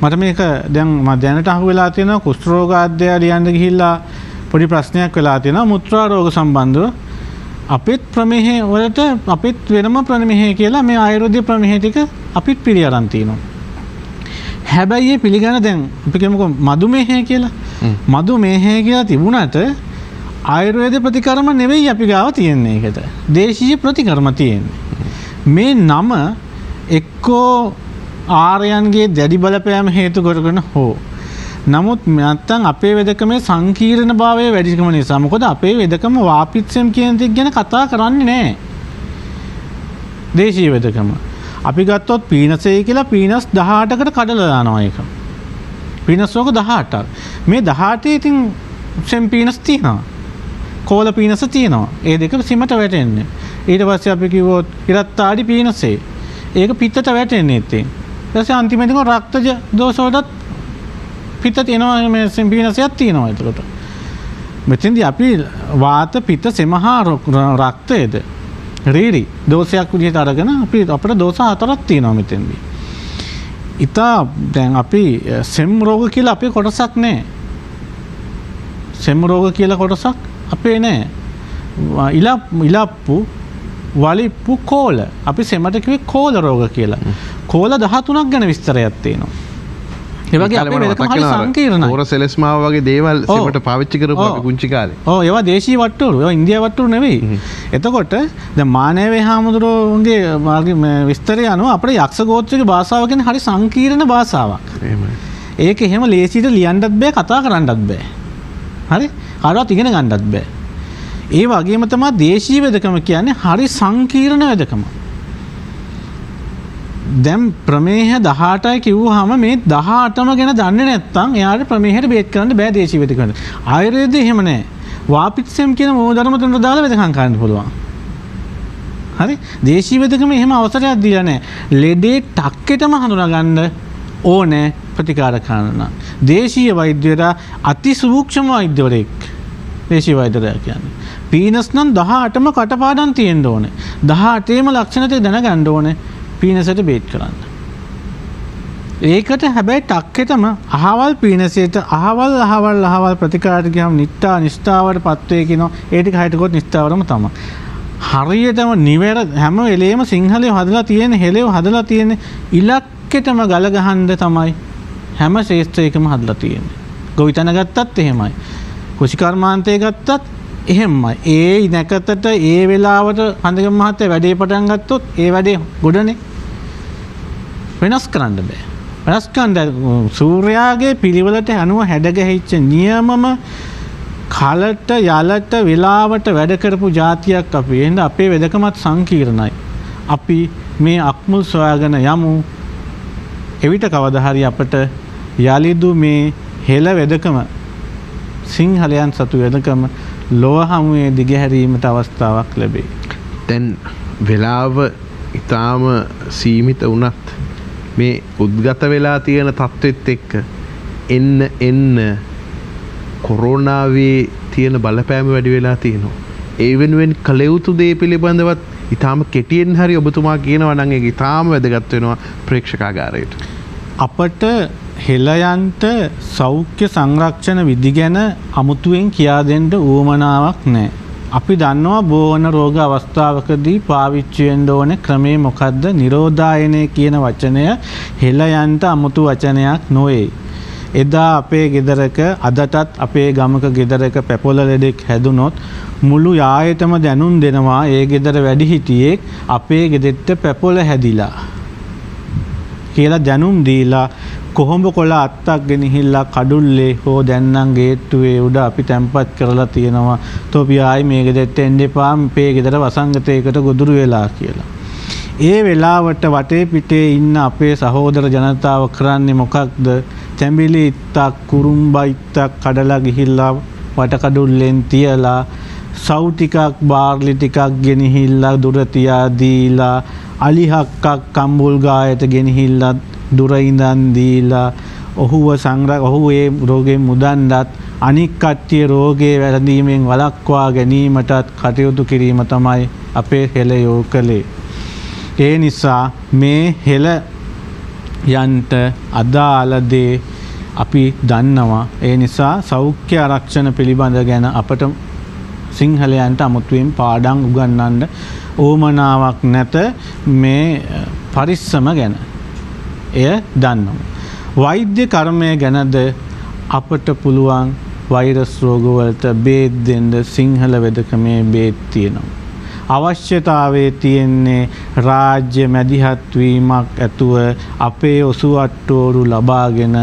මට මේක දැන් මම දැනට අහුවෙලා තියෙනවා කුෂ්ඨ රෝග අධ්‍යය ලියන්න ගිහිල්ලා පොඩි ප්‍රශ්නයක් වෙලා තියෙනවා මුත්‍රා රෝග සම්බන්ධව අපිත් ප්‍රමේහය වලට අපිත් වෙනම ප්‍රමේහය කියලා මේ ආයුර්වේද ප්‍රමේහය ටික අපිත් පිළි අරන් තිනවා. හැබැයි මේ පිළිගන්න දැන් අපි කියමුකෝ මధుමේහය කියලා. මధుමේහය කියලා තිබුණාට ආයුර්වේද ප්‍රතිකර්ම නෙවෙයි අපි ගාව තියෙන්නේ ඒකට. දේශීය ප්‍රතිකර්ම තියෙන්නේ. මේ නම එක්කෝ ආර්යයන්ගේ දැඩි බලපෑම හේතු කරගෙන හෝ නමුත් නැත්තම් අපේ වෙදකමේ සංකීර්ණ භාවය වැඩිකම නිසා මොකද අපේ වෙදකම වාපිත්සම් කියන දේ ගැන කතා කරන්නේ නැහැ. දේශීය වෙදකම. අපි ගත්තොත් පීනසෙයි කියලා පීනස් 18කට කඩලා දානවා ඒක. පීනස් රෝග 18ක්. මේ 18 ඉතින් සෙම් පීනස් තියෙනවා. කෝල පීනස තියෙනවා. ඒ දෙක සීමට වැටෙන්නේ. ඊට පස්සේ අපි කිව්වොත් ඉරත්තාඩි පීනසේ. ඒක පිත්තට වැටෙන්නේ ඉතින්. ඊට පස්සේ අන්තිමේදී රක්තජ දෝෂ වලට පිත්ත තියෙනවා මේ පීනසයක් තියෙනවා ඒකට. මෙතෙන්දී අපි වාත පිත්ත සෙමහා රක්තයේද රීරි දෝෂයක් විදිහට අරගෙන අපිට දෝෂ හතරක් තියෙනවා මෙතෙන්දී. දැන් අපි සෙම් රෝග කියලා අපේ කොටසක් නැහැ. සෙම් රෝග කියලා කොටසක් අපේ නැහැ. ඉලප්පු වලිප්පු කෝල. අපි සෙමට කිව්වේ කෝල රෝග කියලා. කෝල 13ක් ගැන විස්තරයක් තියෙනවා. ඒ වගේ අපේ වෙදකම හරි සංකීර්ණයි. ඕරසෙලස්මාව වගේ දේවල් සෙමට පාවිච්චි කරපු අපි පුංචි කාලේ. ඔව් ඒවා දේශීය වට්ටෝරු. ඒවා ඉන්දියා වට්ටෝරු නෙවෙයි. එතකොට දැන් මානවයේ හාමුදුරුවෝගේ විස්තරය අනුව අපේ යක්ෂ ගෝත්‍රික භාෂාව කියන්නේ හරි සංකීර්ණ භාෂාවක්. එහෙමයි. ඒක එහෙම ලේසියට ලියන්නත් බෑ කතා කරන්නත් බෑ. හරි? කාටවත් ඉගෙන ගන්නත් බෑ. ඒ වගේම තමයි දේශීය වෙදකම කියන්නේ හරි සංකීර්ණ වෙදකම. දැන් ප්‍රමේහ 18යි කිව්වහම මේ 18ම ගැන දන්නේ නැත්නම් එයාට ප්‍රමේහයට බේත් කරන්න බෑ දේශීය වෙදකම. ආයුර්වේදයේ එහෙම නැහැ. වාපිත්සම් කියන මූලධර්ම තුනට දාලා වෙදකම් කරන්න පුළුවන්. හරි? දේශීය වෙදකම එහෙම අවසරයක් දීලා නැහැ. ලෙඩේ ටක්කෙටම හඳුනා ගන්න ඕනේ ප්‍රතිකාර කරන්න. දේශීය වෛද්‍යවරයා අති සූක්ෂම වෛද්‍යවරයෙක්. දේශීය වෛද්‍යවරයා කියන්නේ. පීනස් නම් 18ම කටපාඩම් තියෙන්න ඕනේ. 18ේම ලක්ෂණ ටික දැනගන්න ඕනේ. පීනසට බේත් කරන්න. ඒකට හැබැයි ටක්කෙටම අහවල් පීනසයට අහවල් ප්‍රතිකාරයට ගියම නිෂ්ඨාවට පත්වේ කියනවා. ඒ ටික හයිටකොත් නිෂ්ඨාවරම තමයි. හරියටම නිවැර හැම වෙලේම සිංහලයේ හදලා තියෙන හෙලෙව හදලා තියෙන ඉලක්කෙටම ගල ගහන්න තමයි හැම ශේෂ්ත්‍රයකම හදලා තියෙන්නේ. ගොවිතැන ගත්තත් එහෙමයි. කෘෂිකර්මාන්තය ගත්තත් එහෙමයි. ඒ නැකතට ඒ වෙලාවට හඳගම මහත්තයා වැඩේ පටන් ගත්තොත් ඒ වැඩේ ගොඩනේ. වෙනස් කරන්න බෑ. වෙනස් කරන්න සූර්යාගේ පිළිවෙලට අනුව හැඩගැහිච්ච නියමම කලට යලට වෙලාවට වැඩ කරපු જાතියක් අපි. එහෙනම් අපේ වෙදකමත් සංකීර්ණයි. අපි මේ අක්මුල් සොයාගෙන යමු. එවිට කවදා හරි අපට යලිදු මේ හෙළ වෙදකම සිංහලයන් සතු වෙදකම ලොව හමුවේ දිගහැරීමට අවස්ථාවක් ලැබේ. දැන් වෙලාව ඊටාම සීමිත වුණත් මේ උද්ගත වෙලා තියෙන තත්ත්වෙත් එක්ක එන්න කොරෝනාවේ තියෙන බලපෑම වැඩි වෙලා තියෙනවා. ඒ වෙනුවෙන් කළ යුතු දේ පිළිබඳවත් ඊටාම කෙටියෙන් හරි ඔබතුමා කියනවා නම් ඒක ඊටාම වැදගත් වෙනවා ප්‍රේක්ෂකාගාරයට. අපට හෙළයන්ට සෞඛ්‍ය සංරක්ෂණ විධි ගැන අමුතුවෙන් කියා දෙන්න උවමනාවක් නැහැ. අපි දන්නවා බෝවන රෝග අවස්ථාවකදී පාවිච්චි වෙන්න ඕනේ ක්‍රමේ මොකද්ද? නිරෝධායනය කියන වචනය හෙළයන්ට අමුතු වචනයක් නොවේ. එදා අපේ ගෙදරක අදටත් අපේ ගමක ගෙදරක පැපොල ලෙඩෙක් හැදුනොත් මුළු යායතම දැනුම් දෙනවා ඒ ගෙදර වැඩිහිටියෙක් අපේ ගෙදෙට්ට පැපොල හැදිලා. කියලා දැනුම් දීලා කොහොඹ කොළ අත්තක් ගෙනහිල්ලා කඩුල්ලේ හෝ දැන්නම් ගේට්ටුවේ උඩ අපි තැම්පත් කරලා තියෙනවා. තොපි ආයි මේ ගෙදරට එන්න එපා මේ ගෙදර වසංගතයකට ගොදුරු වෙලා කියලා. ඒ වෙලාවට වටේ පිටේ ඉන්න අපේ සහෝදර ජනතාව කරන්නේ මොකක්ද? තැඹිලි ඉත්තක් කුරුම්බා ඉත්තක් කඩලා ගිහිල්ලා වටකඩුල්ලෙන් තියලා සව් ටිකක් බාර්ලි ටිකක් ගෙනහිල්ලා දුර තියා දීලා අලිහක්කක් කම්බුල් ගායට ගෙනහිල්ලා දුර ඉඳන් දීලා ඔහුව ඔහු ඒ රෝගයෙන් මුදන්නත් අනික් කට්ටිය රෝගේ වැළඳීමෙන් වළක්වා ගැනීමටත් කටයුතු කිරීම තමයි අපේ හෙළයෝ කළේ. ඒ නිසා මේ හෙළ යන්ට අදාළ දේ අපි දන්නවා. ඒ නිසා සෞඛ්‍ය ආරක්ෂණ පිළිබඳ ගැන අපට සිංහලයන්ට අමුතුවෙන් පාඩම් උගන්වන්න ඕමනාවක් නැත මේ පරිස්සම ගැන. එය දන්නවා. වෛද්‍ය කර්මය ගැනද අපට පුළුවන් වෛරස් රෝගවලට බේත් දෙන්න සිංහල වෙදකමේ බේත් තියෙනවා. අවශ්‍යතාවයේ තියෙන්නේ රාජ්‍ය මැදිහත් වීමක් ඇතුව අපේ ඔසුවට්ටෝරු ලබාගෙන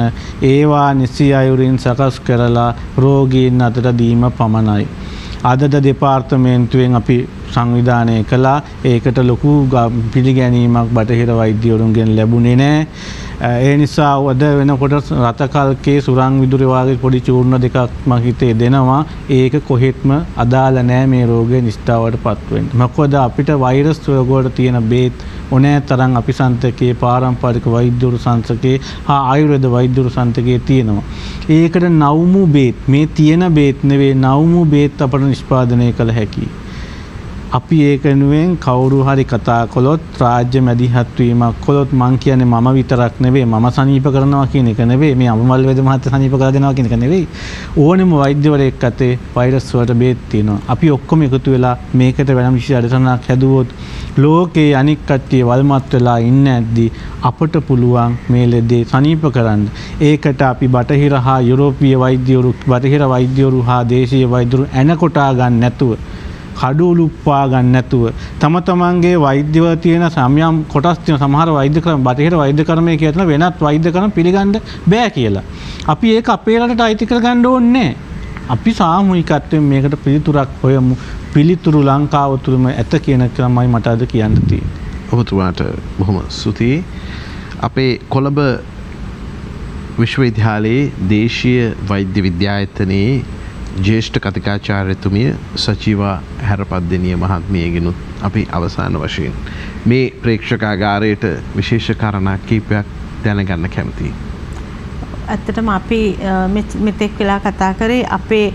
ඒවා නිසි අයුරින් සකස් කරලා රෝගීන් අතට දීම පමණයි. අදද දෙපාර්තමේන්තුවෙන් අපි සංවිධානය කළා. ඒකට ලොකු පිළිගැනීමක් බටහිර වෛද්‍යවරුන්ගෙන් ලැබුණේ නැහැ. ඒ නිසා අද වෙනකොට රතකල්කේ සුරං විදුරි වගේ පොඩි චූර්ණ දෙකක් මම හිතේ දෙනවා. ඒක කොහෙත්ම අදාළ නැහැ මේ රෝගය නිෂ්ඨාවටපත් වෙන්න. මොකද අපිට වෛරස් රෝග වල තියෙන බේත් ඕනෑ තරම් අපි සන්තකේ පාරම්පරික වෛද්‍යවරු සංසකේ හා ආයුර්වේද වෛද්‍යවරු සංතකේ තියෙනවා. ඒකට නවමු බේත් මේ තියෙන බේත් නෙවෙයි නවමු බේත් අපට නිෂ්පාදනය කළ හැකියි. අපි ඒකනුවෙන් කවුරු හරි කතා කළොත් රාජ්‍ය මැදිහත් වීමක් කළොත් මං කියන්නේ මම විතරක් නෙවෙයි මම සනීප කරනවා කියන එක නෙවෙයි මේ අමමල් වේද මහත්තයා සනීප කරලා දෙනවා කියන එක නෙවෙයි ඕනෙම වෛද්‍යවරයෙක් අතේ වෛරස් වලට බේත් තියෙනවා. අපි ඔක්කොම එකතු වෙලා මේකට වෙනම විශේෂ අඩසනක් හැදුවොත් ලෝකේ අනික් කට්ටිය වල්මත් වෙලා ඉන්න ඇද්දි අපට පුළුවන් මේ ලෙඩේ සනීප කරන්න. ඒකට අපි බටහිර හා යුරෝපීය වෛද්‍යවරු බටහිර වෛද්‍යවරු හා දේශීය වෛද්‍යවරු එනකොටා ගන්න නැතුව කඩුලුප්පා ගන්න නැතුව තම තමන්ගේ වෛද්‍යව තියෙන සම්යම් කොටස් තියෙන සමහර වෛද්‍ය ක්‍රම බටහිර වෛද්‍ය ක්‍රමයේ කියන වෙනත් වෛද්‍ය ක්‍රම පිළිගන්න බෑ කියලා. අපි ඒක අපේ රටට අයිති කරගන්න ඕනේ. අපි සාමූහිකත්වයෙන් මේකට පිළිතුරක් හොයමු. පිළිතුරු ලංකාව තුළම ඇත කියන ක්‍රමයි මට අද කියන්න තියෙන්නේ. ඔබතුමාට බොහොම ස්තුතියි. අපේ කොළඹ විශ්වවිද්‍යාලයේ දේශීය වෛද්‍ය විද්‍යායතනයේ ජේෂ්ඨ කතිකාචාර්යතුමිය සචීවා හැරපත්දෙනිය මහත්මියගෙනුත් අපි අවසාන වශයෙන් මේ ප්‍රේක්ෂකාගාරයට විශේෂ කාරණා කීපයක් දැනගන්න කැමතියි. ඇත්තටම අපි මෙතෙක් වෙලා කතා කරේ අපේ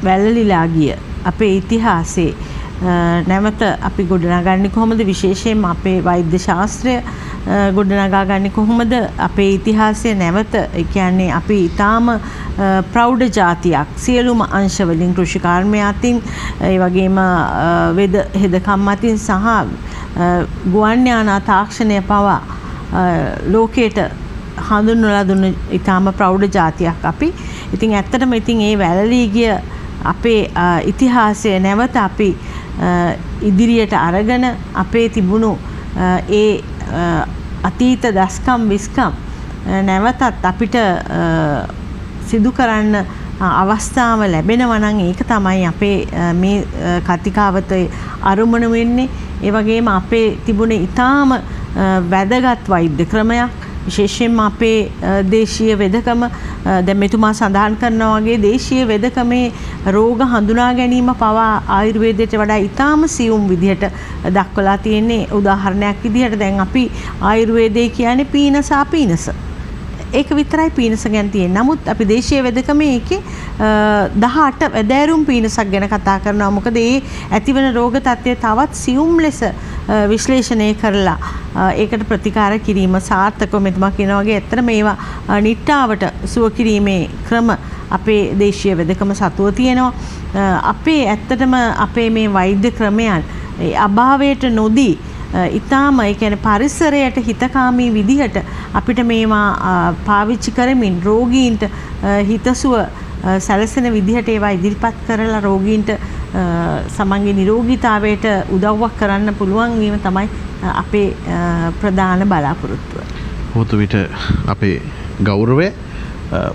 වැළලිලා ගිය අපේ ඉතිහාසයේ නැවත අපි ගොඩනගන්නේ කොහොමද? විශේෂයෙන්ම අපේ වෛද්‍ය ශාස්ත්‍රය ගොඩනගා ගන්නේ කොහොමද? අපේ ඉතිහාසය නැවත කියන්නේ අපි ඊටාම ප්‍රෞಢ ජාතියක් සියලුම අංශ වලින් කෘෂිකාර්මය අතින් ඒ වගේම වෙද හෙදකම් අතින් සහ ගුවන් යාන තාක්ෂණය පවා ලෝකයට හඳුන්වලා දුන්න ඊටාම ප්‍රෞಢ ජාතියක් අපි. ඉතින් ඇත්තටම ඉතින් ඒ වැළලී ගිය අපේ ඉතිහාසය නැවත අපි ඉදිරියට අරගෙන අපේ තිබුණු ඒ අතීත දස්කම් විස්කම් නැවතත් අපිට සිදු කරන්න අවස්ථාව ලැබෙනවා නම් ඒක තමයි අපේ මේ කතිකාවතේ අරමුණ වෙන්නේ. ඒ වගේම අපේ තිබුණේ ඊටාම වැදගත් වෛද්‍ය ක්‍රමයක් විශේෂයෙන්ම අපේ දේශීය වෙදකම දැන් මෙතුමා සඳහන් කරනවා වගේ දේශීය වෙදකමේ රෝග හඳුනා ගැනීම පවා ආයුර්වේදයට වඩා ඊටාම සියුම් විදිහට දක්වලා තියෙන්නේ. උදාහරණයක් විදිහට දැන් අපි ආයුර්වේදයේ කියන්නේ පීනස ඒක විතරයි පීනස ගැන තියෙන්නේ. නමුත් අපි දේශීය වෙදකමේ ඒකේ 18 වැදෑරුම් පීනසක් ගැන කතා කරනවා. මොකද ඒ ඇතිවන රෝග තත්ත්වය තවත් සියුම් ලෙස විශ්ලේෂණය කරලා ඒකට ප්‍රතිකාර කිරීම සාර්ථකව මෙතුමා කියනවා වගේ ඇත්තට මේවා නිට්ටාවට සුව කිරීමේ ක්‍රම අපේ දේශීය වෙදකම සතුව තියෙනවා. අපේ ඇත්තටම අපේ මේ වෛද්‍ය ක්‍රමයන් අභාවයට නොදී ඊටාම ඒ කියන්නේ පරිසරයට හිතකාමී විදිහට අපිට මේවා පාවිච්චි කරමින් රෝගීන්ට හිතසුව සැලසෙන විදිහට ඒවා ඉදිරිපත් කරලා රෝගීන්ට සමන්ගේ නිරෝගීතාවයට උදව්වක් කරන්න පුළුවන් වීම තමයි අපේ ප්‍රධාන බලාපොරොත්තුව. හොතු විට අපේ ගෞරවය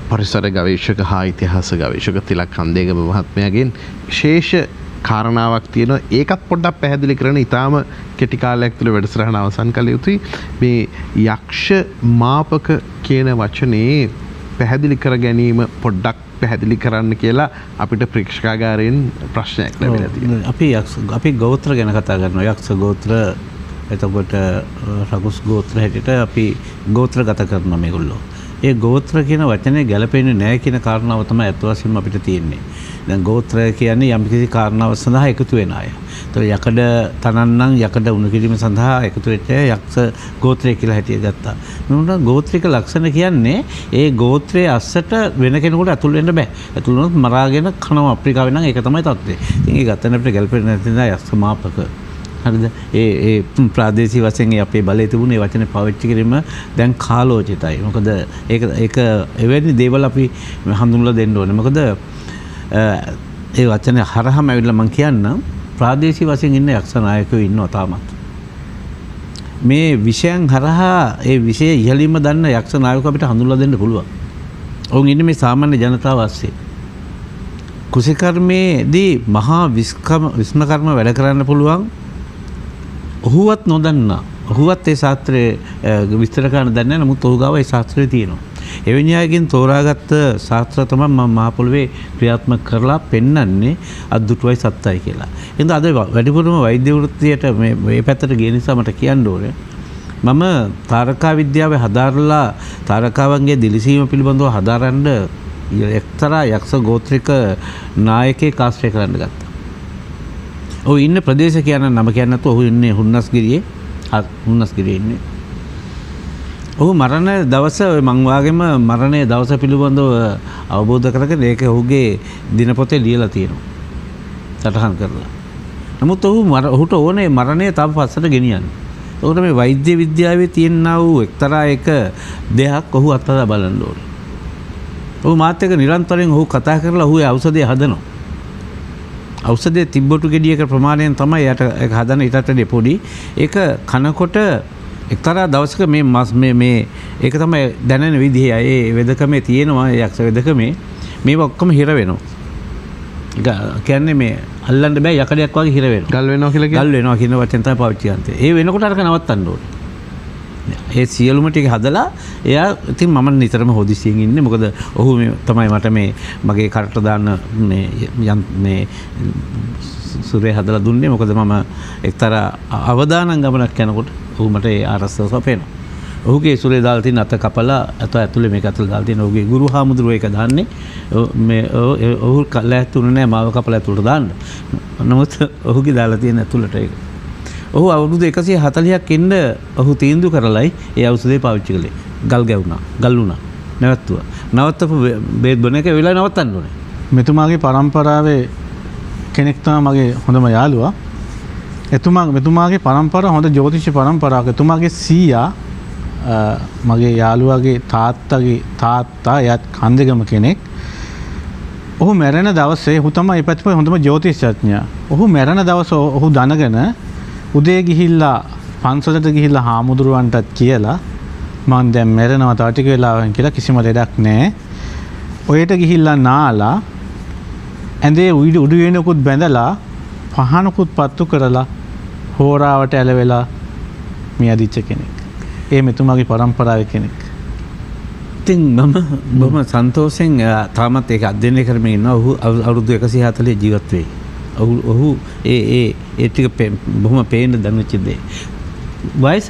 පරිසර ගවේෂක හා ඉතිහාස ගවේෂක තිලක් කන්දේගම මහත්මයාගෙන් විශේෂ කාරණාවක් තියෙනවා. ඒකත් පොඩ්ඩක් පැහැදිලි කරන ඉතාම කෙටි කාලයක් තුළ වැඩසටහන අවසන් කළ යුතුයි. මේ යක්ෂ මාපක කියන වචනේ පැහැදිලි කර ගැනීම පොඩ්ඩක් පැහැදිලි කරන්න කියලා අපිට ප්‍රේක්ෂකාගාරයෙන් ප්‍රශ්නයක් ලැබිලා තියෙනවා. අපි ගෝත්‍ර ගැන කතා කරනවා. යක්ෂ ගෝත්‍ර, එතකොට රකුස් ගෝත්‍ර හැටියට අපි ගෝත්‍ර ගත කරනවා මේගොල්ලෝ. ඒ ගෝත්‍ර කියන වචනේ ගැලපෙන්නේ නැහැ කියන කාරණාව තමයි අත් වශයෙන්ම අපිට තියෙන්නේ. දැන් ගෝත්‍රය කියන්නේ යම්කිසි කාරණාවක් සඳහා එකතු වෙන අය. ඒතර යකඩ තනන්නම් යකඩ උණු කිරීම සඳහා එකතු වෙච්ච යක්ෂ ගෝත්‍රය කියලා හැටියට ගත්තා. මොනවා ගෝත්‍රික ලක්ෂණ කියන්නේ ඒ ගෝත්‍රයේ අස්සට වෙන කෙනෙකුට ඇතුල් වෙන්න බෑ. ඇතුල් වුණොත් මරාගෙන කනවා. අප්‍රිකාවේ නම් ඒක තමයි තත්ත්වය. ඉතින් ඒ ගත්තන අපිට ගැලපෙන්නේ නැති නිසා යක්ෂ මාපක. හරිද? ඒ ප්‍රාදේශීය වශයෙන් අපේ බලයේ තිබුණේ වචනේ පාවිච්චි කිරීම දැන් කාලෝචිතයි. මොකද ඒක එවැනි දේවල් අපි හඳුන්වලා දෙන්න ඕනේ. මොකද ඒ වචනේ හරහම ඇවිල්ලා මම කියන්නම් ප්‍රාදේශීය වශයෙන් ඉන්න යක්ෂ නායකයෝ ඉන්නවා තාමත්. මේ විෂයන් හරහා ඒ විෂය ඉහළින්ම දන්න යක්ෂ නායකයෝ අපිට හඳුන්වලා දෙන්න පුළුවන්. ඔවුන් ඉන්නේ මේ සාමාන්‍ය ජනතාව ASCII. කුසීකර්මයේදී මහා විස්ම කර්ම වැඩ කරන්න පුළුවන්. ඔහුවත් නොදන්නා. ඔහුවත් ඒ ශාස්ත්‍රයේ විස්තර කරන්න දන්නේ නැහැ. නමුත් ඔහු ගාව ඒ ශාස්ත්‍රය තියෙනවා. එවැනි අයගෙන් තෝරාගත්ත ශාස්ත්‍ර තමයි මම මහ පොළොවේ ක්‍රියාත්මක කරලා පෙන්වන්නේ අද්දුටුවයි සත්තයි කියලා. එහෙනම් අද වැඩිපුරම වෛද්‍ය වෘත්තියට මේ පැත්තට ගිය නිසා මට කියන්න ඕනේ. මම තාරකා විද්‍යාවේ හදාරලා තාරකාවන්ගේ දිලිසීම පිළිබඳව හදාරන්න එක්තරා යක්ෂ ගෝත්‍රික නායකයෙක් ආශ්‍රය කරන්න ගත්තා. ඔහු ඉන්න ප්‍රදේශ කියන නම කියන්නේ නැතුව ඔහු ඉන්නේ හුන්නස්ගිරියේ. හුන්නස්ගිරියේ ඉන්නේ. ඔහු මරණ දවස මං වාගේම මරණයේ දවස පිළිබඳව අවබෝධ කරගෙන ඒක ඔහුගේ දිනපොතේ ලියලා තියෙනවා. සටහන් කරලා. නමුත් ඔහුට ඕනේ මරණය තව පස්සට ගෙනියන්න. ඒකට මේ වෛද්‍ය විද්‍යාවේ තියෙනා වූ එක්තරා එක දෙයක් ඔහු අත්දැක බලන්න ඕනේ. ඔහු මාත් එක්ක නිරන්තරයෙන් ඔහු කතා කරලා ඔහු ඒ ඖෂධය හදනවා. ඖෂධයේ තිබ්බොටු ගෙඩියක ප්‍රමාණයෙන් තමයි යට ඒක හදන ඊටත් පොඩි. ඒක කනකොට එක්තරා දවසක මේ ඒක තමයි දැනෙන විදිහේ ඒ වෙදකමේ තියෙනවා යක්ෂ වෙදකමේ මේව ඔක්කොම හිර වෙනවා. ඒක කියන්නේ මේ අල්ලන්න බෑ යකඩයක් වගේ හිර වෙනවා. ගල් වෙනවා කියලා කියන්නේ. ගල් වෙනවා කියන වචෙන් තමයි පාවිච්චි කරන්නේ. ඒ වෙනකොට අරක නවත්තන්න ඕනේ. ඒ සියලුම ටික හදලා එයා ඉතින් මම නිතරම හොදිසියෙන් ඉන්නේ. මොකද ඔහු තමයි මට මේ මගේ කරට දාන්න මේ සුරේ හදලා දුන්නේ. මොකද මම එක්තරා අවදානම් ගමනක් යනකොට ඔහු මට ඒ ආරස්සව සපේනවා. ඔහුගේ සුරේ දාලා තියෙන අත කපලා අත ඇතුලේ මේක ඇතුලේ දාලා තියෙන ඔහුගේ ගුරු හාමුදුරුවෝ ඒක දාන්නේ. මේ ඔහු කල්ලාතුනේ නෑ මාව කපලා ඇතුලට දාන්න. නමුත් ඔහුගේ දාලා තියෙන ඇතුලට ඒක. ඔහු අවුරුදු 140ක් ඉන්න ඔහු තීන්දුව කරලයි ඒ ඖෂධය පාවිච්චි කළේ. ගල් ගැවුණා. ගල් වුණා. නැවතුවා. නවත්තපු බේත් බොන එක වෙලා නවත්තන්න ඕනේ. මෙතුමාගේ පරම්පරාවේ කෙනෙක් තමයි මගේ හොඳම යාළුවා. මෙතුමාගේ පරම්පරාව හොඳ ජ්‍යොතිෂ පරම්පරාවක්. එතුමාගේ සීයා මගේ යාළුවාගේ තාත්තගේ තාත්තා එයාත් කන්දගම කෙනෙක්. ඔහු මැරෙන දවසේ ඔහු තමයි පැත්තේ හොඳම ජ්‍යොතිෂඥයා. ඔහු මැරෙන දවස ඔහු දැනගෙන උදේ ගිහිල්ලා පන්සලට ගිහිල්ලා හාමුදුරුවන්ටත් කියලා මං දැන් මැරෙනවා තව ටික වෙලාවකින් කියලා කිසිම ලෙඩක් නැහැ. ඔයට ගිහිල්ලා නාලා ඇඳේ උඩු වෙනකුත් බැඳලා පහනකුත් පත්තු කරලා හෝරාවට ඇලවෙලා මියදිච්ච කෙනෙක්. ඒ මෙතුමාගේ පරම්පරාවේ කෙනෙක්. ඉතින් මම බොහොම සන්තෝෂෙන් තාමත් ඒක අධ්‍යයනය කරමින් ඉන්නවා. ඔහු අවුරුදු 140 ජීවත් වෙයි. ඔහු ඒ ටික බොහොම පේන්න දැනුච්ච දේ. වයස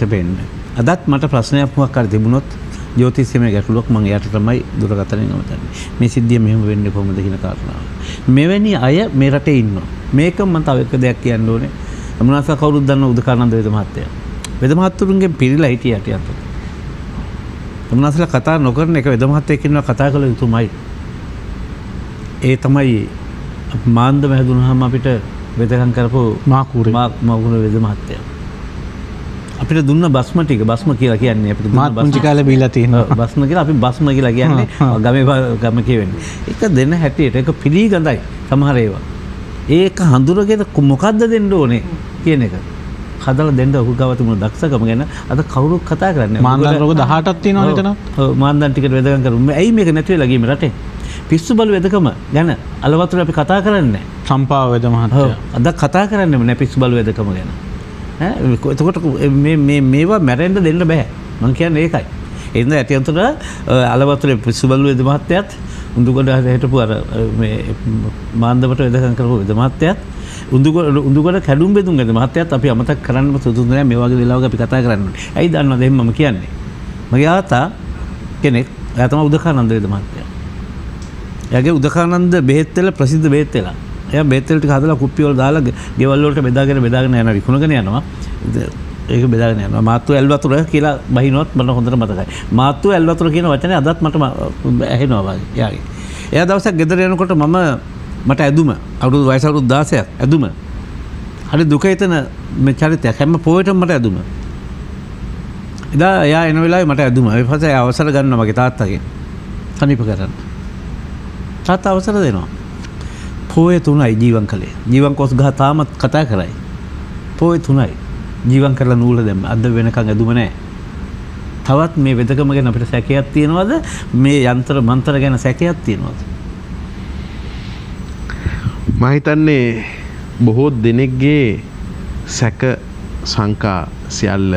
පේන්නේ. අදත් මට ප්‍රශ්නයක් මොකක් හරි තිබුණොත් ජ්‍යොතිෂයේ ගැටලුවක් මම එයාට තමයි දුරකථනයෙන් අමතන්නේ. මේ සිද්ධිය මෙහෙම වෙන්නේ කොහොමද කියන කාරණාව. මෙවැනි අය මේ රටේ ඉන්නවා. මේක මම තව එක දෙයක් කියන්න ඕනේ. අමුණාස කවුරුද දන්න උදකානන්ද වේද මහත්තයා. වේද මහත්තුරුන්ගෙන් පිරීලා හිටියට යත. අමුණාසලා කතා නොකරන එක වේද මහත්තයෙක් ඉන්නවා කතා කළ යුතුමයි. ඒ තමයි මාන්දම හැදුනහම අපිට වෙදකම් කරපු මාකුර වේද මහත්තයා. අපිට දුන්න බස්ම ටික බස්ම කියලා කියන්නේ අපිට දුන්න මාත් පුංචි කාලේ බීලා තියෙනවා. බස්ම කියලා අපි බස්ම කියලා කියන්නේ ගම කියවෙන්නේ. ඒක දෙන්න හැටියට ඒක පිළිගඳයි සමහර ඒවා. ඒක හඳුරගෙන මොකද්ද දෙන්න ඕනේ කියන එක. හදලා දෙන්න ඔහු ගාව තිබුණ දක්ෂකම ගැන අද කවුරුත් කතා කරන්නේ. මාන්දන් රෝග 18ක් තියෙනවා නේද? ඔව් මාන්දන් ටිකට වෙදකම් කරුම්. ඇයි මේක නැති වෙලා ගියේ මේ රටේ? පිස්සු බලු වෙදකම ගැන අලවතුර අපි කතා කරන්නේ නැහැ. සම්පාව වේද මහත්තයා. අද කතා කරන්නේම නැහැ පිස්සු බලු වෙදකම ගැන. එතකොට මේවා මැරෙන්න දෙන්න බෑ. මම කියන්නේ ඒකයි. ඒ නිසා ඇටියන්තර අලවතුරේ පිස්සු බලු වෙද මහත්තයාත් උඳුගොඩ හිටපු අර මේ මාන්දමට වෙදකම් කරපු වෙද මහත්තයාත් උඳුගොඩ කැඩුම් බෙදුම් වෙද මහත්තයාත් අපි අමතක කරන්න සුදුසු නෑ මේ වගේ වෙලාවක අපි කතා කරන්න ඕනේ. ඇයි දන්නවද එහෙම මම කියන්නේ? මගේ ආතා කෙනෙක් එයා තමයි උදකානන්ද වෙද මහත්තයා. එයාගේ උදකානන්ද බෙහෙත් වල ප්‍රසිද්ධ බෙහෙත් වෙලා. එයා බෙහෙත් වල ටික හදලා කුප්පි වල දාලා ගෙවල් වලට බෙදාගෙන යනවා විකුණගෙන යනවා. ඒක බෙදාගෙන යනවා. මාත්තු ඇල් වතුර කියලා බහිනවත් මට හොඳට මතකයි. මාත්තු ඇල් වතුර කියන වචනේ අදත් මට ඇහෙනවා වගේ. එයාගේ. එයා දවසක් ගෙදර එනකොට මට ඇදුම අවුරුදු වයස අවුරුදු 16ක් ඇදුම. හරි දුක හිතෙන මේ චරිතයක් හැම පොයටම මට ඇදුම. එදා එයා එන වෙලාවේ මට ඇදුම. ඊට පස්සේ අවසර ගන්නවා මගේ තාත්තගෙන්. සනීප කරන්න. තාත්තා අවසර දෙනවා. පොය 3යි ජීවන් කළේ. ජීවන් කොස් ගහ තාමත් කතා කරයි. පොය 3යි. ජීවන් කරලා නූල දැම්ම. අද වෙනකන් ඇදුම නැහැ. තවත් මේ වෙදකම ගැන අපිට සැකයක් තියෙනවද? මේ යන්ත්‍ර මන්ත්‍ර ගැන සැකයක් තියෙනවද? මම හිතන්නේ බොහෝ දෙනෙක්ගේ සැක සංකා සියල්ල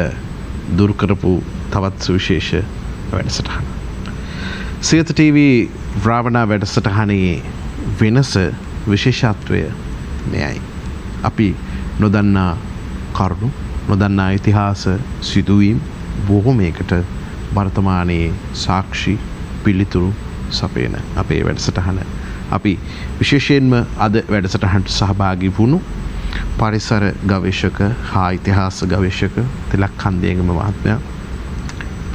දුරු කරපු තවත් සුවිශේෂ වැඩසටහන. සියත TV රාවණා වැඩසටහනේ වෙනස විශේෂත්වය මෙයයි. අපි නොදන්නා කරුණු නොදන්නා ඉතිහාස සිදුවීම් බොහොමයකට වර්තමානයේ සාක්ෂි පිළිතුරු සපයන අපේ වැඩසටහන. අපි විශේෂයෙන්ම අද වැඩසටහනට සහභාගී වුණු පරිසර ගවේෂක හා ඉතිහාස ගවේෂක තිලක් කන්දේගම මහත්මයා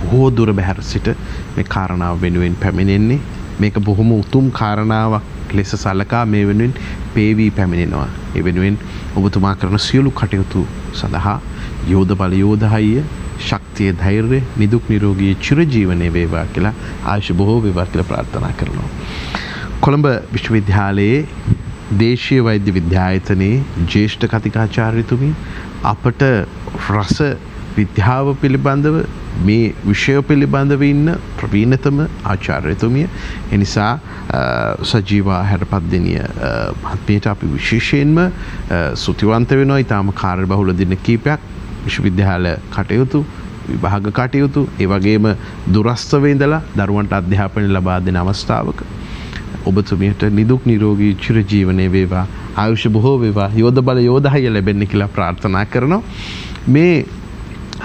බොහෝ දුර බැහැර සිට මේ කාරණාව වෙනුවෙන් පැමිණෙන්නේ. මේක බොහොම උතුම් කාරණාවක් ලෙස සලකා මේ වෙනුවෙන් පේවී පැමිණෙනවා. ඒ වෙනුවෙන් ඔබතුමා කරන සියලු කටයුතු සඳහා යෝධ බල යෝධහයිය ශක්තිය ධෛර්යය නිදුක් නිරෝගී චිරජීවනයේ වේවා කියලා ආයුෂ බොහෝ වේවා කියලා ප්‍රාර්ථනා කරනවා. කොළඹ විශ්වවිද්‍යාලයේ දේශීය වෛද්‍ය විද්‍යායතනයේ ජ්‍යෙෂ්ඨ කතිකාචාර්යතුමිය අපට රස විද්‍යාව පිළිබඳව මේ විෂය පිළිබඳව ඉන්න ප්‍රවීණතම ආචාර්යතුමිය. එනිසා සජීවා හැරපත්දිනිය මහත්මියට අපි විශේෂයෙන්ම ස්තුතිවන්ත වෙනවා. ඊටාම කාර්යබහුල දින කීපයක් විශ්වවිද්‍යාල කටයුතු විභාග කටයුතු ඒ වගේම දුරස්ථව ඉඳලා දරුවන්ට අධ්‍යාපනය ලබා දෙන අවස්ථාවක ඔබතුමියට නිදුක් නිරෝගී චිරජීවනයේ වේවා ආයුෂ බොහෝ වේවා යෝධ බල යෝධහය ලැබෙන්න කියලා ප්‍රාර්ථනා කරනවා. මේ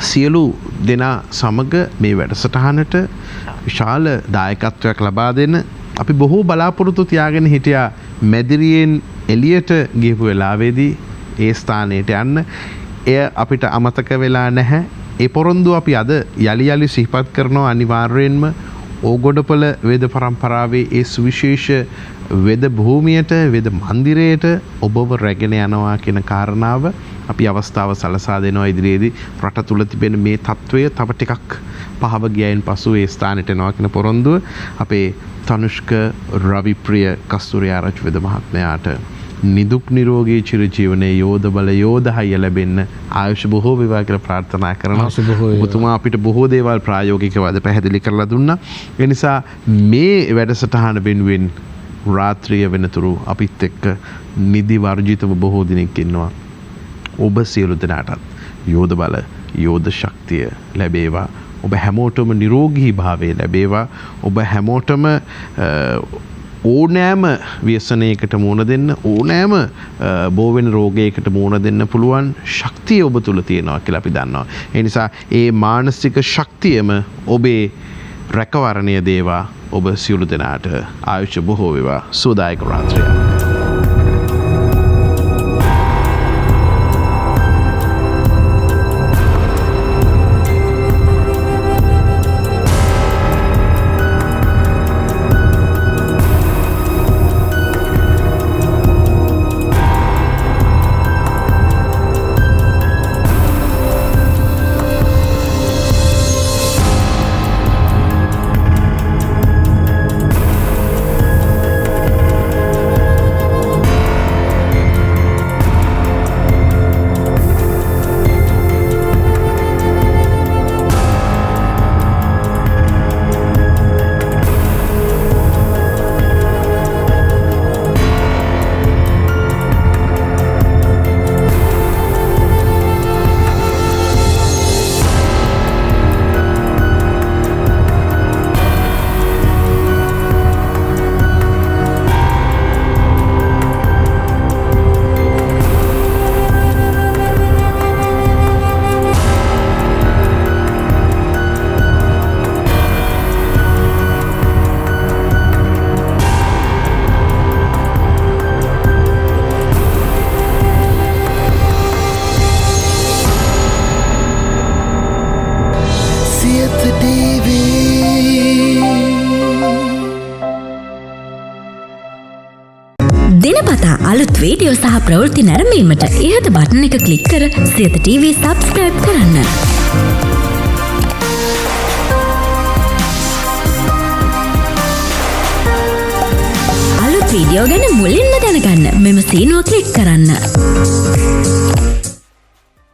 සියලු දෙනා සමග මේ වැඩසටහනට විශාල දායකත්වයක් ලබා දෙන අපි බොහෝ බලාපොරොත්තු තියාගෙන හිටියා මැදිරියෙන් එළියට ගියපු වෙලාවේදී ඒ ස්ථානයට යන්න. එය අපිට අමතක වෙලා නැහැ. ඒ පොරොන්දු අපි අද යලි යලි සිහිපත් කරනවා. අනිවාර්යයෙන්ම ඕගොඩපොළ වේද පරම්පරාවේ ඒ සුවිශේෂ වෙද භූමියට වෙද මන්දිරයට ඔබව රැගෙන යනවා කියන කාරණාව අපි අවස්ථාව සලසා දෙනවා. ඉදිරියේදී රට තුල තිබෙන මේ තත්වය තව ටිකක් පහව ගියයින් පසු ඒ ස්ථානයට එනවා කියන පොරොන්දුව අපේ තනුෂ්ක රවිප්‍රිය කස්තුරිආරච්චි වෙද මහත්මයාට නිදුක් නිරෝගී චිරජීවනයේ යෝධ බල යෝධහය ලැබෙන්න ආයුෂ බොහෝ වේවා කියලා ප්‍රාර්ථනා කරනවා. ඔබතුමා අපිට බොහෝ දේවල් ප්‍රායෝගිකව අද පැහැදිලි කරලා දුන්නා. ඒ නිසා මේ වැඩසටහන වෙනුවෙන් රාත්‍රිය වෙනතුරු අපිත් එක්ක නිදි වර්ජිතව බොහෝ දිනෙක ඉන්නවා. ඔබ සියලු දෙනාටත් යෝධ බල යෝධ ශක්තිය ලැබේවා. ඔබ හැමෝටම නිරෝගී භාවය ලැබේවා. ඔබ හැමෝටම ඕනෑම ව්‍යසනයකට මුහුණ දෙන්න ඕනෑම බෝවෙන රෝගයකට මුහුණ දෙන්න පුළුවන් ශක්තිය ඔබ තුළ තියෙනවා කියලා අපි දන්නවා. ඒ නිසා ඒ මානසික ශක්තියම ඔබේ රැකවරණය දේවා. ඔබ සියලු දෙනාට ආයුෂ බොහෝ වේවා. සුවදායක රාත්‍රියක්. දිනපතා අලුත් වීඩියෝ සහ ප්‍රවෘත්ති නැරඹීමට ඉහත බටන් එක ක්ලික් කර සියත TV සබස්ක්‍රයිබ් කරන්න. අලුත් වීඩියෝ ගැන මුලින්ම දැනගන්න මෙම සීනුව ක්ලික් කරන්න.